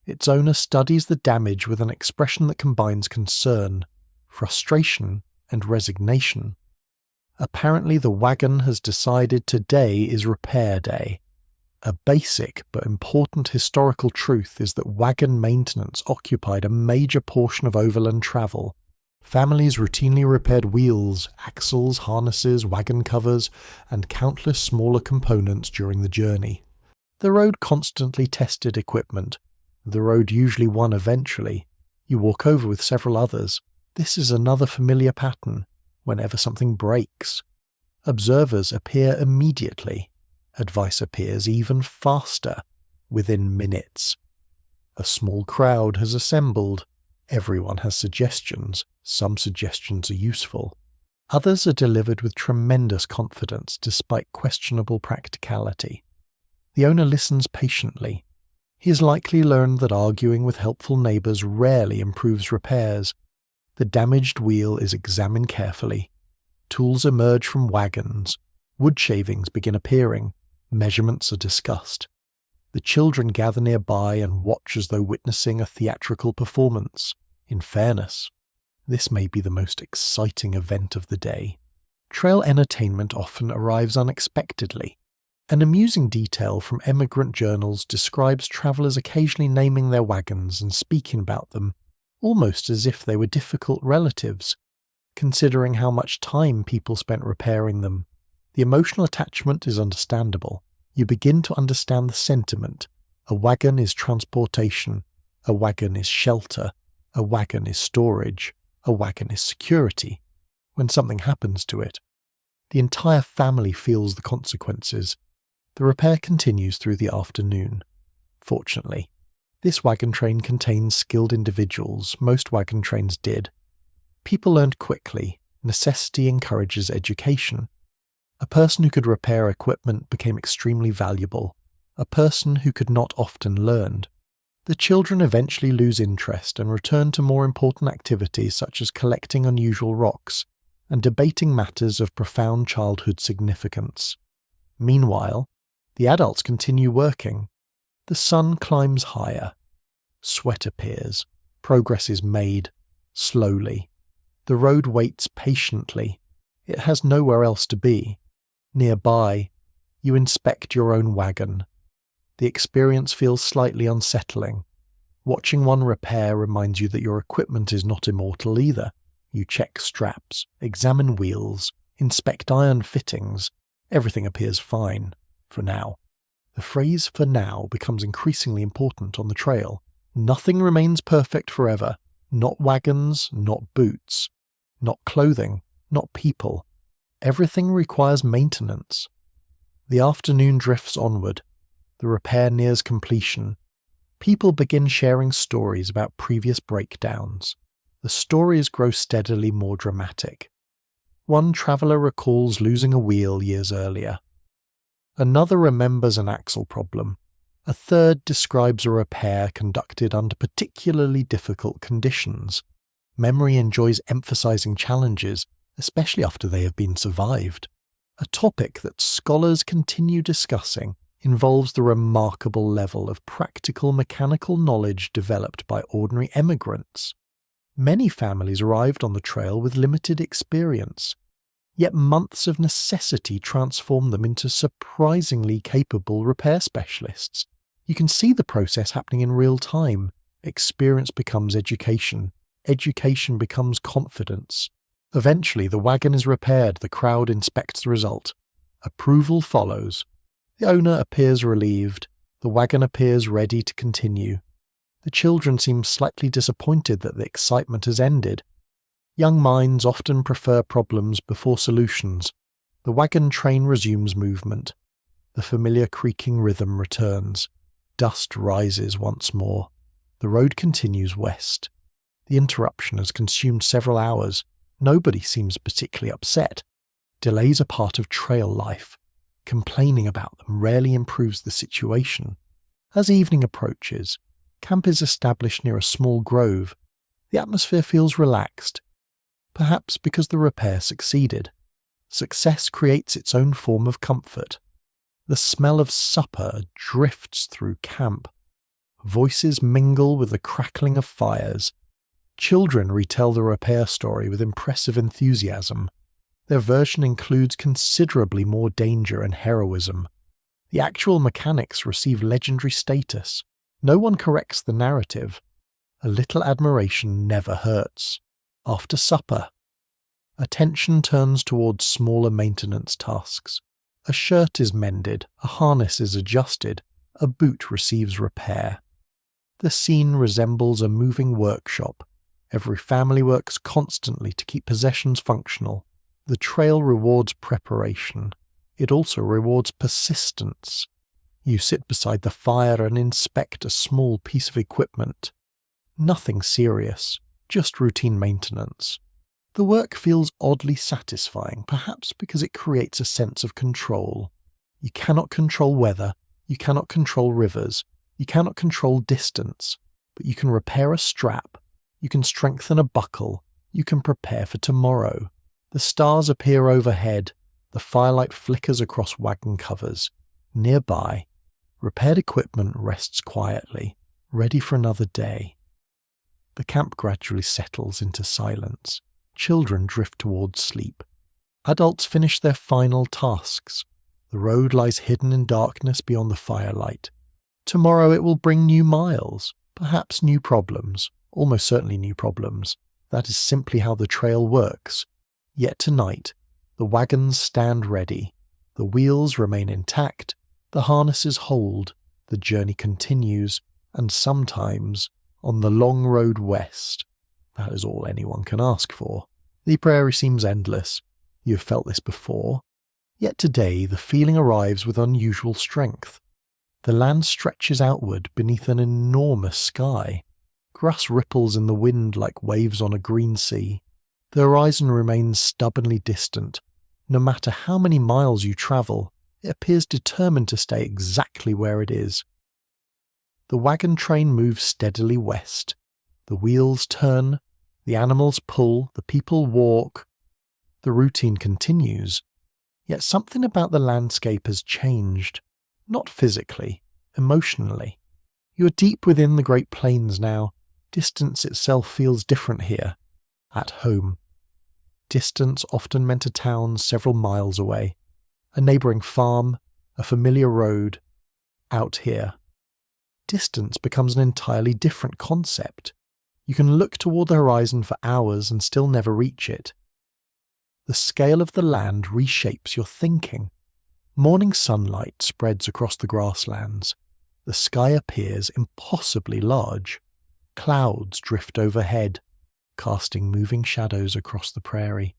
Its owner studies the damage with an expression that combines concern, frustration, and resignation. Apparently the wagon has decided today is repair day. A basic but important historical truth is that wagon maintenance occupied a major portion of overland travel. Families routinely repaired wheels, axles, harnesses, wagon covers, and countless smaller components during the journey. The road constantly tested equipment. The road usually won eventually. You walk over with several others. This is another familiar pattern. Whenever something breaks, observers appear immediately. Advice appears even faster, within minutes. A small crowd has assembled. Everyone has suggestions. Some suggestions are useful. Others are delivered with tremendous confidence despite questionable practicality. The owner listens patiently. He has likely learned that arguing with helpful neighbours rarely improves repairs. The damaged wheel is examined carefully. Tools emerge from wagons. Wood shavings begin appearing. Measurements are discussed. The children gather nearby and watch as though witnessing a theatrical performance. In fairness, this may be the most exciting event of the day. Trail entertainment often arrives unexpectedly. An amusing detail from emigrant journals describes travellers occasionally naming their wagons and speaking about them, almost as if they were difficult relatives. Considering how much time people spent repairing them, the emotional attachment is understandable. You begin to understand the sentiment. A wagon is transportation. A wagon is shelter. A wagon is storage. A wagon is security. When something happens to it, the entire family feels the consequences. The repair continues through the afternoon. Fortunately, this wagon train contains skilled individuals. Most wagon trains did. People learned quickly. Necessity encourages education. A person who could repair equipment became extremely valuable. A person who could not often learned. The children eventually lose interest and return to more important activities such as collecting unusual rocks and debating matters of profound childhood significance. Meanwhile, the adults continue working. The sun climbs higher. Sweat appears. Progress is made. Slowly. The road waits patiently. It has nowhere else to be. Nearby, you inspect your own wagon. The experience feels slightly unsettling. Watching one repair reminds you that your equipment is not immortal either. You check straps, examine wheels, inspect iron fittings. Everything appears fine, for now. The phrase "for now" becomes increasingly important on the trail. Nothing remains perfect forever. Not wagons, not boots, not clothing, not people. Everything requires maintenance. The afternoon drifts onward. The repair nears completion. People begin sharing stories about previous breakdowns. The stories grow steadily more dramatic. One traveller recalls losing a wheel years earlier. Another remembers an axle problem. A third describes a repair conducted under particularly difficult conditions. Memory enjoys emphasizing challenges, especially after they have been survived. A topic that scholars continue discussing involves the remarkable level of practical mechanical knowledge developed by ordinary emigrants. Many families arrived on the trail with limited experience, yet months of necessity transformed them into surprisingly capable repair specialists. You can see the process happening in real time. Experience becomes education. Education becomes confidence. Eventually, the wagon is repaired. The crowd inspects the result. Approval follows. The owner appears relieved. The wagon appears ready to continue. The children seem slightly disappointed that the excitement has ended. Young minds often prefer problems before solutions. The wagon train resumes movement. The familiar creaking rhythm returns. Dust rises once more. The road continues west. The interruption has consumed several hours. Nobody seems particularly upset. Delays are part of trail life. Complaining about them rarely improves the situation. As evening approaches, camp is established near a small grove. The atmosphere feels relaxed, perhaps because the repair succeeded. Success creates its own form of comfort. The smell of supper drifts through camp. Voices mingle with the crackling of fires. Children retell the repair story with impressive enthusiasm. Their version includes considerably more danger and heroism. The actual mechanics receive legendary status. No one corrects the narrative. A little admiration never hurts. After supper, attention turns towards smaller maintenance tasks. A shirt is mended, a harness is adjusted, a boot receives repair. The scene resembles a moving workshop. Every family works constantly to keep possessions functional. The trail rewards preparation. It also rewards persistence. You sit beside the fire and inspect a small piece of equipment. Nothing serious, just routine maintenance. The work feels oddly satisfying, perhaps because it creates a sense of control. You cannot control weather, you cannot control rivers, you cannot control distance, but you can repair a strap, you can strengthen a buckle, you can prepare for tomorrow. The stars appear overhead, the firelight flickers across wagon covers. Nearby, repaired equipment rests quietly, ready for another day. The camp gradually settles into silence. Children drift towards sleep. Adults finish their final tasks. The road lies hidden in darkness beyond the firelight. Tomorrow it will bring new miles, perhaps new problems, almost certainly new problems. That is simply how the trail works. Yet tonight, the wagons stand ready. The wheels remain intact, the harnesses hold, the journey continues, and sometimes, on the long road west, that is all anyone can ask for. The prairie seems endless. You have felt this before. Yet today the feeling arrives with unusual strength. The land stretches outward beneath an enormous sky. Grass ripples in the wind like waves on a green sea. The horizon remains stubbornly distant. No matter how many miles you travel, it appears determined to stay exactly where it is. The wagon train moves steadily west. The wheels turn, the animals pull, the people walk. The routine continues. Yet something about the landscape has changed. Not physically, emotionally. You are deep within the Great Plains now. Distance itself feels different here. At home. Distance often meant a town several miles away. A neighbouring farm, a familiar road. Out here, distance becomes an entirely different concept. You can look toward the horizon for hours and still never reach it. The scale of the land reshapes your thinking. Morning sunlight spreads across the grasslands. The sky appears impossibly large. Clouds drift overhead, casting moving shadows across the prairie.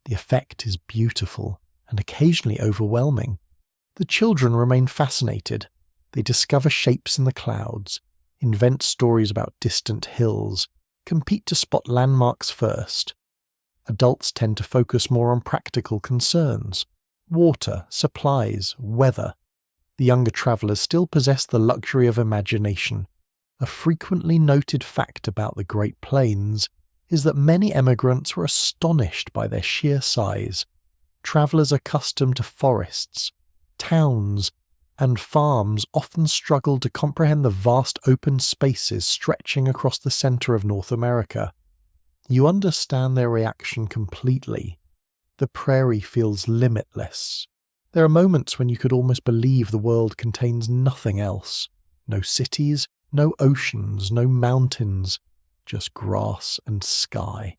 The effect is beautiful and occasionally overwhelming. The children remain fascinated. They discover shapes in the clouds, invent stories about distant hills, compete to spot landmarks first. Adults tend to focus more on practical concerns: water, supplies, weather. The younger travellers still possess the luxury of imagination. A frequently noted fact about the Great Plains is that many emigrants were astonished by their sheer size. Travellers accustomed to forests, towns, and farms often struggled to comprehend the vast open spaces stretching across the centre of North America. You understand their reaction completely. The prairie feels limitless. There are moments when you could almost believe the world contains nothing else. No cities, no oceans, no mountains, just grass and sky.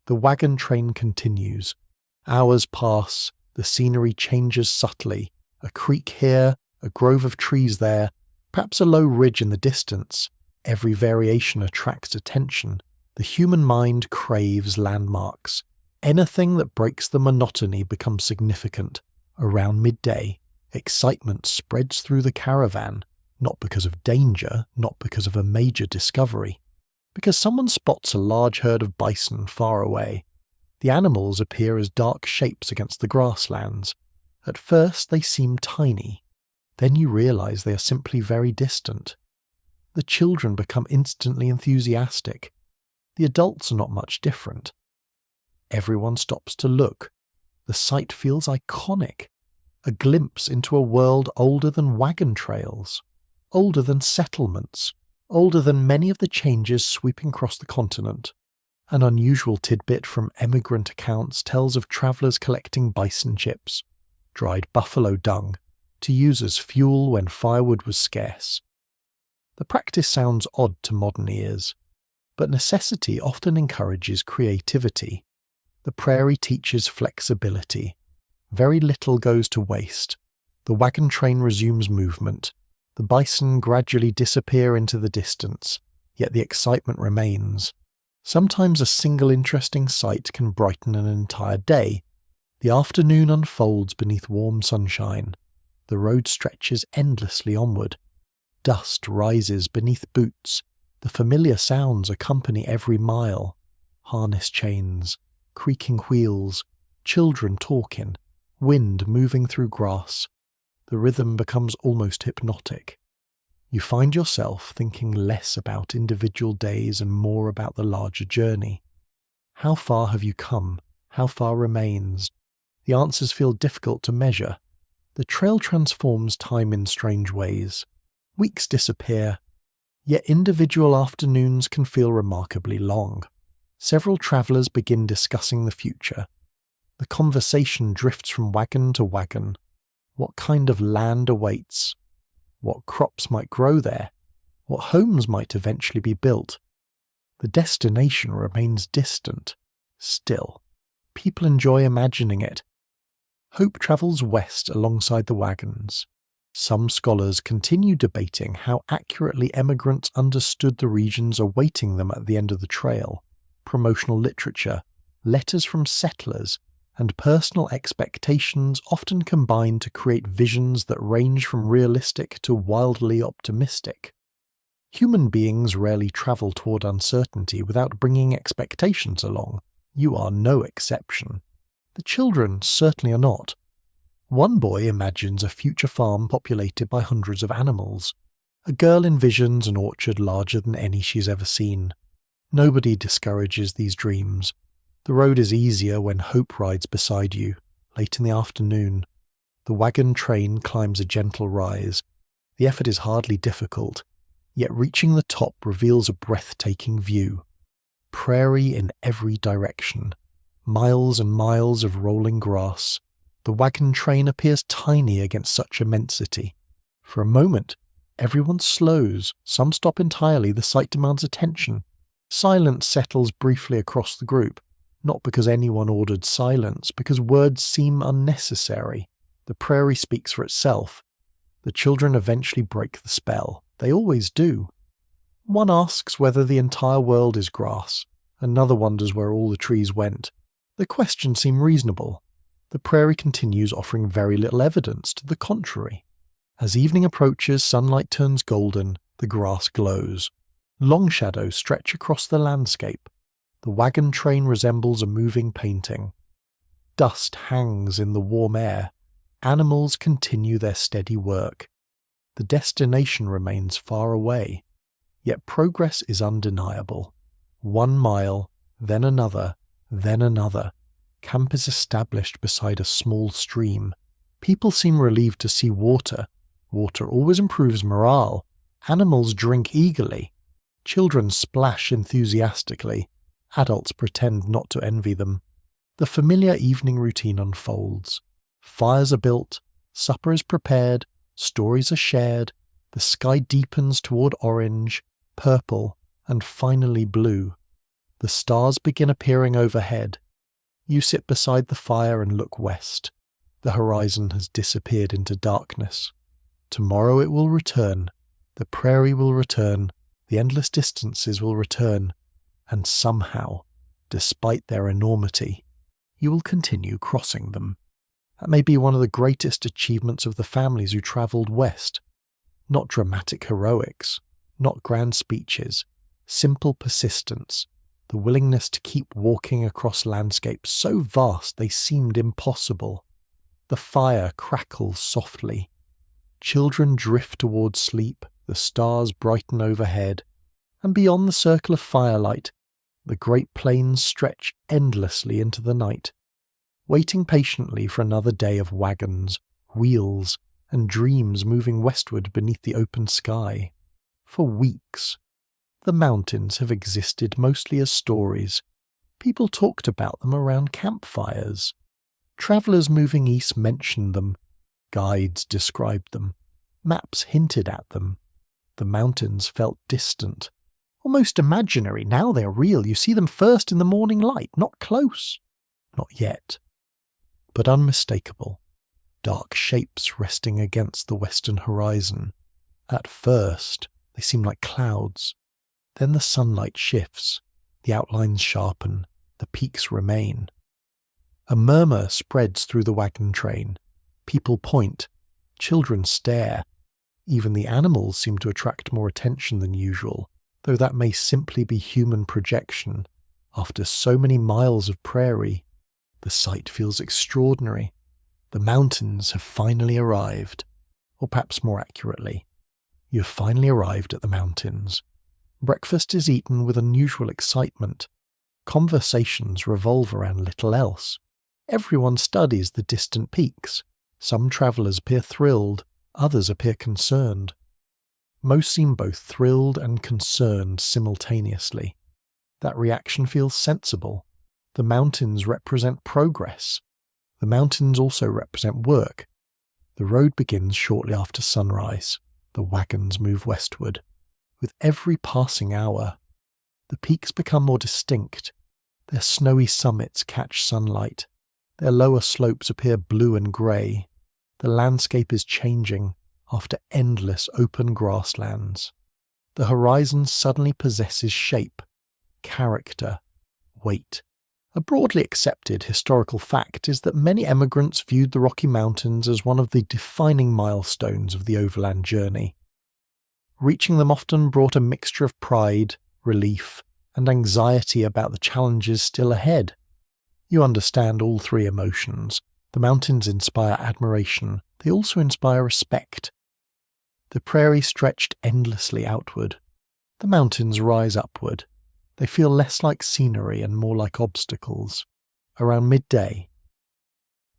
The wagon train continues. Hours pass, the scenery changes subtly. A creek here, a grove of trees there, perhaps a low ridge in the distance. Every variation attracts attention. The human mind craves landmarks. Anything that breaks the monotony becomes significant. Around midday, excitement spreads through the caravan, not because of danger, not because of a major discovery, because someone spots a large herd of bison far away. The animals appear as dark shapes against the grasslands. At first they seem tiny, then you realise they are simply very distant. The children become instantly enthusiastic. The adults are not much different. Everyone stops to look. The sight feels iconic. A glimpse into a world older than wagon trails, older than settlements, older than many of the changes sweeping across the continent. An unusual tidbit from emigrant accounts tells of travellers collecting bison chips, dried buffalo dung, to use as fuel when firewood was scarce. The practice sounds odd to modern ears, but necessity often encourages creativity. The prairie teaches flexibility. Very little goes to waste. The wagon train resumes movement. The bison gradually disappear into the distance, yet the excitement remains. Sometimes a single interesting sight can brighten an entire day. The afternoon unfolds beneath warm sunshine. The road stretches endlessly onward. Dust rises beneath boots. The familiar sounds accompany every mile. Harness chains, creaking wheels, children talking, wind moving through grass. The rhythm becomes almost hypnotic. You find yourself thinking less about individual days and more about the larger journey. How far have you come? How far remains? The answers feel difficult to measure. The trail transforms time in strange ways. Weeks disappear, yet individual afternoons can feel remarkably long. Several travellers begin discussing the future. The conversation drifts from wagon to wagon. What kind of land awaits? What crops might grow there? What homes might eventually be built? The destination remains distant. Still, people enjoy imagining it. Hope travels west alongside the wagons. Some scholars continue debating how accurately emigrants understood the regions awaiting them at the end of the trail. Promotional literature, letters from settlers, and personal expectations often combine to create visions that range from realistic to wildly optimistic. Human beings rarely travel toward uncertainty without bringing expectations along. You are no exception. The children certainly are not. One boy imagines a future farm populated by hundreds of animals. A girl envisions an orchard larger than any she's ever seen. Nobody discourages these dreams. The road is easier when hope rides beside you, late in the afternoon. The wagon train climbs a gentle rise. The effort is hardly difficult, yet reaching the top reveals a breathtaking view. Prairie in every direction. Miles and miles of rolling grass. The wagon train appears tiny against such immensity. For a moment, everyone slows. Some stop entirely. The sight demands attention. Silence settles briefly across the group. Not because anyone ordered silence, because words seem unnecessary. The prairie speaks for itself. The children eventually break the spell. They always do. One asks whether the entire world is grass. Another wonders where all the trees went. The questions seem reasonable. The prairie continues, offering very little evidence to the contrary. As evening approaches, sunlight turns golden, the grass glows. Long shadows stretch across the landscape. The wagon train resembles a moving painting. Dust hangs in the warm air. Animals continue their steady work. The destination remains far away, yet progress is undeniable. 1 mile, then another, then another. Camp is established beside a small stream. People seem relieved to see water. Water always improves morale. Animals drink eagerly. Children splash enthusiastically. Adults pretend not to envy them. The familiar evening routine unfolds. Fires are built, supper is prepared, stories are shared, the sky deepens toward orange, purple, and finally blue. The stars begin appearing overhead. You sit beside the fire and look west. The horizon has disappeared into darkness. Tomorrow it will return. The prairie will return. The endless distances will return. And somehow, despite their enormity, you will continue crossing them. That may be one of the greatest achievements of the families who travelled west. Not dramatic heroics, not grand speeches, simple persistence, the willingness to keep walking across landscapes so vast they seemed impossible. The fire crackles softly. Children drift towards sleep, the stars brighten overhead, and beyond the circle of firelight, the great plains stretch endlessly into the night, waiting patiently for another day of wagons, wheels, and dreams moving westward beneath the open sky. For weeks, the mountains have existed mostly as stories. People talked about them around campfires. Travellers moving east mentioned them. Guides described them. Maps hinted at them. The mountains felt distant, almost imaginary. Now they're real. You see them first in the morning light, not close. Not yet. But unmistakable. Dark shapes resting against the western horizon. At first, they seem like clouds. Then the sunlight shifts. The outlines sharpen. The peaks remain. A murmur spreads through the wagon train. People point. Children stare. Even the animals seem to attract more attention than usual, though that may simply be human projection. After so many miles of prairie, the sight feels extraordinary. The mountains have finally arrived. Or perhaps more accurately, you have finally arrived at the mountains. Breakfast is eaten with unusual excitement. Conversations revolve around little else. Everyone studies the distant peaks. Some travellers appear thrilled, others appear concerned. Most seem both thrilled and concerned simultaneously. That reaction feels sensible. The mountains represent progress. The mountains also represent work. The road begins shortly after sunrise. The wagons move westward. With every passing hour, the peaks become more distinct. Their snowy summits catch sunlight. Their lower slopes appear blue and grey. The landscape is changing after endless open grasslands. The horizon suddenly possesses shape, character, weight. A broadly accepted historical fact is that many emigrants viewed the Rocky Mountains as one of the defining milestones of the overland journey. Reaching them often brought a mixture of pride, relief, and anxiety about the challenges still ahead. You understand all three emotions. The mountains inspire admiration. They also inspire respect. The prairie stretched endlessly outward. The mountains rise upward. They feel less like scenery and more like obstacles. Around midday,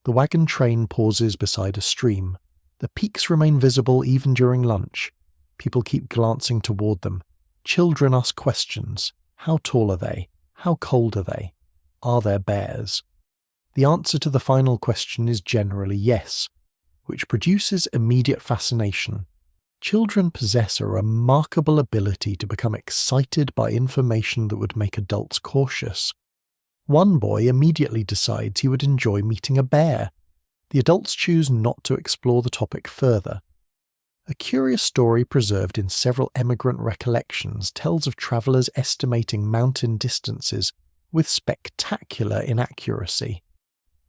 the wagon train pauses beside a stream. The peaks remain visible even during lunch. People keep glancing toward them. Children ask questions. How tall are they? How cold are they? Are there bears? The answer to the final question is generally yes, which produces immediate fascination. Children possess a remarkable ability to become excited by information that would make adults cautious. One boy immediately decides he would enjoy meeting a bear. The adults choose not to explore the topic further. A curious story preserved in several emigrant recollections tells of travellers estimating mountain distances with spectacular inaccuracy.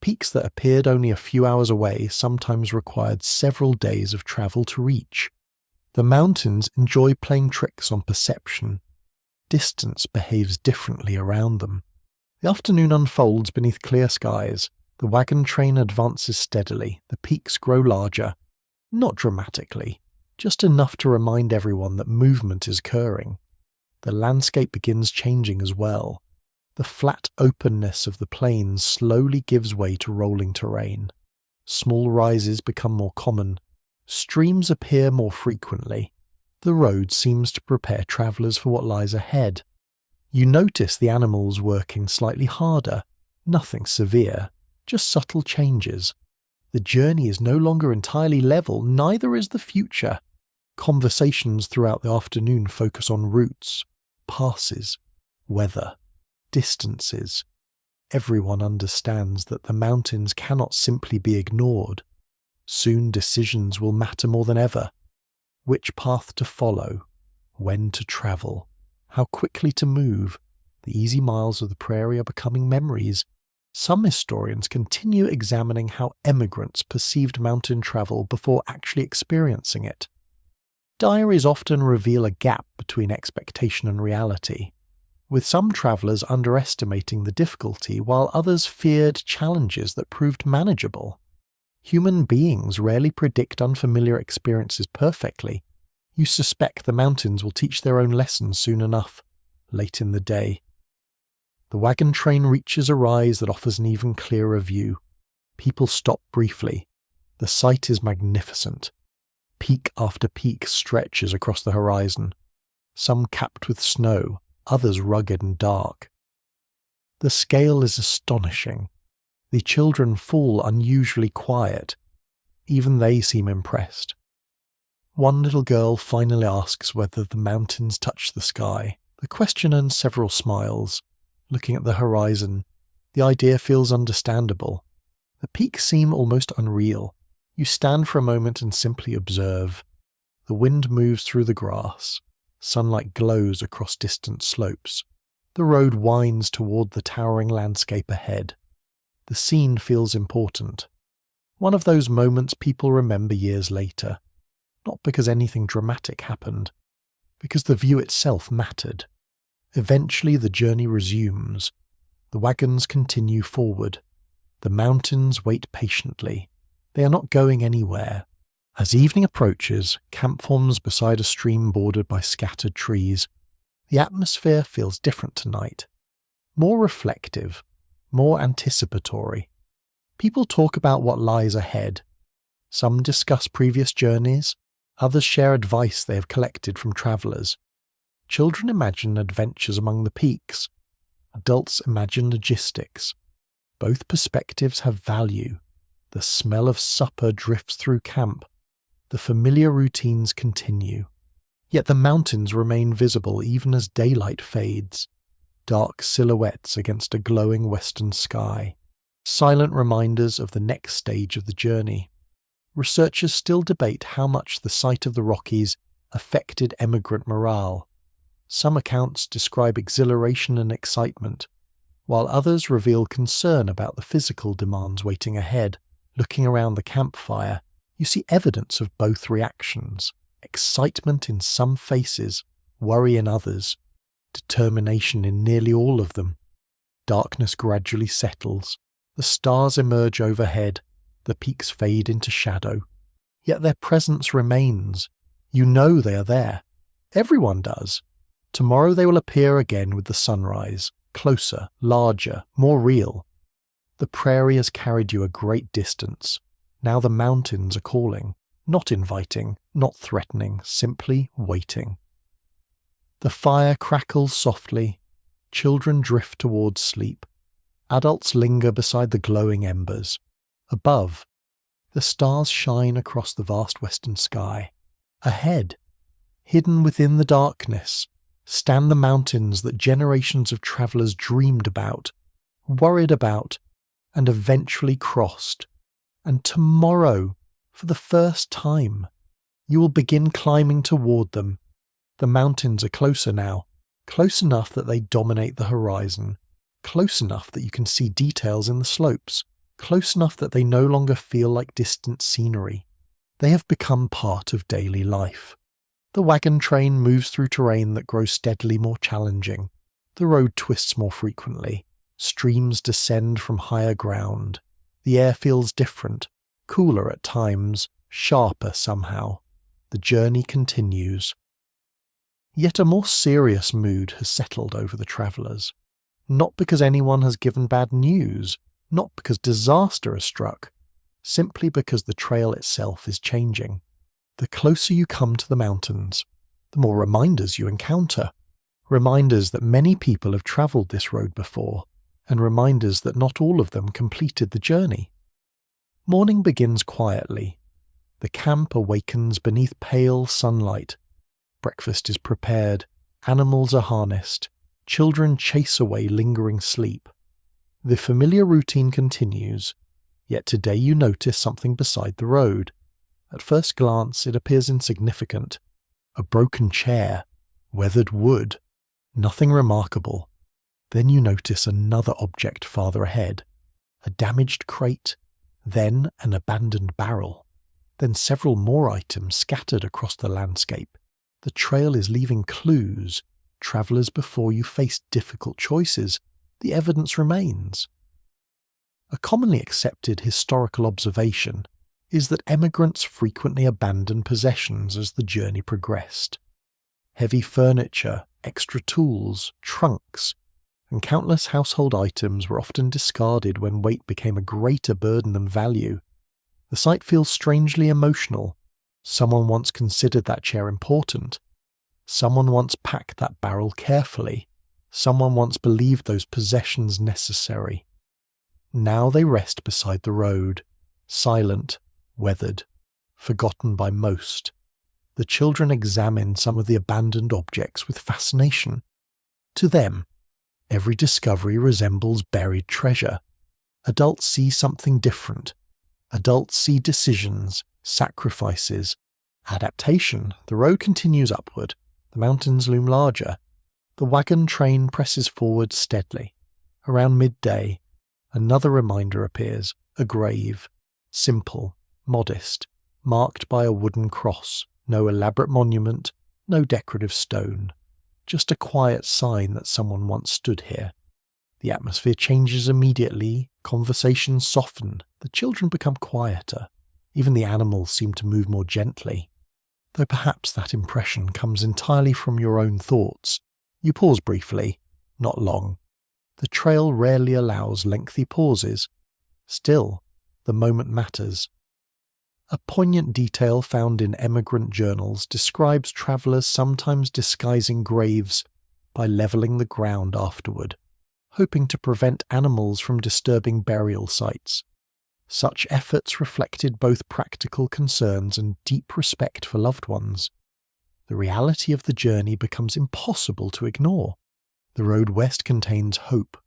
Peaks that appeared only a few hours away sometimes required several days of travel to reach. The mountains enjoy playing tricks on perception. Distance behaves differently around them. The afternoon unfolds beneath clear skies. The wagon train advances steadily. The peaks grow larger. Not dramatically, just enough to remind everyone that movement is occurring. The landscape begins changing as well. The flat openness of the plains slowly gives way to rolling terrain. Small rises become more common. Streams appear more frequently. The road seems to prepare travellers for what lies ahead. You notice the animals working slightly harder. Nothing severe, just subtle changes. The journey is no longer entirely level, neither is the future. Conversations throughout the afternoon focus on routes, passes, weather, distances. Everyone understands that the mountains cannot simply be ignored. Soon decisions will matter more than ever. Which path to follow, when to travel, how quickly to move. The easy miles of the prairie are becoming memories. Some historians continue examining how emigrants perceived mountain travel before actually experiencing it. Diaries often reveal a gap between expectation and reality, with some travellers underestimating the difficulty while others feared challenges that proved manageable. Human beings rarely predict unfamiliar experiences perfectly. You suspect the mountains will teach their own lessons soon enough, late in the day. The wagon train reaches a rise that offers an even clearer view. People stop briefly. The sight is magnificent. Peak after peak stretches across the horizon, some capped with snow, others rugged and dark. The scale is astonishing. The children fall unusually quiet. Even they seem impressed. One little girl finally asks whether the mountains touch the sky. The question earns several smiles. Looking at the horizon, the idea feels understandable. The peaks seem almost unreal. You stand for a moment and simply observe. The wind moves through the grass. Sunlight glows across distant slopes. The road winds toward the towering landscape ahead. The scene feels important. One of those moments people remember years later. Not because anything dramatic happened, because the view itself mattered. Eventually the journey resumes. The wagons continue forward. The mountains wait patiently. They are not going anywhere. As evening approaches, camp forms beside a stream bordered by scattered trees. The atmosphere feels different tonight. More reflective, more anticipatory. People talk about what lies ahead. Some discuss previous journeys. Others share advice they have collected from travellers. Children imagine adventures among the peaks. Adults imagine logistics. Both perspectives have value. The smell of supper drifts through camp. The familiar routines continue. Yet the mountains remain visible even as daylight fades. Dark silhouettes against a glowing western sky. Silent reminders of the next stage of the journey. Researchers still debate how much the sight of the Rockies affected emigrant morale. Some accounts describe exhilaration and excitement, while others reveal concern about the physical demands waiting ahead. Looking around the campfire, you see evidence of both reactions. Excitement in some faces, worry in others, determination in nearly all of them. Darkness gradually settles. The stars emerge overhead. The peaks fade into shadow. Yet their presence remains. You know they are there. Everyone does. Tomorrow they will appear again with the sunrise, closer, larger, more real. The prairie has carried you a great distance. Now the mountains are calling, not inviting, not threatening, simply waiting. The fire crackles softly. Children drift towards sleep. Adults linger beside the glowing embers. Above, the stars shine across the vast western sky. Ahead, hidden within the darkness, stand the mountains that generations of travellers dreamed about, worried about, and eventually crossed. And tomorrow, for the first time, you will begin climbing toward them. The mountains are closer now, close enough that they dominate the horizon, close enough that you can see details in the slopes, close enough that they no longer feel like distant scenery. They have become part of daily life. The wagon train moves through terrain that grows steadily more challenging. The road twists more frequently. Streams descend from higher ground. The air feels different, cooler at times, sharper somehow. The journey continues. Yet a more serious mood has settled over the travellers. Not because anyone has given bad news, not because disaster has struck, simply because the trail itself is changing. The closer you come to the mountains, the more reminders you encounter. Reminders that many people have travelled this road before, and reminders that not all of them completed the journey. Morning begins quietly. The camp awakens beneath pale sunlight. Breakfast is prepared. Animals are harnessed. Children chase away lingering sleep. The familiar routine continues, yet today you notice something beside the road. At first glance it appears insignificant. A broken chair, weathered wood, nothing remarkable. Then you notice another object farther ahead, a damaged crate, then an abandoned barrel, then several more items scattered across the landscape. The trail is leaving clues. Travellers before you faced difficult choices. The evidence remains. A commonly accepted historical observation is that emigrants frequently abandoned possessions as the journey progressed. Heavy furniture, extra tools, trunks, and countless household items were often discarded when weight became a greater burden than value. The sight feels strangely emotional. Someone once considered that chair important. Someone once packed that barrel carefully. Someone once believed those possessions necessary. Now they rest beside the road, silent, weathered, forgotten by most. The children examine some of the abandoned objects with fascination. To them, every discovery resembles buried treasure. Adults see something different. Adults see decisions, sacrifices, adaptation. The road continues upward. The mountains loom larger. The wagon train presses forward steadily. Around midday, another reminder appears, a grave, simple, modest, marked by a wooden cross, no elaborate monument, no decorative stone, just a quiet sign that someone once stood here. The atmosphere changes immediately, conversations soften, the children become quieter, even the animals seem to move more gently. Though perhaps that impression comes entirely from your own thoughts. You pause briefly, not long. The trail rarely allows lengthy pauses. Still, the moment matters. A poignant detail found in emigrant journals describes travellers sometimes disguising graves by levelling the ground afterward, hoping to prevent animals from disturbing burial sites. Such efforts reflected both practical concerns and deep respect for loved ones. The reality of the journey becomes impossible to ignore. The road west contains hope.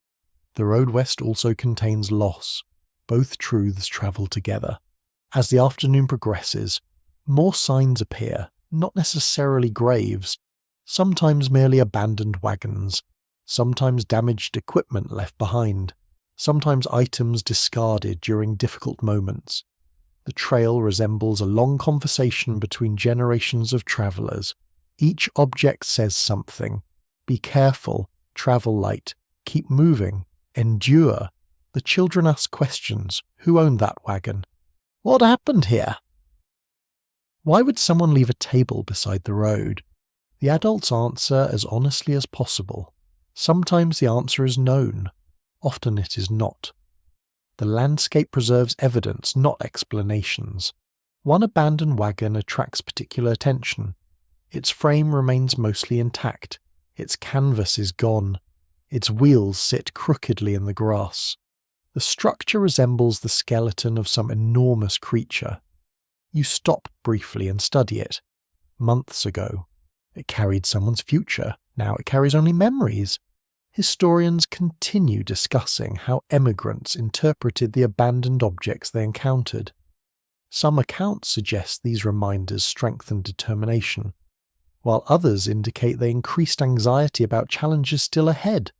The road west also contains loss. Both truths travel together. As the afternoon progresses, more signs appear, not necessarily graves, sometimes merely abandoned wagons, sometimes damaged equipment left behind, sometimes items discarded during difficult moments. The trail resembles a long conversation between generations of travellers. Each object says something. Be careful, travel light, keep moving, endure. The children ask questions. Who owned that wagon? What happened here? Why would someone leave a table beside the road? The adults answer as honestly as possible. Sometimes the answer is known. Often it is not. The landscape preserves evidence, not explanations. One abandoned wagon attracts particular attention. Its frame remains mostly intact. Its canvas is gone. Its wheels sit crookedly in the grass. The structure resembles the skeleton of some enormous creature. You stop briefly and study it. Months ago, it carried someone's future. Now it carries only memories. Historians continue discussing how emigrants interpreted the abandoned objects they encountered. Some accounts suggest these reminders strengthened determination, while others indicate they increased anxiety about challenges still ahead.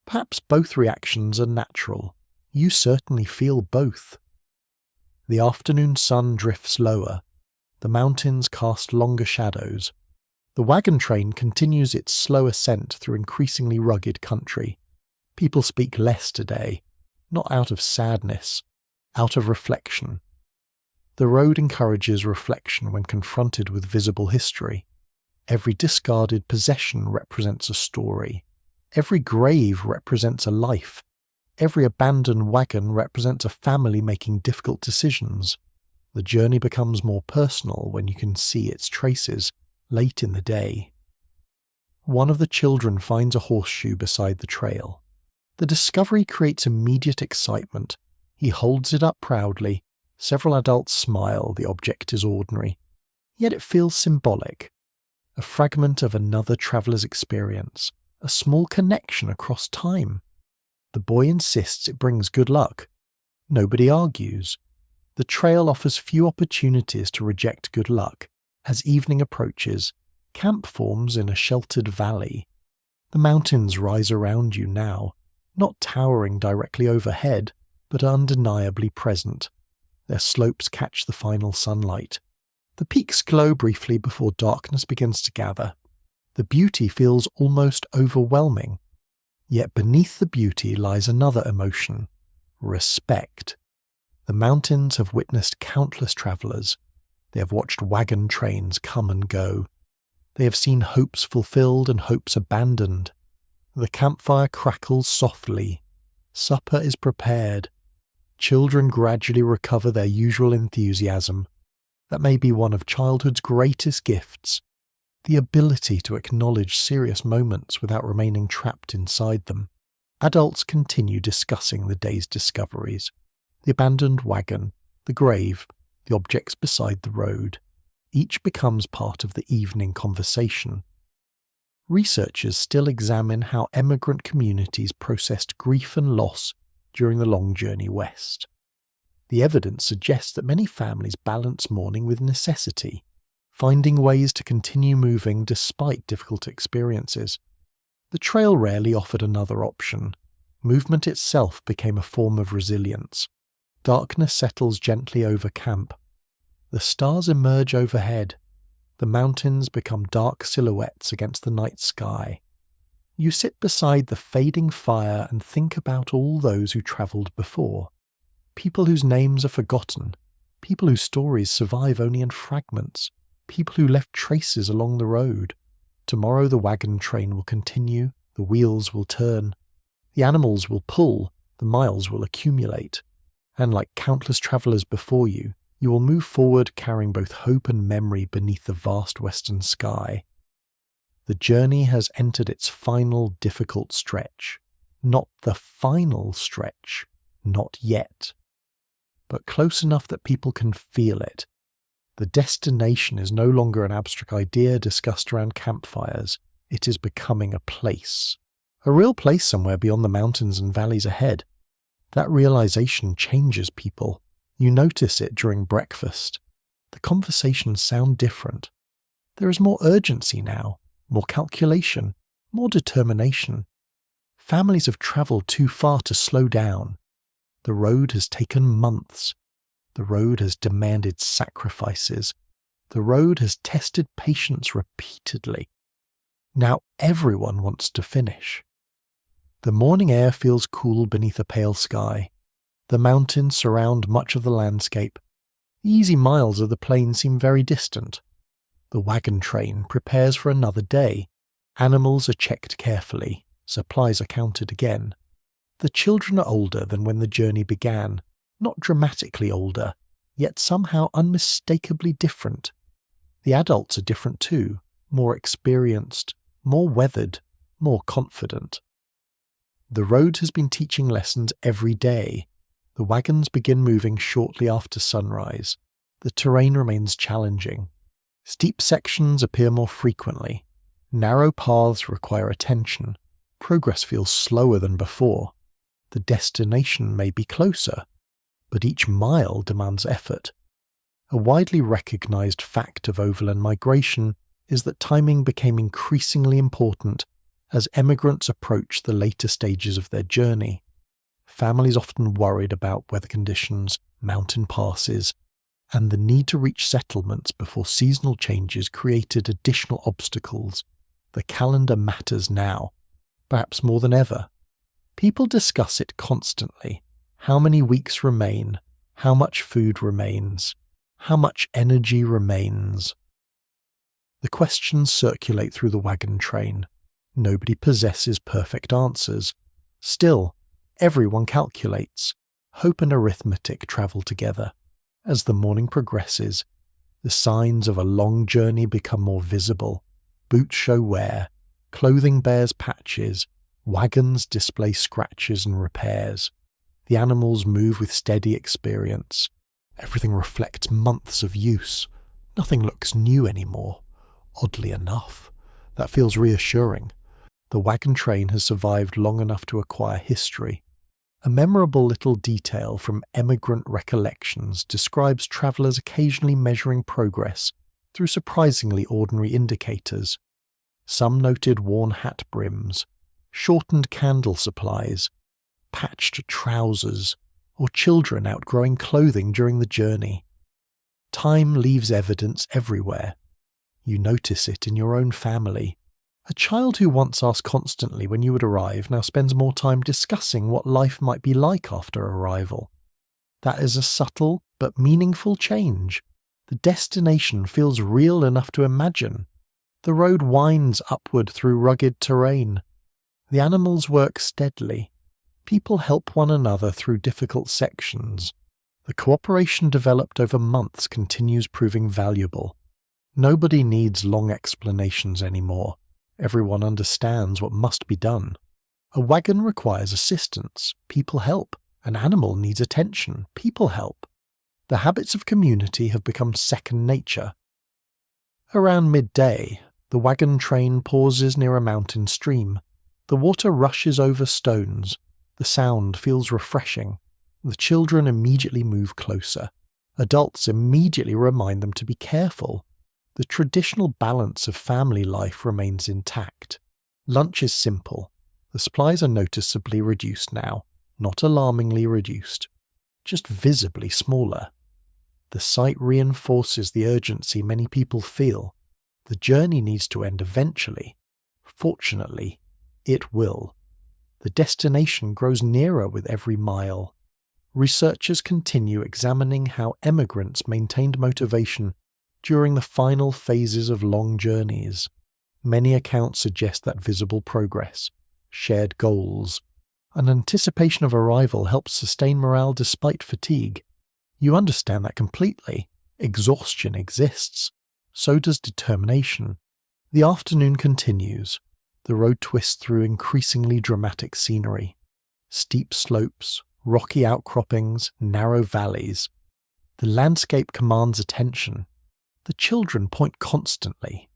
Perhaps both reactions are natural. You certainly feel both. The afternoon sun drifts lower. The mountains cast longer shadows. The wagon train continues its slow ascent through increasingly rugged country. People speak less today, not out of sadness, out of reflection. The road encourages reflection when confronted with visible history. Every discarded possession represents a story. Every grave represents a life. Every abandoned wagon represents a family making difficult decisions. The journey becomes more personal when you can see its traces late in the day. One of the children finds a horseshoe beside the trail. The discovery creates immediate excitement. He holds it up proudly. Several adults smile. The object is ordinary. Yet it feels symbolic. A fragment of another traveller's experience. A small connection across time. The boy insists it brings good luck. Nobody argues. The trail offers few opportunities to reject good luck. As evening approaches, camp forms in a sheltered valley. The mountains rise around you now, not towering directly overhead, but undeniably present. Their slopes catch the final sunlight. The peaks glow briefly before darkness begins to gather. The beauty feels almost overwhelming. Yet beneath the beauty lies another emotion, respect. The mountains have witnessed countless travellers. They have watched wagon trains come and go. They have seen hopes fulfilled and hopes abandoned. The campfire crackles softly. Supper is prepared. Children gradually recover their usual enthusiasm. That may be one of childhood's greatest gifts, the ability to acknowledge serious moments without remaining trapped inside them. Adults continue discussing the day's discoveries. The abandoned wagon, the grave, the objects beside the road. Each becomes part of the evening conversation. Researchers still examine how emigrant communities processed grief and loss during the long journey west. The evidence suggests that many families balance mourning with necessity, finding ways to continue moving despite difficult experiences. The trail rarely offered another option. Movement itself became a form of resilience. Darkness settles gently over camp. The stars emerge overhead. The mountains become dark silhouettes against the night sky. You sit beside the fading fire and think about all those who travelled before. People whose names are forgotten. People whose stories survive only in fragments. People who left traces along the road. Tomorrow the wagon train will continue, the wheels will turn. The animals will pull, the miles will accumulate. And like countless travellers before you, you will move forward carrying both hope and memory beneath the vast western sky. The journey has entered its final difficult stretch. Not the final stretch, not yet. But close enough that people can feel it. The destination is no longer an abstract idea discussed around campfires. It is becoming a place. A real place somewhere beyond the mountains and valleys ahead. That realization changes people. You notice it during breakfast. The conversations sound different. There is more urgency now, more calculation, more determination. Families have travelled too far to slow down. The road has taken months. The road has demanded sacrifices. The road has tested patience repeatedly. Now everyone wants to finish. The morning air feels cool beneath a pale sky. The mountains surround much of the landscape. The easy miles of the plain seem very distant. The wagon train prepares for another day. Animals are checked carefully. Supplies are counted again. The children are older than when the journey began. Not dramatically older, yet somehow unmistakably different. The adults are different too, more experienced, more weathered, more confident. The road has been teaching lessons every day. The wagons begin moving shortly after sunrise. The terrain remains challenging. Steep sections appear more frequently. Narrow paths require attention. Progress feels slower than before. The destination may be closer, but each mile demands effort. A widely recognized fact of overland migration is that timing became increasingly important as emigrants approached the later stages of their journey. Families often worried about weather conditions, mountain passes, and the need to reach settlements before seasonal changes created additional obstacles. The calendar matters now, perhaps more than ever. People discuss it constantly. How many weeks remain? How much food remains? How much energy remains? The questions circulate through the wagon train. Nobody possesses perfect answers. Still, everyone calculates. Hope and arithmetic travel together. As the morning progresses, the signs of a long journey become more visible. Boots show wear, clothing bears patches, wagons display scratches and repairs. The animals move with steady experience. Everything reflects months of use. Nothing looks new anymore. Oddly enough, that feels reassuring. The wagon train has survived long enough to acquire history. A memorable little detail from emigrant recollections describes travellers occasionally measuring progress through surprisingly ordinary indicators. Some noted worn hat brims, shortened candle supplies, patched trousers, or children outgrowing clothing during the journey. Time leaves evidence everywhere. You notice it in your own family. A child who once asked constantly when you would arrive now spends more time discussing what life might be like after arrival. That is a subtle but meaningful change. The destination feels real enough to imagine. The road winds upward through rugged terrain. The animals work steadily. People help one another through difficult sections. The cooperation developed over months continues proving valuable. Nobody needs long explanations anymore. Everyone understands what must be done. A wagon requires assistance. People help. An animal needs attention. People help. The habits of community have become second nature. Around midday, the wagon train pauses near a mountain stream. The water rushes over stones. The sound feels refreshing. The children immediately move closer. Adults immediately remind them to be careful. The traditional balance of family life remains intact. Lunch is simple. The supplies are noticeably reduced now, not alarmingly reduced, just visibly smaller. The sight reinforces the urgency many people feel. The journey needs to end eventually. Fortunately, it will. The destination grows nearer with every mile. Researchers continue examining how emigrants maintained motivation during the final phases of long journeys. Many accounts suggest that visible progress, shared goals, and anticipation of arrival helps sustain morale despite fatigue. You understand that completely. Exhaustion exists. So does determination. The afternoon continues. The road twists through increasingly dramatic scenery. Steep slopes, rocky outcroppings, narrow valleys. The landscape commands attention. The children point constantly.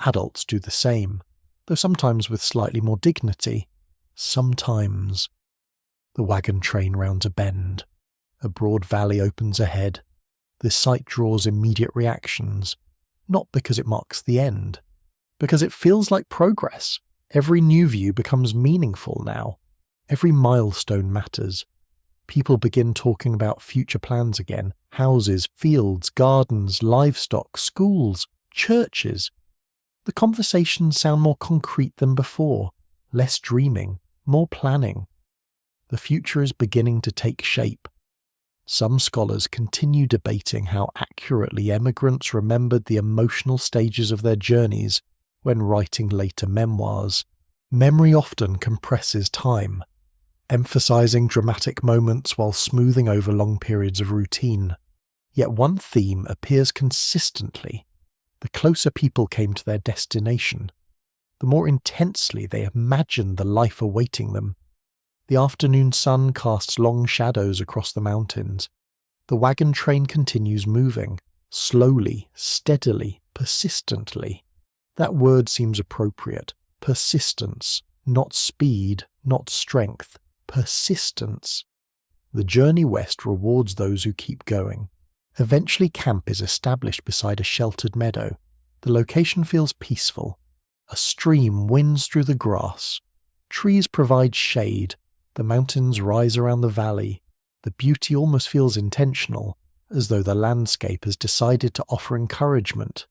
Adults do the same, though sometimes with slightly more dignity. Sometimes. The wagon train rounds a bend. A broad valley opens ahead. The sight draws immediate reactions, not because it marks the end, because it feels like progress. Every new view becomes meaningful now. Every milestone matters. People begin talking about future plans again. Houses, fields, gardens, livestock, schools, churches. The conversations sound more concrete than before, less dreaming, more planning. The future is beginning to take shape. Some scholars continue debating how accurately emigrants remembered the emotional stages of their journeys when writing later memoirs. Memory often compresses time, emphasizing dramatic moments while smoothing over long periods of routine. Yet one theme appears consistently. The closer people came to their destination, the more intensely they imagined the life awaiting them. The afternoon sun casts long shadows across the mountains. The wagon train continues moving, slowly, steadily, persistently. That word seems appropriate. Persistence, not speed, not strength. Persistence. The journey west rewards those who keep going. Eventually camp is established beside a sheltered meadow. The location feels peaceful. A stream winds through the grass. Trees provide shade. The mountains rise around the valley. The beauty almost feels intentional, as though the landscape has decided to offer encouragement.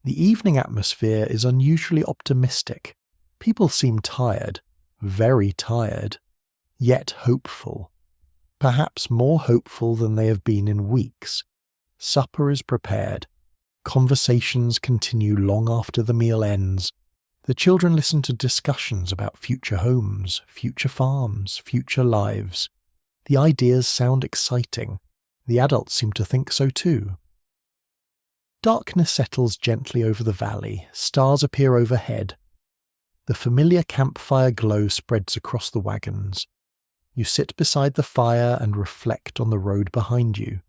The evening atmosphere is unusually optimistic. People seem tired, very tired, yet hopeful. Perhaps more hopeful than they have been in weeks. Supper is prepared. Conversations continue long after the meal ends. The children listen to discussions about future homes, future farms, future lives. The ideas sound exciting. The adults seem to think so too. Darkness settles gently over the valley. Stars appear overhead. The familiar campfire glow spreads across the wagons. You sit beside the fire and reflect on the road behind you.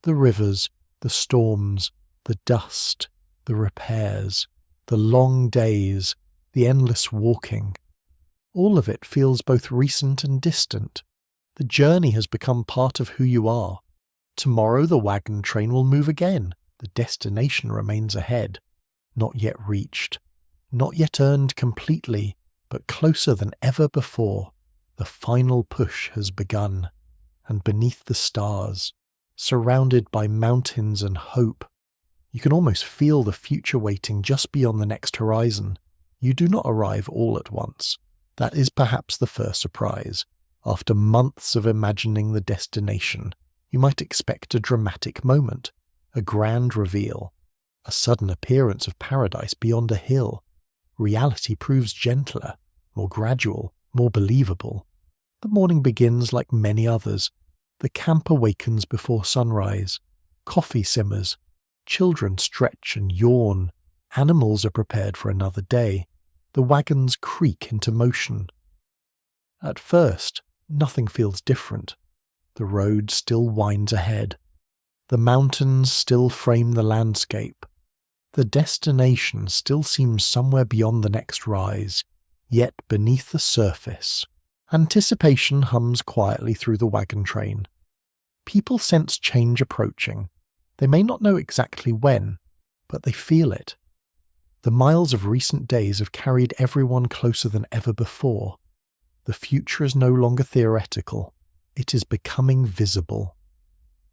The rivers, the storms, the dust, the repairs, the long days, the endless walking. All of it feels both recent and distant. The journey has become part of who you are. Tomorrow the wagon train will move again. The destination remains ahead. Not yet reached. Not yet earned completely, but closer than ever before. The final push has begun. And beneath the stars, surrounded by mountains and hope, you can almost feel the future waiting just beyond the next horizon. You do not arrive all at once. That is perhaps the first surprise. After months of imagining the destination, you might expect a dramatic moment, a grand reveal, a sudden appearance of paradise beyond a hill. Reality proves gentler, more gradual, more believable. The morning begins like many others. The camp awakens before sunrise. Coffee simmers. Children stretch and yawn. Animals are prepared for another day. The wagons creak into motion. At first, nothing feels different. The road still winds ahead. The mountains still frame the landscape. The destination still seems somewhere beyond the next rise, yet beneath the surface, anticipation hums quietly through the wagon train. People sense change approaching. They may not know exactly when, but they feel it. The miles of recent days have carried everyone closer than ever before. The future is no longer theoretical. It is becoming visible.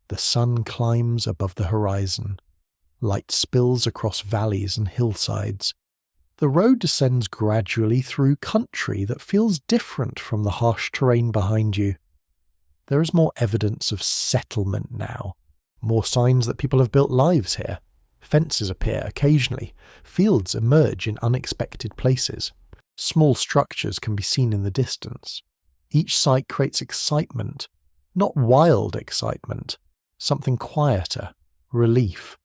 The sun climbs above the horizon. Light spills across valleys and hillsides. The road descends gradually through country that feels different from the harsh terrain behind you. There is more evidence of settlement now, more signs that people have built lives here. Fences appear occasionally, fields emerge in unexpected places. Small structures can be seen in the distance. Each sight creates excitement, not wild excitement, something quieter, relief.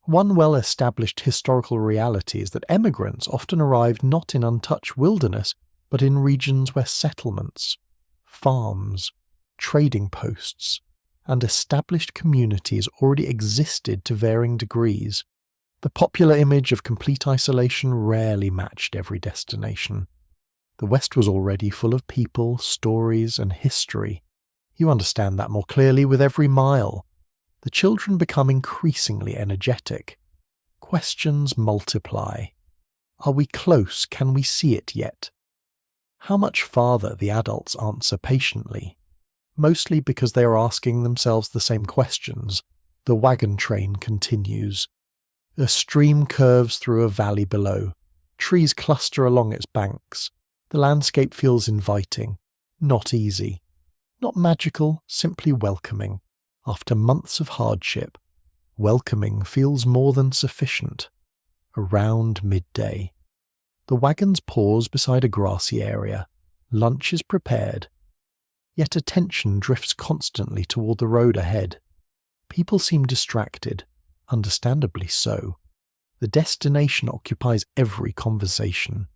One well-established historical reality is that emigrants often arrived not in untouched wilderness, but in regions where settlements, farms, trading posts, and established communities already existed to varying degrees. The popular image of complete isolation rarely matched every destination. The West was already full of people, stories, and history. You understand that more clearly with every mile. The children become increasingly energetic. Questions multiply. Are we close? Can we see it yet? How much farther the adults answer patiently, mostly because they are asking themselves the same questions. The wagon train continues. A stream curves through a valley below. Trees cluster along its banks. The landscape feels inviting, not easy, not magical, simply welcoming. After months of hardship, welcoming feels more than sufficient. Around midday, the wagons pause beside a grassy area. Lunch is prepared. Yet attention drifts constantly toward the road ahead. People seem distracted, understandably so. The destination occupies every conversation.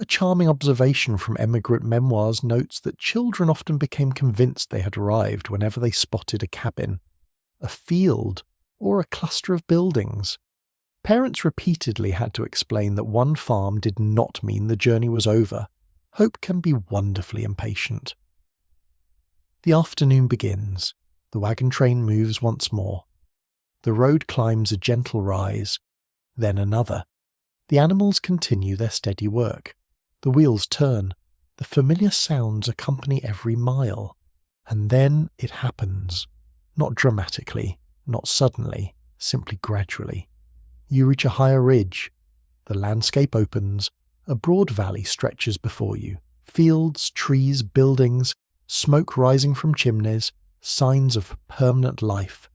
A charming observation from emigrant memoirs notes that children often became convinced they had arrived whenever they spotted a cabin, a field, or a cluster of buildings. Parents repeatedly had to explain that one farm did not mean the journey was over. Hope can be wonderfully impatient. The afternoon begins. The wagon train moves once more. The road climbs a gentle rise, then another. The animals continue their steady work. The wheels turn. The familiar sounds accompany every mile. And then it happens. Not dramatically, not suddenly, simply gradually. You reach a higher ridge. The landscape opens. A broad valley stretches before you. Fields, trees, buildings, smoke rising from chimneys, signs of permanent life.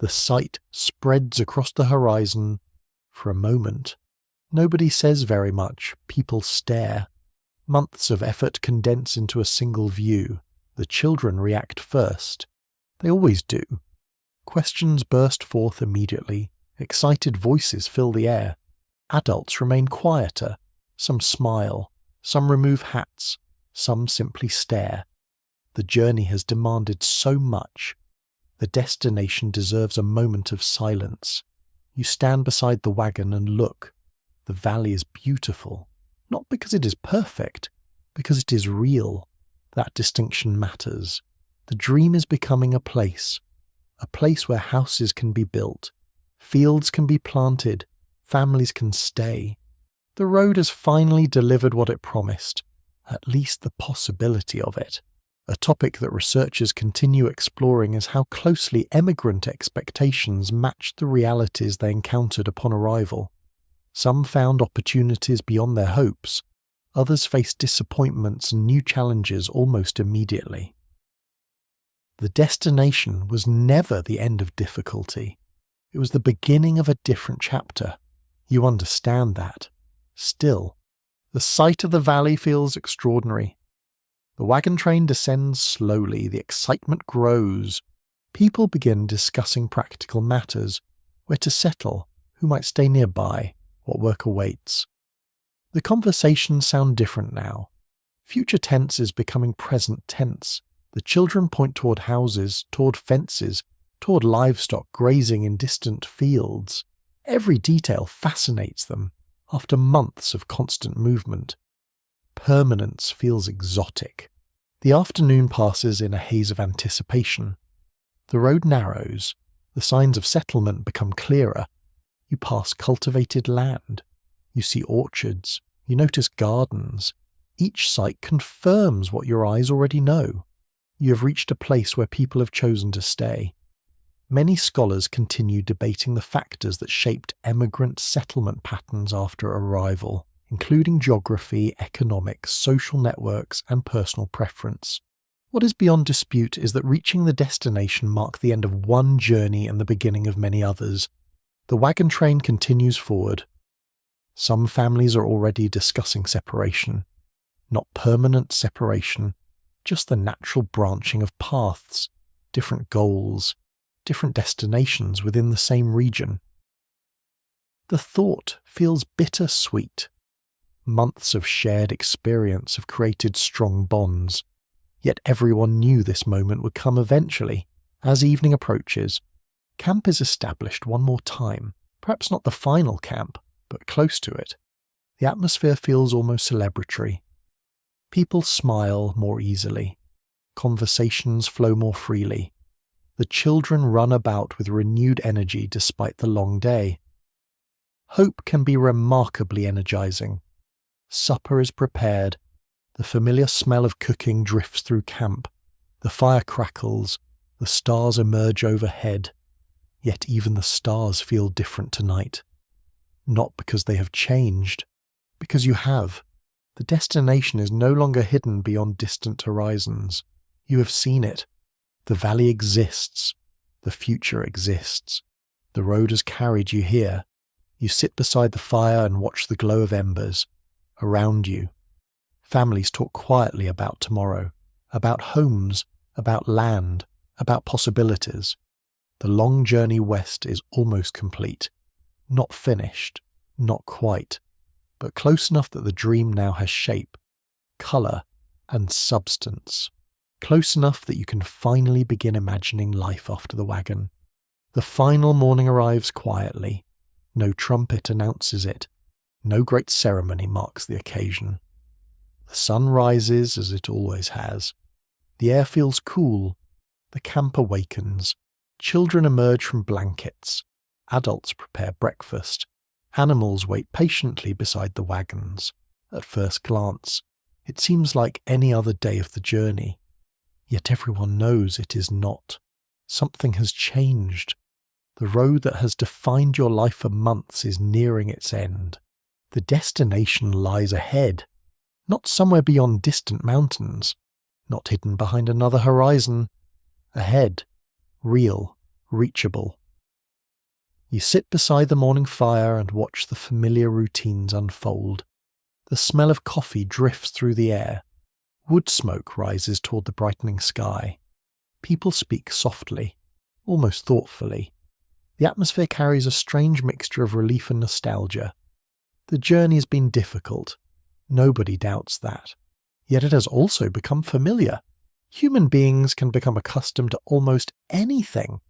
The sight spreads across the horizon. For a moment, nobody says very much. People stare. Months of effort condense into a single view. The children react first. They always do. Questions burst forth immediately. Excited voices fill the air. Adults remain quieter. Some smile. Some remove hats. Some simply stare. The journey has demanded so much. The destination deserves a moment of silence. You stand beside the wagon and look. The valley is beautiful, not because it is perfect, because it is real. That distinction matters. The dream is becoming a place where houses can be built, fields can be planted, families can stay. The road has finally delivered what it promised, at least the possibility of it. A topic that researchers continue exploring is how closely emigrant expectations matched the realities they encountered upon arrival. Some found opportunities beyond their hopes, others faced disappointments and new challenges almost immediately. The destination was never the end of difficulty. It was the beginning of a different chapter. You understand that. Still, the sight of the valley feels extraordinary. The wagon train descends slowly, the excitement grows. People begin discussing practical matters, where to settle, who might stay nearby, what work awaits. The conversations sound different now. Future tense is becoming present tense. The children point toward houses, toward fences, toward livestock grazing in distant fields. Every detail fascinates them after months of constant movement. Permanence feels exotic. The afternoon passes in a haze of anticipation. The road narrows. The signs of settlement become clearer. You pass cultivated land. You see orchards. You notice gardens. Each site confirms what your eyes already know. You have reached a place where people have chosen to stay. Many scholars continue debating the factors that shaped emigrant settlement patterns after arrival, including geography, economics, social networks, and personal preference. What is beyond dispute is that reaching the destination marked the end of one journey and the beginning of many others. The wagon train continues forward. Some families are already discussing separation. Not permanent separation, just the natural branching of paths, different goals, different destinations within the same region. The thought feels bittersweet. Months of shared experience have created strong bonds, yet everyone knew this moment would come eventually. As evening approaches, camp is established one more time, perhaps not the final camp, but close to it. The atmosphere feels almost celebratory. People smile more easily. Conversations flow more freely. The children run about with renewed energy despite the long day. Hope can be remarkably energizing. Supper is prepared. The familiar smell of cooking drifts through camp. The fire crackles. The stars emerge overhead. Yet even the stars feel different tonight. Not because they have changed, because you have. The destination is no longer hidden beyond distant horizons. You have seen it. The valley exists. The future exists. The road has carried you here. You sit beside the fire and watch the glow of embers. Around you, families talk quietly about tomorrow, about homes, about land, about possibilities. The long journey west is almost complete. Not finished, not quite, but close enough that the dream now has shape, colour, and substance. Close enough that you can finally begin imagining life after the wagon. The final morning arrives quietly. No trumpet announces it. No great ceremony marks the occasion. The sun rises as it always has. The air feels cool. The camp awakens. Children emerge from blankets. Adults prepare breakfast. Animals wait patiently beside the wagons. At first glance, it seems like any other day of the journey. Yet everyone knows it is not. Something has changed. The road that has defined your life for months is nearing its end. The destination lies ahead, not somewhere beyond distant mountains, not hidden behind another horizon. Ahead, real, reachable. You sit beside the morning fire and watch the familiar routines unfold. The smell of coffee drifts through the air. Wood smoke rises toward the brightening sky. People speak softly, almost thoughtfully. The atmosphere carries a strange mixture of relief and nostalgia. The journey has been difficult. Nobody doubts that. Yet it has also become familiar. Human beings can become accustomed to almost anything,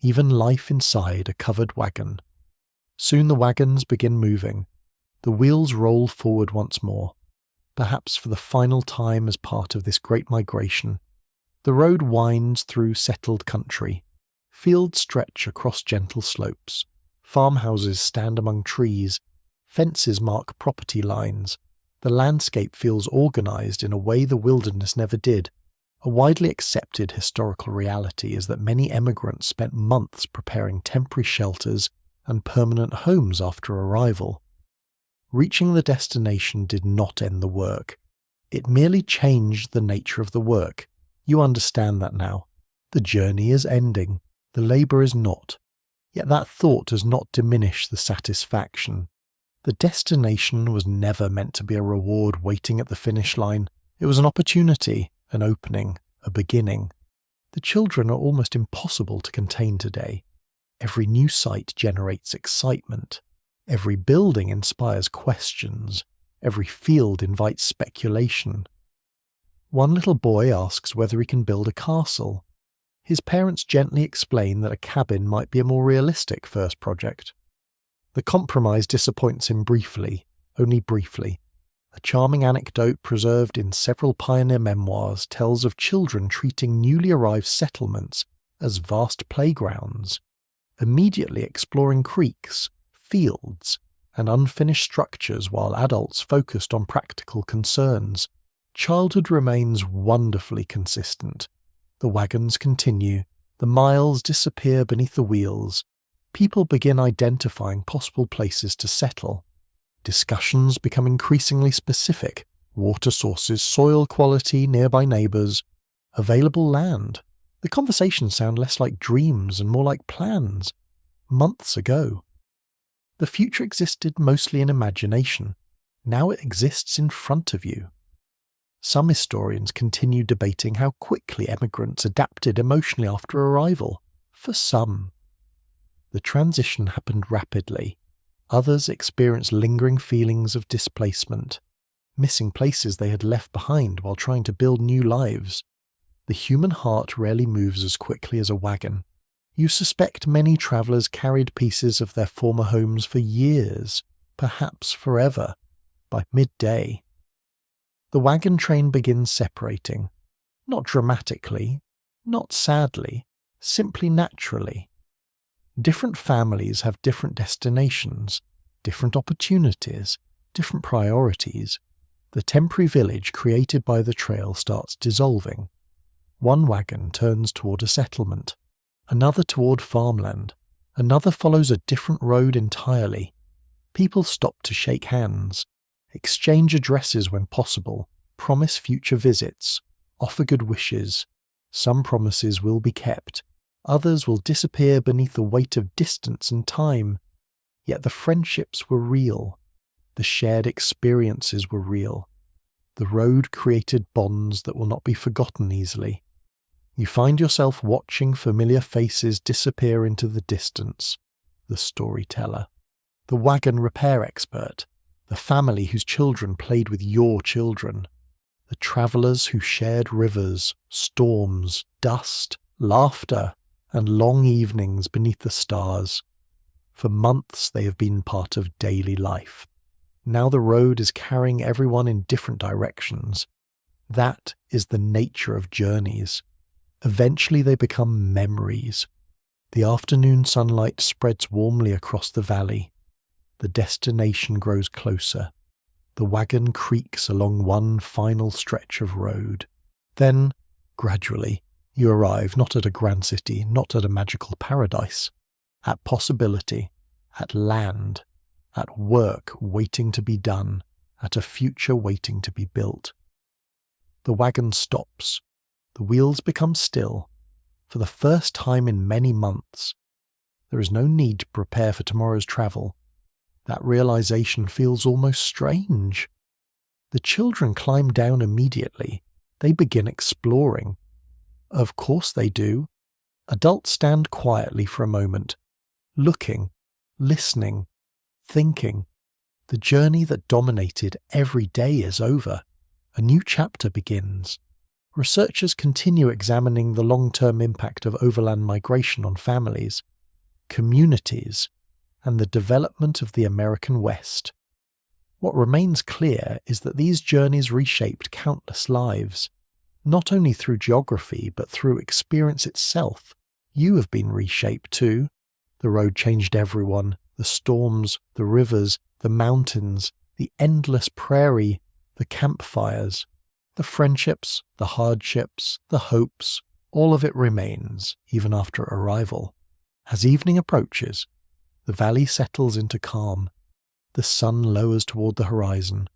even life inside a covered wagon. Soon the wagons begin moving. The wheels roll forward once more, perhaps for the final time as part of this great migration. The road winds through settled country. Fields stretch across gentle slopes. Farmhouses stand among trees. Fences mark property lines. The landscape feels organized in a way the wilderness never did. A widely accepted historical reality is that many emigrants spent months preparing temporary shelters and permanent homes after arrival. Reaching the destination did not end the work. It merely changed the nature of the work. You understand that now. The journey is ending. The labour is not. Yet that thought does not diminish the satisfaction. The destination was never meant to be a reward waiting at the finish line. It was an opportunity, an opening, a beginning. The children are almost impossible to contain today. Every new sight generates excitement. Every building inspires questions. Every field invites speculation. One little boy asks whether he can build a castle. His parents gently explain that a cabin might be a more realistic first project. The compromise disappoints him briefly, only briefly. A charming anecdote preserved in several pioneer memoirs tells of children treating newly arrived settlements as vast playgrounds, immediately exploring creeks, fields, and unfinished structures while adults focused on practical concerns. Childhood remains wonderfully consistent. The wagons continue, the miles disappear beneath the wheels. People begin identifying possible places to settle. Discussions become increasingly specific: water sources, soil quality, nearby neighbours, available land. The conversations sound less like dreams and more like plans. Months ago. The future existed mostly in imagination. Now it exists in front of you. Some historians continue debating how quickly emigrants adapted emotionally after arrival. For some, the transition happened rapidly. Others experienced lingering feelings of displacement, missing places they had left behind while trying to build new lives. The human heart rarely moves as quickly as a wagon. You suspect many travellers carried pieces of their former homes for years, perhaps forever, by midday. The wagon train begins separating, not dramatically, not sadly, simply naturally. Different families have different destinations, different opportunities, different priorities. The temporary village created by the trail starts dissolving. One wagon turns toward a settlement, another toward farmland, another follows a different road entirely. People stop to shake hands, exchange addresses when possible, promise future visits, offer good wishes. Some promises will be kept, others will disappear beneath the weight of distance and time. Yet the friendships were real, the shared experiences were real. The road created bonds that will not be forgotten easily. You find yourself watching familiar faces disappear into the distance. The storyteller, the wagon repair expert, the family whose children played with your children, the travellers who shared rivers, storms, dust, laughter, and long evenings beneath the stars. For months they have been part of daily life. Now the road is carrying everyone in different directions. That is the nature of journeys. Eventually they become memories. The afternoon sunlight spreads warmly across the valley. The destination grows closer. The wagon creaks along one final stretch of road. Then, gradually, you arrive not at a grand city, not at a magical paradise, at possibility, at land, at work waiting to be done, at a future waiting to be built. The wagon stops. The wheels become still. For the first time in many months, there is no need to prepare for tomorrow's travel. That realization feels almost strange. The children climb down immediately. They begin exploring. Of course they do. Adults stand quietly for a moment, looking, listening, thinking. The journey that dominated every day is over. A new chapter begins. Researchers continue examining the long-term impact of overland migration on families, communities, and the development of the American West. What remains clear is that these journeys reshaped countless lives, not only through geography but through experience itself. You have been reshaped too. The road changed everyone, the storms, the rivers, the mountains, the endless prairie, the campfires. The friendships, the hardships, the hopes, all of it remains, even after arrival. As evening approaches, the valley settles into calm. The sun lowers toward the horizon.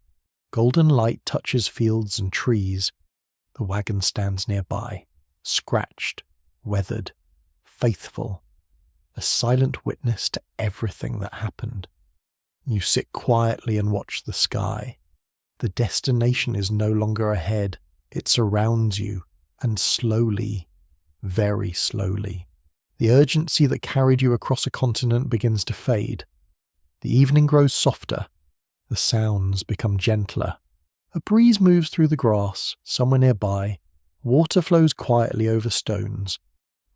Golden light touches fields and trees. The wagon stands nearby, scratched, weathered, faithful, a silent witness to everything that happened. You sit quietly and watch the sky. The destination is no longer ahead. It surrounds you, and slowly, very slowly, the urgency that carried you across a continent begins to fade. The evening grows softer. The sounds become gentler. A breeze moves through the grass, somewhere nearby. Water flows quietly over stones.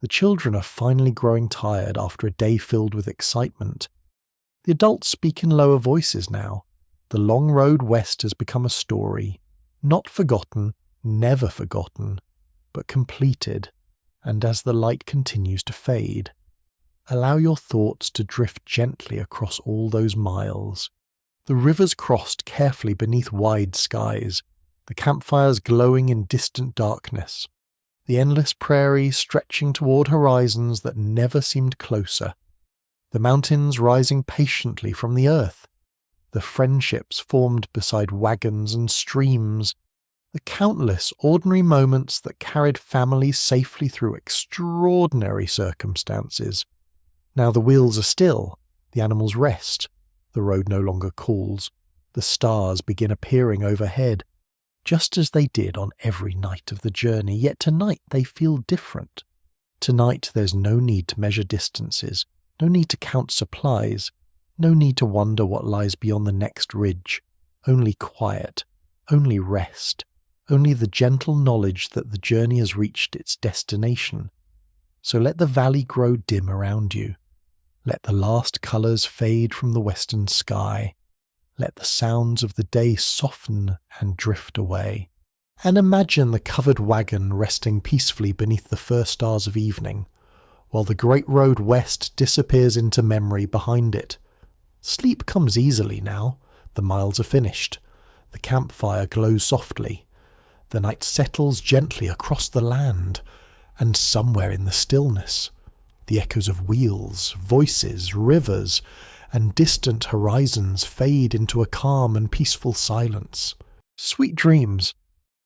The children are finally growing tired after a day filled with excitement. The adults speak in lower voices now. The long road west has become a story, not forgotten, never forgotten, but completed. And as the light continues to fade, allow your thoughts to drift gently across all those miles. The rivers crossed carefully beneath wide skies, the campfires glowing in distant darkness, the endless prairies stretching toward horizons that never seemed closer, the mountains rising patiently from the earth, the friendships formed beside wagons and streams, the countless ordinary moments that carried families safely through extraordinary circumstances. Now the wheels are still, the animals rest, the road no longer calls, the stars begin appearing overhead, just as they did on every night of the journey, yet tonight they feel different. Tonight there's no need to measure distances, no need to count supplies, no need to wonder what lies beyond the next ridge, only quiet, only rest, only the gentle knowledge that the journey has reached its destination. So let the valley grow dim around you. Let the last colours fade from the western sky. Let the sounds of the day soften and drift away. And imagine the covered wagon resting peacefully beneath the first stars of evening, while the great road west disappears into memory behind it. Sleep comes easily now. The miles are finished. The campfire glows softly. The night settles gently across the land, and somewhere in the stillness, the echoes of wheels, voices, rivers, and distant horizons fade into a calm and peaceful silence. Sweet dreams.